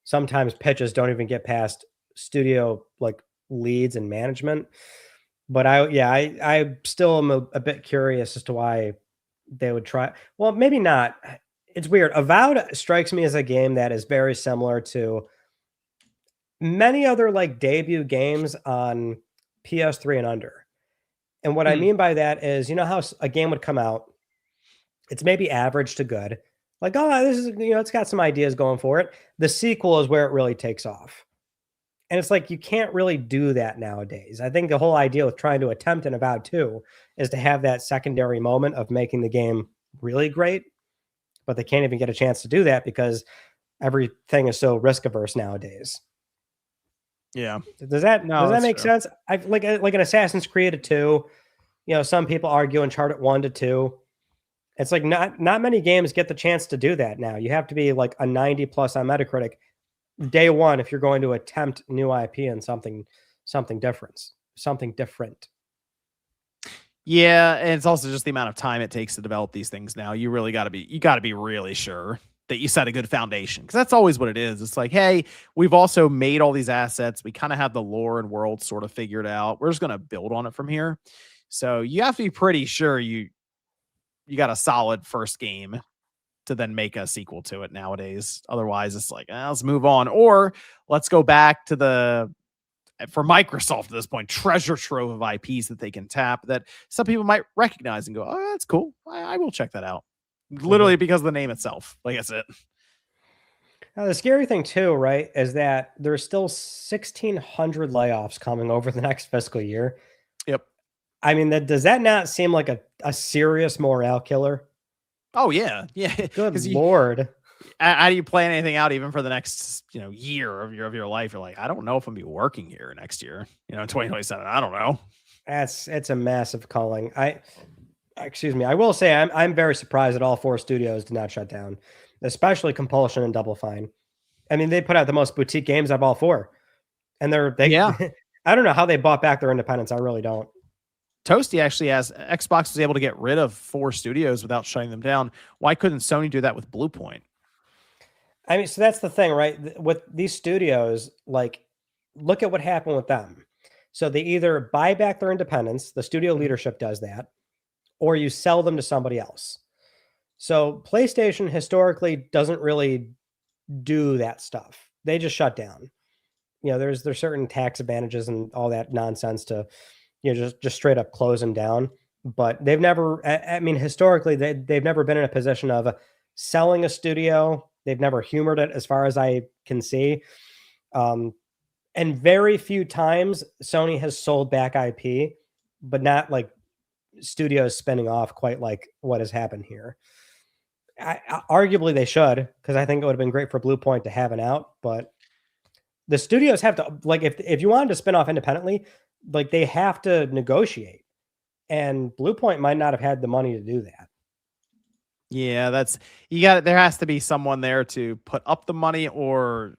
sometimes pitches don't even get past studio leads and management. But I still am a bit curious as to why they would try. Well, maybe not. It's weird. Avowed strikes me as a game that is very similar to many other debut games on PS3 and under. And what I mean by that is, how a game would come out, it's maybe average to good. This is, it's got some ideas going for it. The sequel is where it really takes off. And it's you can't really do that nowadays. I think the whole idea with trying to attempt an Avowed 2 is to have that secondary moment of making the game really great, but they can't even get a chance to do that because everything is so risk averse nowadays.
Yeah.
Does that make sense? I like an Assassin's Creed 2, some people argue Uncharted 1 to 2. It's not many games get the chance to do that now. You have to be a 90 plus on Metacritic day one if you're going to attempt new IP and something different.
Yeah, and it's also just the amount of time it takes to develop these things now. You really got to be really sure that you set a good foundation, because that's always what it is. It's hey, we've also made all these assets. We kind of have the lore and world sort of figured out. We're just going to build on it from here. So you have to be pretty sure you got a solid first game to then make a sequel to it nowadays. Otherwise, it's let's move on, or let's go back to the for Microsoft at this point, treasure trove of IPs that they can tap that some people might recognize and go, oh, that's cool. I will check that out. Literally because of the name itself. Like that's it.
Now, the scary thing too, right, is that there's still 1,600 layoffs coming over the next fiscal year.
Yep.
I mean, does that not seem like a serious morale killer?
Oh yeah. Yeah.
Good Lord.
How do you plan anything out even for the next, year of your life? You're like, I don't know if I'm gonna be working here next year, 2027. I don't know.
It's a massive calling. Excuse me. I will say I'm very surprised that all 4 studios did not shut down, especially Compulsion and Double Fine. I mean, they put out the most boutique games of all 4. And
Yeah.
I don't know how they bought back their independence. I really don't.
Toasty actually has Xbox was able to get rid of 4 studios without shutting them down. Why couldn't Sony do that with Bluepoint?
I mean, so that's the thing, right? With these studios, like, look at what happened with them. So they either buy back their independence, the studio leadership does that, or you sell them to somebody else. So PlayStation historically doesn't really do that stuff. They just shut down. There's certain tax advantages and all that nonsense to, just straight up close them down. But they've never, I mean, historically, they've never been in a position of selling a studio. They've never humored it as far as I can see. And very few times Sony has sold back IP, but not like studios spinning off quite like what has happened here. Arguably they should, because I think it would have been great for Bluepoint to have it out, but the studios have to, like, if you wanted to spin off independently, like, they have to negotiate, and Bluepoint might not have had the money to do that.
Yeah, there has to be someone there to put up the money, or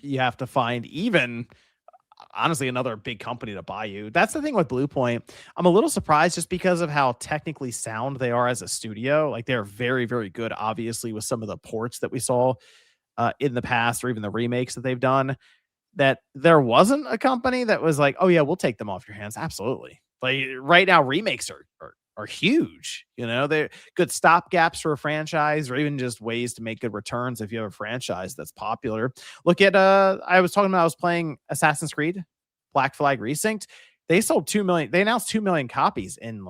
you have to find even honestly another big company to buy you. That's the thing with Bluepoint. I'm a little surprised just because of how technically sound they are as a studio. Like, they're very, very good, obviously, with some of the ports that we saw in the past, or even the remakes that they've done, that there wasn't a company that was like, oh yeah, we'll take them off your hands. Absolutely. Like right now, remakes are huge. They're good stopgaps for a franchise, or even just ways to make good returns if you have a franchise that's popular. Look at I was playing Assassin's Creed Black Flag Resynced. They sold 2 million. They announced 2 million copies in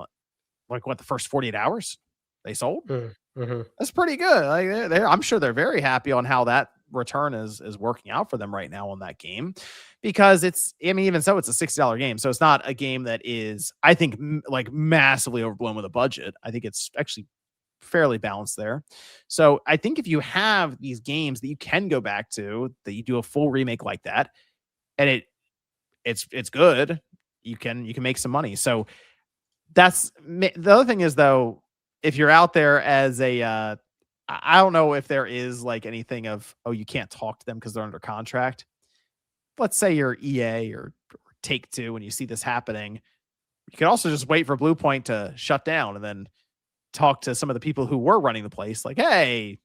the first 48 hours they sold.
Mm-hmm.
That's pretty good. Like I'm sure they're very happy on how that return is working out for them right now on that game, because even so, it's a $60 game. So it's not a game that is, I think, like massively overblown with a budget. I think it's actually fairly balanced there. So I think if you have these games that you can go back to, that you do a full remake like that, and it's good, you can make some money. So that's the other thing is, though, if you're out there as a I don't know if there is like anything of, oh, you can't talk to them because they're under contract. Let's say you're EA or Take-Two and you see this happening. You could also just wait for Bluepoint to shut down and then talk to some of the people who were running the place. Like, hey,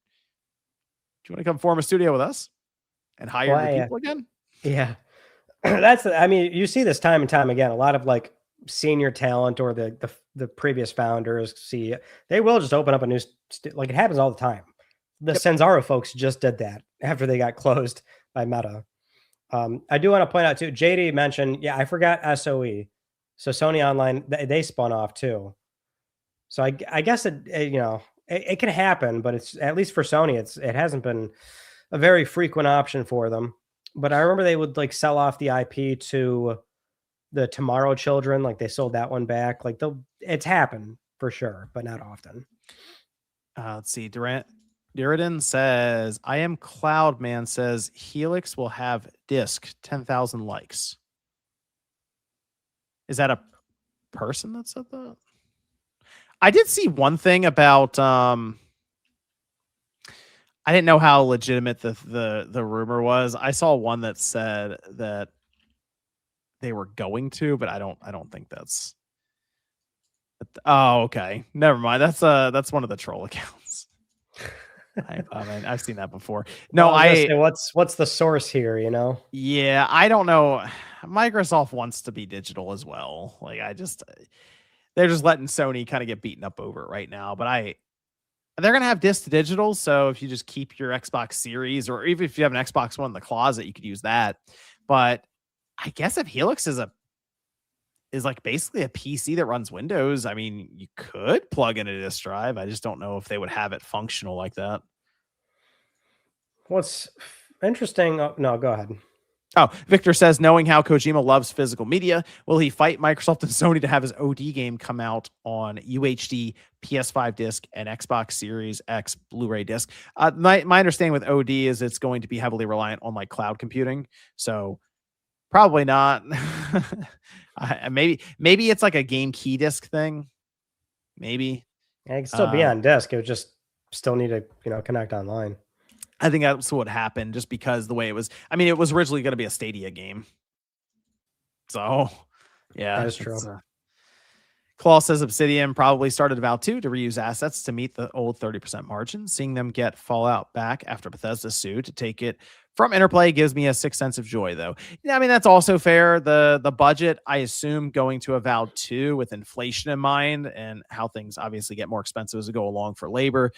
do you want to come form a studio with us and hire the people again?
Yeah. You see this time and time again. A lot of like senior talent or the previous founders they will just open up a new like it happens all the time. The Senzaro folks just did that after they got closed by Meta. I do want to point out too, JD mentioned, I forgot SOE. So Sony Online, they spun off too. So I guess it can happen, but it's, at least for Sony, it hasn't been a very frequent option for them. But I remember they would like sell off the IP to the Tomorrow Children, like they sold that one back. Like it's happened for sure, but not often.
Let's see. Duridan says, I am Cloudman says Helix will have disc 10,000 likes. Is that a person that said that? I did see one thing about I didn't know how legitimate the rumor was. I saw one that said that they were going to, but I don't think that's. Oh, okay. Never mind. That's one of the troll accounts. I mean, I've seen that before. No,
what's the source here?
Yeah, I don't know. Microsoft wants to be digital as well. Like they're just letting Sony kind of get beaten up over it right now. But they're gonna have disc to digital. So if you just keep your Xbox Series, or even if you have an Xbox One in the closet, you could use that. But I guess if Helix is like basically a PC that runs Windows, I mean, you could plug in a disk drive. I just don't know if they would have it functional like that.
What's interesting? Oh, no, go ahead.
Oh, Victor says, knowing how Kojima loves physical media, will he fight Microsoft and Sony to have his OD game come out on UHD, PS5 disc, and Xbox Series X Blu-ray disc? My understanding with OD is it's going to be heavily reliant on like cloud computing. So probably not. Maybe it's like a game key disc thing. Maybe.
Yeah, it could still be on disc. It would just still need to, connect online.
I think that's what happened just because the way it was. I mean, it was originally going to be a Stadia game. So, yeah.
That is true.
Claw says Obsidian probably started Valve 2 to reuse assets to meet the old 30% margin. Seeing them get Fallout back after Bethesda sued to take it from Interplay gives me a sixth sense of joy, though. Yeah, I mean, that's also fair. The budget, I assume, going to a Valve 2 with inflation in mind and how things obviously get more expensive as we go along for labor.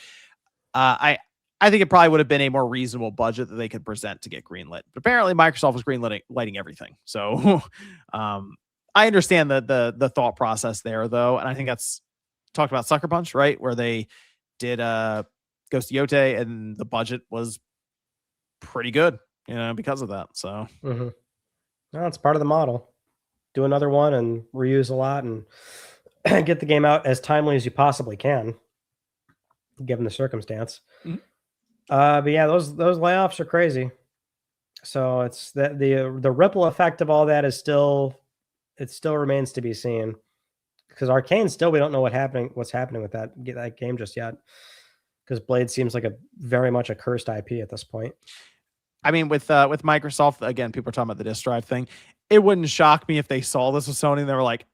I think it probably would have been a more reasonable budget that they could present to get greenlit. But apparently Microsoft was greenlighting everything. So I understand the thought process there, though. And I think that's talked about Sucker Punch, right? Where they did Ghost Yote and the budget was pretty good, because of that. So
no, it's part of the model. Do another one and reuse a lot and get the game out as timely as you possibly can, given the circumstance. Mm-hmm. But yeah, those layoffs are crazy. So it's that the ripple effect of all that is still remains to be seen. Because Arcane still, we don't know what's happening with that game just yet. Because Blade seems like very much a cursed IP at this point.
I mean, with Microsoft, again, people are talking about the disk drive thing. It wouldn't shock me if they saw this with Sony and they were like,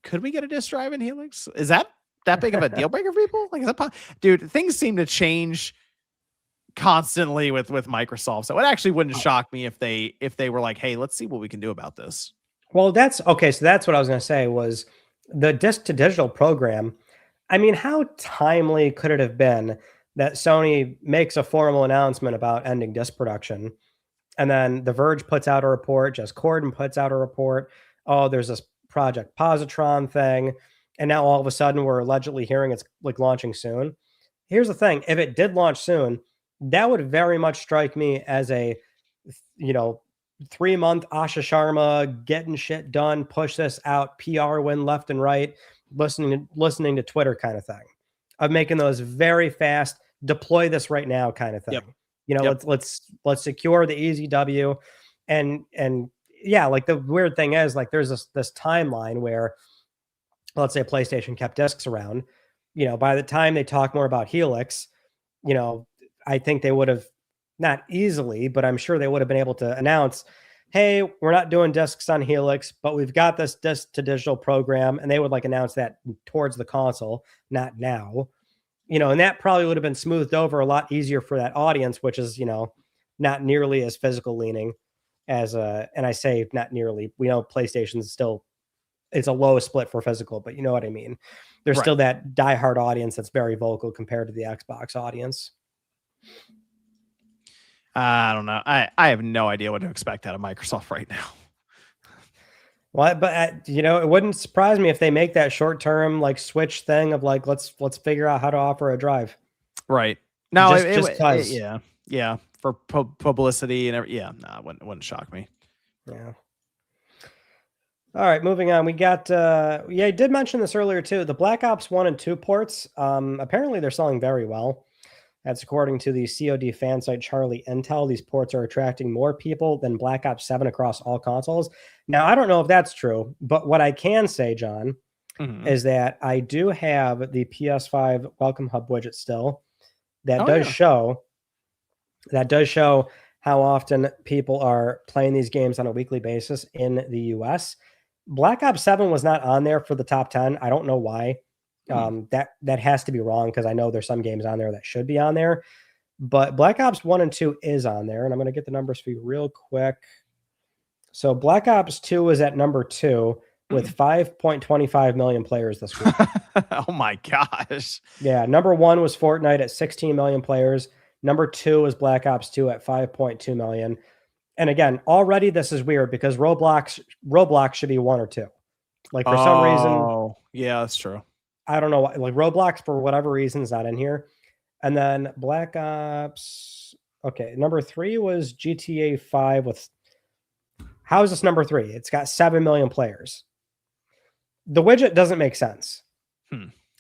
"Could we get a disk drive in Helix? Is that big of a deal breaker for people? Like, is that dude? Things seem to change constantly with Microsoft, so it actually wouldn't shock me if they were like, "Hey, let's see what we can do about this."
Well, that's okay. So that's what I was going to say was the disc to digital program. I mean, how timely could it have been that Sony makes a formal announcement about ending disc production, and then The Verge puts out a report, Jess Corden puts out a report. Oh, there's this Project Positron thing, and now all of a sudden we're allegedly hearing it's like launching soon. Here's the thing: if it did launch soon, that would very much strike me as a 3-month Asha Sharma getting shit done, push this out, PR win left and right, listening to Twitter kind of thing, of making those very fast, deploy this right now kind of thing. Yep. Let's secure the easy W, and yeah, like the weird thing is like there's this timeline where, let's say PlayStation kept discs around, by the time they talk more about Helix, I think they would have, not easily, but I'm sure they would have been able to announce, hey, we're not doing discs on Helix, but we've got this disc to digital program. And they would announce that towards the console, not now, and that probably would have been smoothed over a lot easier for that audience, which is, not nearly as physical leaning as, and I say not nearly, we know PlayStation's still, it's a low split for physical, but you know what I mean? There's still that diehard audience that's very vocal compared to the Xbox audience.
I don't know. I have no idea what to expect out of Microsoft right now.
Well, but it wouldn't surprise me if they make that short-term switch thing of let's figure out how to offer a drive.
Right. No,
yeah,
for publicity and it wouldn't shock me.
Yeah. All right, moving on. We got I did mention this earlier too. The Black Ops 1 and 2 ports, apparently they're selling very well. That's according to the COD fan site Charlie Intel. These ports are attracting more people than Black Ops 7 across all consoles. Now, I don't know if that's true, but what I can say, John, is that I do have the PS5 Welcome Hub widget still. That does show how often people are playing these games on a weekly basis in the US. Black Ops 7 was not on there for the top 10. I don't know why. That has to be wrong because I know there's some games on there that should be on there, but Black Ops 1 and 2 is on there, and I'm going to get the numbers for you real quick. So Black Ops 2 is at number 2 with 5.25 million players this week.
Oh my gosh.
Yeah, number 1 was Fortnite at 16 million players. Number 2 is Black Ops 2 at 5.2 million. And again, already this is weird because Roblox should be 1 or 2. Like for some reason,
Oh, yeah, that's true.
I don't know why, like Roblox for whatever reason is not in here. And then Black Ops. Okay, number 3 was GTA 5 with. How is this number 3? It's got 7 million players. The widget doesn't make sense.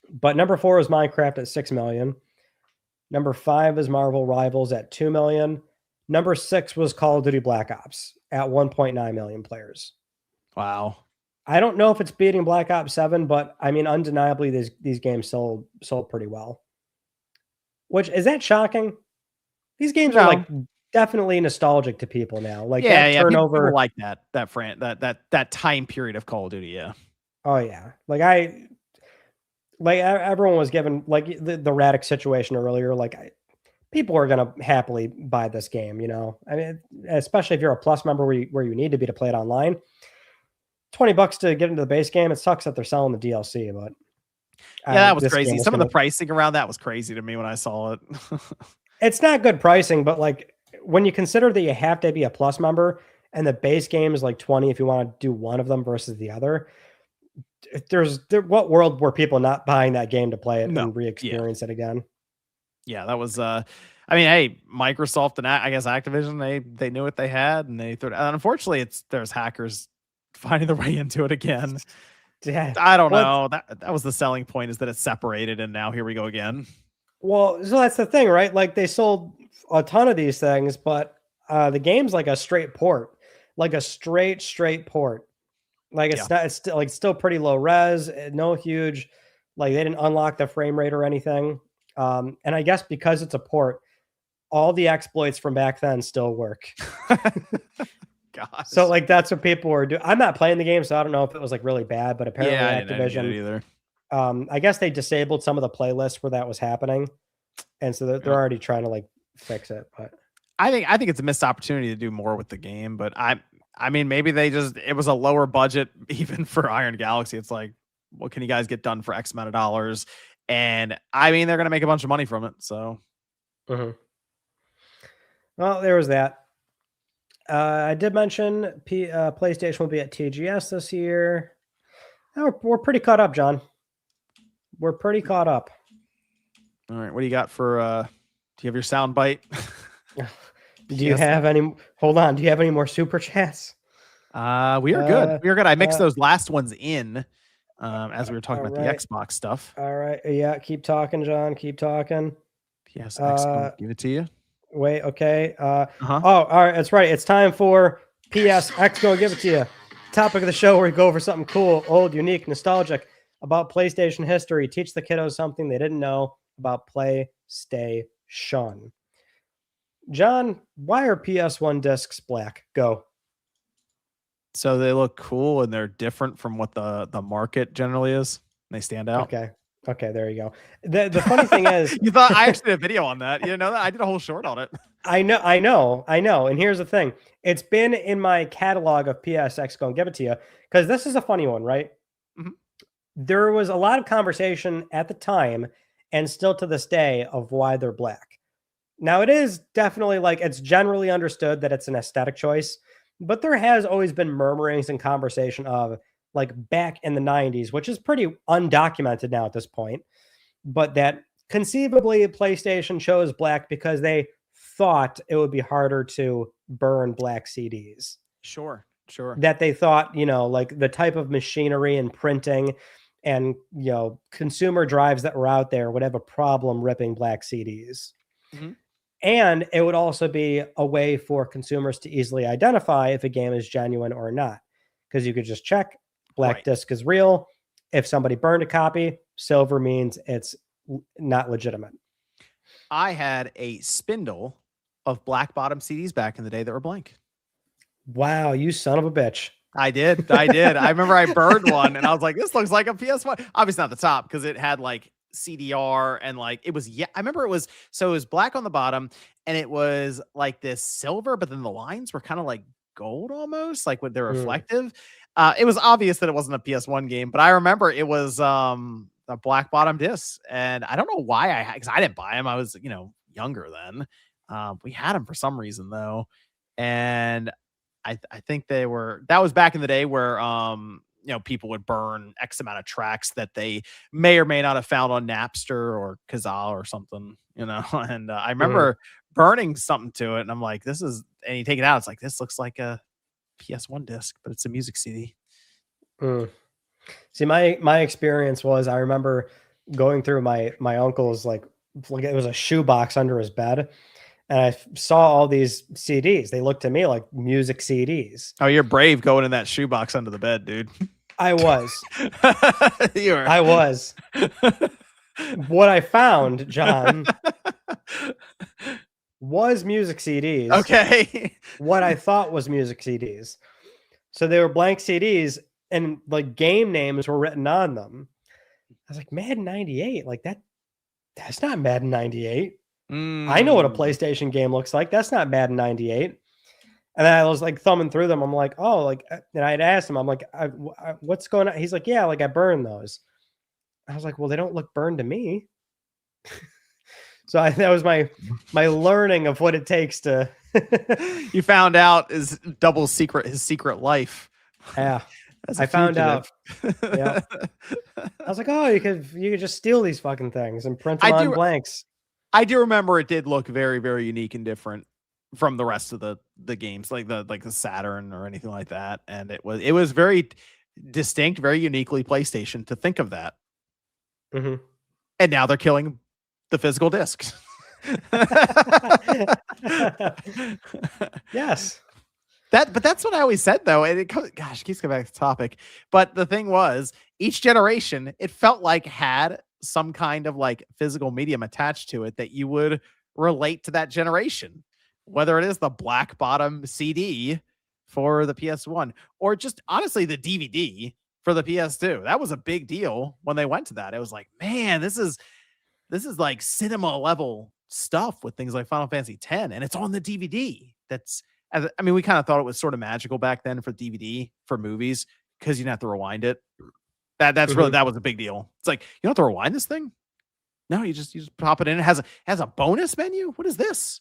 But number 4 is Minecraft at 6 million. Number 5 is Marvel Rivals at 2 million. Number 6 was Call of Duty Black Ops at 1.9 million players.
Wow.
I don't know if it's beating Black Ops 7, but I mean, undeniably, these games sold pretty well. Which, is that shocking? These games are like definitely nostalgic to people now. Like that turnover,
people like that time period of Call of Duty. Yeah.
Oh yeah. Like everyone was given like the Radic situation earlier. Like people are gonna happily buy this game. You know, I mean, especially if you're a Plus member where you need to be to play it online. $20 to get into the base game. It sucks that they're selling the DLC, but
yeah, that was crazy. Some of the pricing around that was crazy to me when I saw it.
It's not good pricing, but like when you consider that you have to be a Plus member and the base game is like 20 if you want to do one of them versus the other, what world were people not buying that game to play it and re-experience it again?
Yeah, that was I mean, hey, Microsoft and I guess Activision, they knew what they had and they threw it. And unfortunately, there's hackers finding their way into it again.
Yeah.
I don't know. That was the selling point, is that it's separated, and now here we go again.
Well, so that's the thing, right? Like they sold a ton of these things, but the game's like a straight port, like a straight port. Like it's still pretty low res, no huge, like they didn't unlock the frame rate or anything. And I guess because it's a port, all the exploits from back then still work.
Gosh.
So like that's what people were doing. I'm not playing the game, so I don't know if it was like really bad, but apparently
I
Activision
didn't either.
I guess they disabled some of the playlists where that was happening, and so they're already trying to like fix it. But
I think it's a missed opportunity to do more with the game. But I mean, maybe it was a lower budget even for Iron Galaxy. It's like, what can you guys get done for X amount of dollars? And I mean, they're gonna make a bunch of money from it. So,
well, there was that. I did mention PlayStation will be at TGS this year. We're pretty caught up, John. We're pretty caught up.
All right, what do you got for? Do you have your sound bite?
Do you have any? Hold on. Do you have any more super chats?
We are good. We are good. I mixed those last ones in as we were talking about the Xbox stuff.
All right. Yeah. Keep talking, John. Keep talking.
PSX, give it to you.
Wait. Okay. Oh, all right. That's right. It's time for PSX. Go give it to you. Topic of the show where we go over something cool, old, unique, nostalgic about PlayStation history. Teach the kiddos something they didn't know about PlayStation. John, why are PS1 discs black? Go.
So they look cool and they're different from what the market generally is. They stand out.
Okay, there you go. The funny thing is,
you thought I actually did a video on that. You know that I did a whole short on it.
I know. And here's the thing: it's been in my catalog of PSX. Go and give it to you because this is a funny one, right?
Mm-hmm.
There was a lot of conversation at the time, and still to this day, of why they're black. Now it is definitely like it's generally understood that it's an aesthetic choice, but there has always been murmurings and conversation of like back in the 90s, which is pretty undocumented now at this point, but that conceivably PlayStation chose black because they thought it would be harder to burn black CDs.
Sure.
That they thought, like the type of machinery and printing and, consumer drives that were out there would have a problem ripping black CDs.
Mm-hmm.
And it would also be a way for consumers to easily identify if a game is genuine or not, because you could just check. Black disc is real. If somebody burned a copy, silver means it's not legitimate.
I had a spindle of black bottom CDs back in the day that were blank.
Wow, you son of a bitch.
I did. I remember I burned one and I was like, this looks like a PS1. Obviously not the top because it had like CDR and like it was, I remember it was black on the bottom and it was like this silver, but then the lines were kind of like gold almost, like when they're reflective. It was obvious that it wasn't a PS1 game, but I remember it was a black bottom disc, and I don't know why because I didn't buy them. I was younger then. We had them for some reason though, and I think that was back in the day where people would burn X amount of tracks that they may or may not have found on Napster or Kazaa or something, and I
Mhm.
remember burning something to it, and I'm like, and you take it out, it's like, this looks like a PS1 disc, but it's a music CD.
Mm. See, my experience was I remember going through my uncle's like it was a shoebox under his bed, and I saw all these CDs. They looked to me like music CDs.
Oh, you're brave going in that shoebox under the bed, dude.
I was.
You're
I was. What I found, John, was music CDs.
okay.
What I thought was music CDs. So they were blank CDs and like game names were written on them. I was like, Madden 98, like that's not Madden 98. I know what a PlayStation game looks like. That's not Madden 98. And then I was like thumbing through them. I'm like, oh, like, and I'd asked him, I'm like, what's going on? He's like, yeah, like I burned those. I was like, well, they don't look burned to me. So that was my learning of what it takes to.
You found out his secret life.
Yeah, I found out. Yeah, I was like, oh, you could just steal these fucking things and print them on blanks.
I do remember it did look very, very unique and different from the rest of the games, like the Saturn or anything like that, and it was very distinct, very uniquely PlayStation to think of that.
Mm-hmm.
And now they're killing the physical discs.
Yes.
But that's what I always said though. And it keeps going back to the topic. But the thing was, each generation, it felt like had some kind of like physical medium attached to it that you would relate to that generation, whether it is the black bottom CD for the PS1 or just honestly the DVD for the PS2. That was a big deal when they went to that. It was like, man, this is like cinema level stuff with things like Final Fantasy X, and it's on the DVD. I mean, we kind of thought it was sort of magical back then for DVD for movies because you didn't have to rewind it. That's really, that was a big deal. It's like, you don't have to rewind this thing. No, you just pop it in. It has a bonus menu. What is this?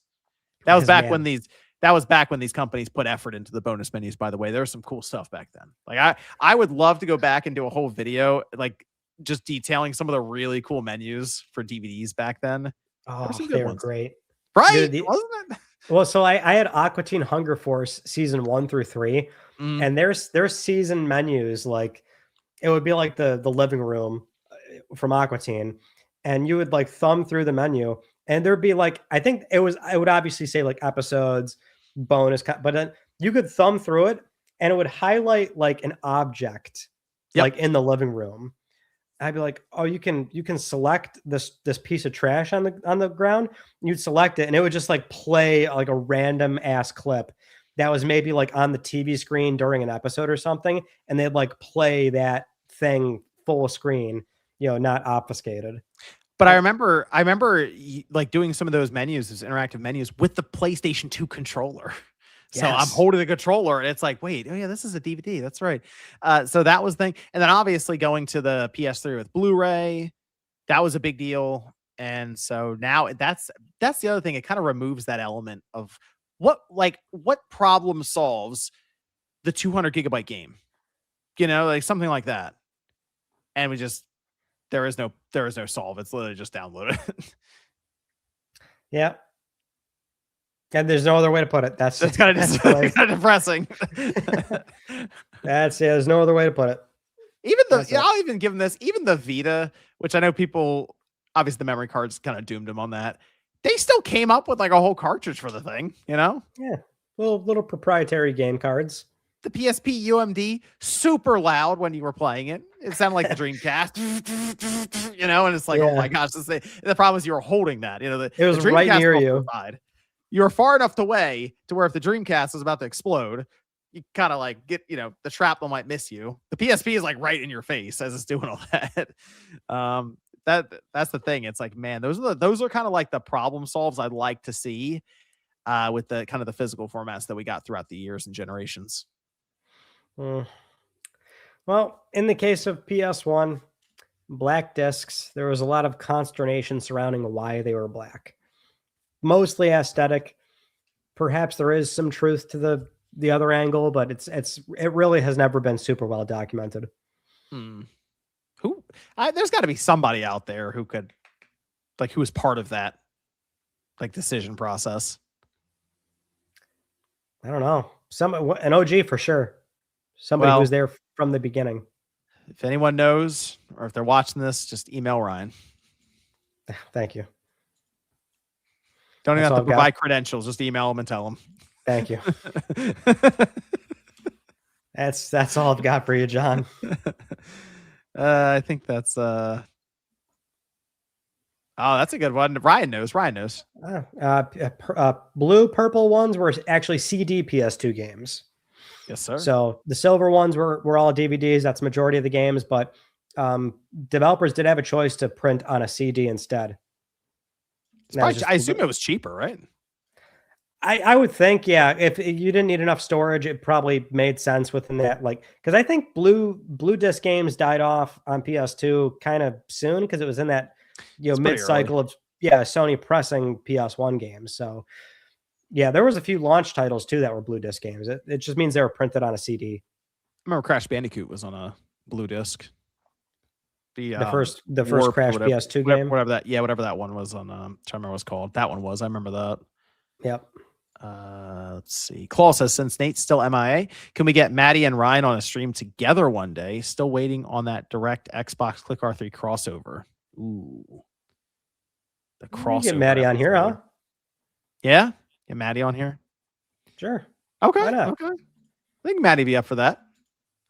That was back when these companies put effort into the bonus menus. By the way, there was some cool stuff back then. Like I would love to go back and do a whole video like just detailing some of the really cool menus for DVDs back then.
Oh, they were great,
right? Wasn't it?
Well, so I had Aqua Teen Hunger Force season 1 through 3, and there's season menus like it would be like the living room from Aqua Teen, and you would like thumb through the menu, and there'd be like I would obviously say like episodes, bonus, but then you could thumb through it, and it would highlight like an object, like in the living room. I'd be like, oh, you can select this piece of trash on the ground. You'd select it, and it would just like play like a random ass clip that was maybe like on the TV screen during an episode or something, and they'd like play that thing full screen, not obfuscated.
But I remember like doing some of those menus, those interactive menus with the PlayStation 2 controller. So I'm holding the controller and it's like, wait, oh yeah, this is a DVD. That's right. So that was the thing. And then obviously going to the PS3 with Blu-ray, that was a big deal. And so now that's the other thing. It kind of removes that element of what problem solves the 200 gigabyte game, like something like that. And there is no solve. It's literally just download it.
Yeah. And there's no other way to put it. That's
kind of depressing.
There's no other way to put it.
I'll even give them this. Even the Vita, which I know people, obviously the memory cards kind of doomed them on that. They still came up with like a whole cartridge for the thing,
Yeah, little proprietary game cards.
The PSP UMD, super loud when you were playing it. It sounded like the Dreamcast, and it's like, oh my gosh, the problem is you were holding that. It
was
the
right near you.
You were far enough away to where if the Dreamcast was about to explode, you kind of like get, the shrapnel might miss you. The PSP is like right in your face as it's doing all that. That's the thing. It's like, man, those are kind of like the problem solves I'd like to see with the kind of the physical formats that we got throughout the years and generations.
Well, in the case of PS1, black discs, there was a lot of consternation surrounding why they were black. Mostly aesthetic. perhaps there is some truth to the other angle, but it really has never been super well documented.
Who? There's got to be somebody out there who could, like, who was part of that, like, decision process.
I don't know. An OG for sure. Somebody who's there from the beginning.
If anyone knows, or if they're watching this, just email Ryan.
Thank you.
Don't even have to provide credentials. Just email him and tell him.
Thank you. That's all I've got for you, John.
I think that's oh, that's a good one. Ryan knows.
Blue, purple ones were actually CD PS2 games.
Yes, sir.
So the silver ones were all DVDs. That's the majority of the games, but developers did have a choice to print on a CD instead.
I assume it was cheaper, right?
I would think, yeah. If you didn't need enough storage, it probably made sense within that. Like, because I think blue disc games died off on PS2 kind of soon because it was in that mid-cycle of Sony pressing PS1 games. So yeah, there was a few launch titles too that were blue disc games. It just means they were printed on a CD.
I remember Crash Bandicoot was on a blue disc. The
first Crash PS2 game,
whatever that one was on. I'm trying to remember what it's called. That one was. I remember that.
Yep.
Let's see. Claw says, since Nate's still MIA, can we get Maddie and Ryan on a stream together one day? Still waiting on that direct Xbox Click R3 crossover. Ooh, the crossover.
Get Maddie on here, huh?
Yeah, get Maddie on here.
Sure.
Okay. Okay. I think Maddie be up for that.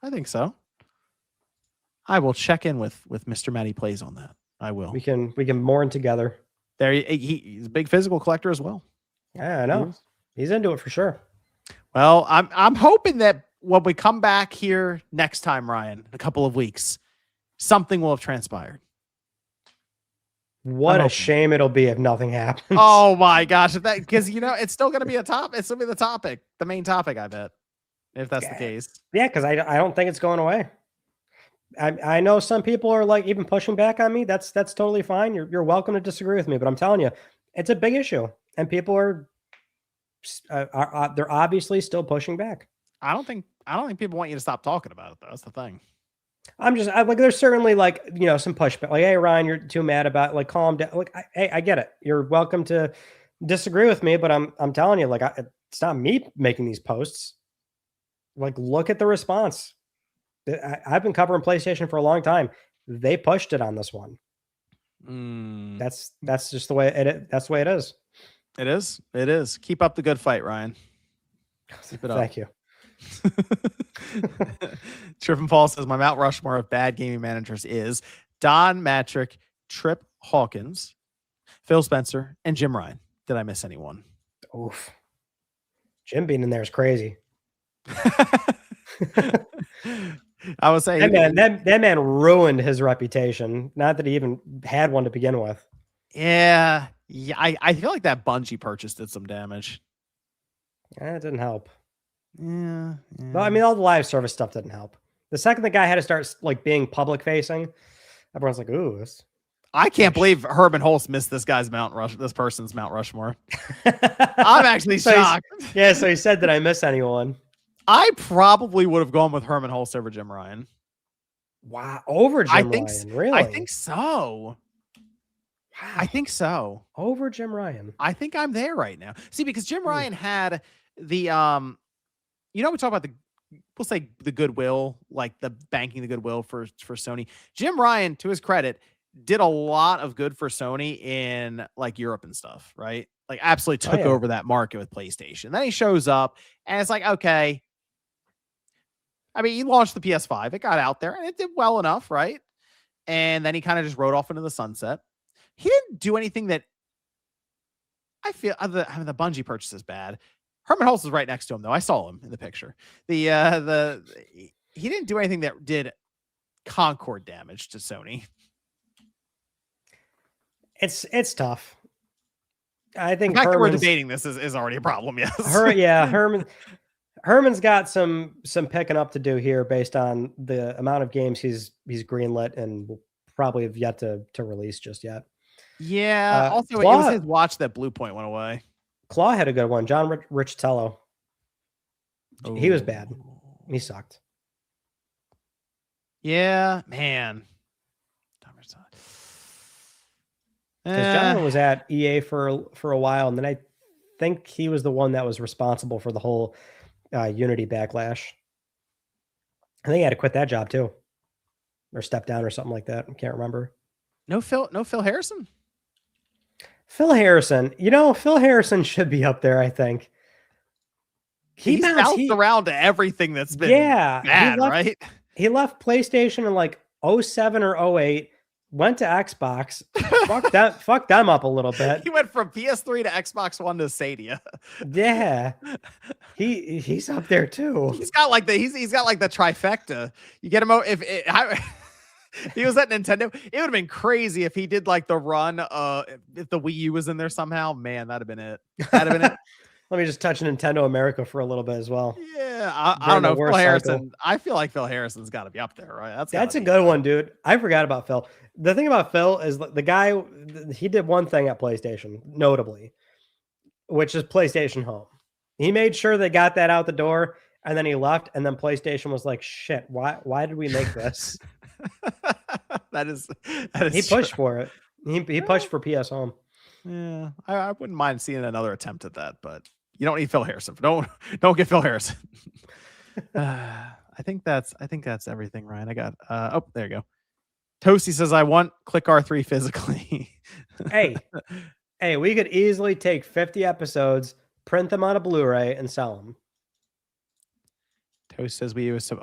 I think so. I will check in with Mr. Maddie Plays on that. I will.
We can mourn together.
There, he's a big physical collector as well.
Yeah, I know. He's into it for sure.
Well, I'm hoping that when we come back here next time, Ryan, in a couple of weeks, something will have transpired.
What a shame it'll be if nothing happens.
Oh my gosh, because it's still going to be a top. It's going to be the topic, the main topic. I bet, if that's the case.
Yeah, because I don't think it's going away. I know some people are like even pushing back on me. That's totally fine. You're welcome to disagree with me, but I'm telling you, it's a big issue, and people are they're obviously still pushing back. I don't think
people want you to stop talking about it, though. That's the thing.
There's certainly some pushback. Like, hey, Ryan, you're too mad about it. Like, calm down. Like, I get it. You're welcome to disagree with me, but I'm telling you, like, it's not me making these posts. Like, look at the response. I've been covering PlayStation for a long time. They pushed it on this one. That's just the way that's the way it is.
It is. It is. Keep up the good fight, Ryan. Keep it up.
Thank you.
Trippin' Paul says my Mount Rushmore of bad gaming managers is Don Matrick, Trip Hawkins, Phil Spencer, and Jim Ryan. Did I miss anyone?
Oof. Jim being in there is crazy.
I was saying
that man ruined his reputation. Not that he even had one to begin with.
Yeah. I feel like that Bungie purchase did some damage.
It didn't help.
Yeah.
Well, I mean, all the live service stuff didn't help. The second the guy had to start like being public facing, everyone's like, "Ooh, this."
I can't believe Herman Holtz missed this person's Mount Rushmore. I'm actually shocked.
So he said, "Did I miss anyone?"
I probably would have gone with Herman Holtz over Jim Ryan.
Wow, over Jim Ryan, really?
I think so. Wow. I think so.
Over Jim Ryan.
I think I'm there right now. See, because Jim Ryan had the we talk about we'll say the goodwill, like the banking the goodwill for Sony. Jim Ryan, to his credit, did a lot of good for Sony in like Europe and stuff, right? Like absolutely took over that market with PlayStation. Then he shows up and it's like, okay. I mean, he launched the PS5. It got out there and it did well enough, right? And then he kind of just rode off into the sunset. He didn't do anything that I feel the Bungie purchase is bad. Herman Holtz is right next to him, though. I saw him in the picture. He didn't do anything that did Concord damage to Sony.
It's tough. I think
the fact that we're debating this is already a problem. Yes.
Herman's got some picking up to do here based on the amount of games he's greenlit and will probably have yet to release just yet.
Yeah. Also, it was his watch that Blue Point went away.
Claw had a good one. John Riccitello. He was bad. He sucked.
Yeah, man.
Because John was at EA for a while, and then I think he was the one that was responsible for the whole Unity backlash. I think he had to quit that job too, or step down or something like that. I can't remember.
No Phil Harrison.
Phil Harrison. You know, Phil Harrison should be up there, I think.
He's bounced around to everything that's been bad, right?
He left PlayStation in like 07 or 08, went to Xbox, fucked them up a little bit.
He went from PS3 to Xbox One to Stadia.
Yeah. He's up there too.
He's got like the trifecta. You get him out if he was at Nintendo. It would have been crazy if he did like the run if the Wii U was in there somehow. Man, that'd have been it. That'd have been it.
Let me just touch Nintendo America for a little bit as well.
Yeah, I don't know. Phil Harrison. I feel like Phil Harrison's got to be up there, right?
That's a good one, dude. I forgot about Phil. The thing about Phil is the guy, he did one thing at PlayStation, notably, which is PlayStation Home. He made sure they got that out the door, and then he left, and then PlayStation was like, shit, why did we make this?
that is
he pushed for it. He pushed for PS Home.
Yeah, I wouldn't mind seeing another attempt at that, but you don't need Phil Harrison. Don't get Phil Harrison. I think that's everything, Ryan. I got there you go. Toasty says I want Click R3 physically. hey, we could easily take 50 episodes, print them on a Blu-ray, and sell them. Toast says we use some.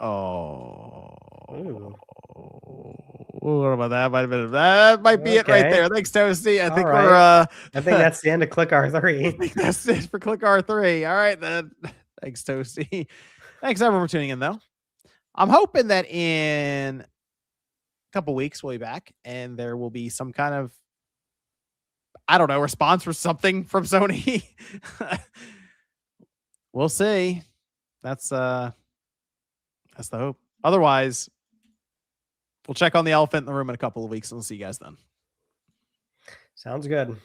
What about that? That might be it right there. Thanks, Toasty. I think
I think that's the end of Click R3.
I think that's it for Click R3. All right, then. Thanks, Toasty. Thanks, everyone, for tuning in, though. I'm hoping that in a couple weeks we'll be back and there will be some kind of, I don't know, response or something from Sony. We'll see. That's the hope. Otherwise, we'll check on the elephant in the room in a couple of weeks and we'll see you guys then.
Sounds good.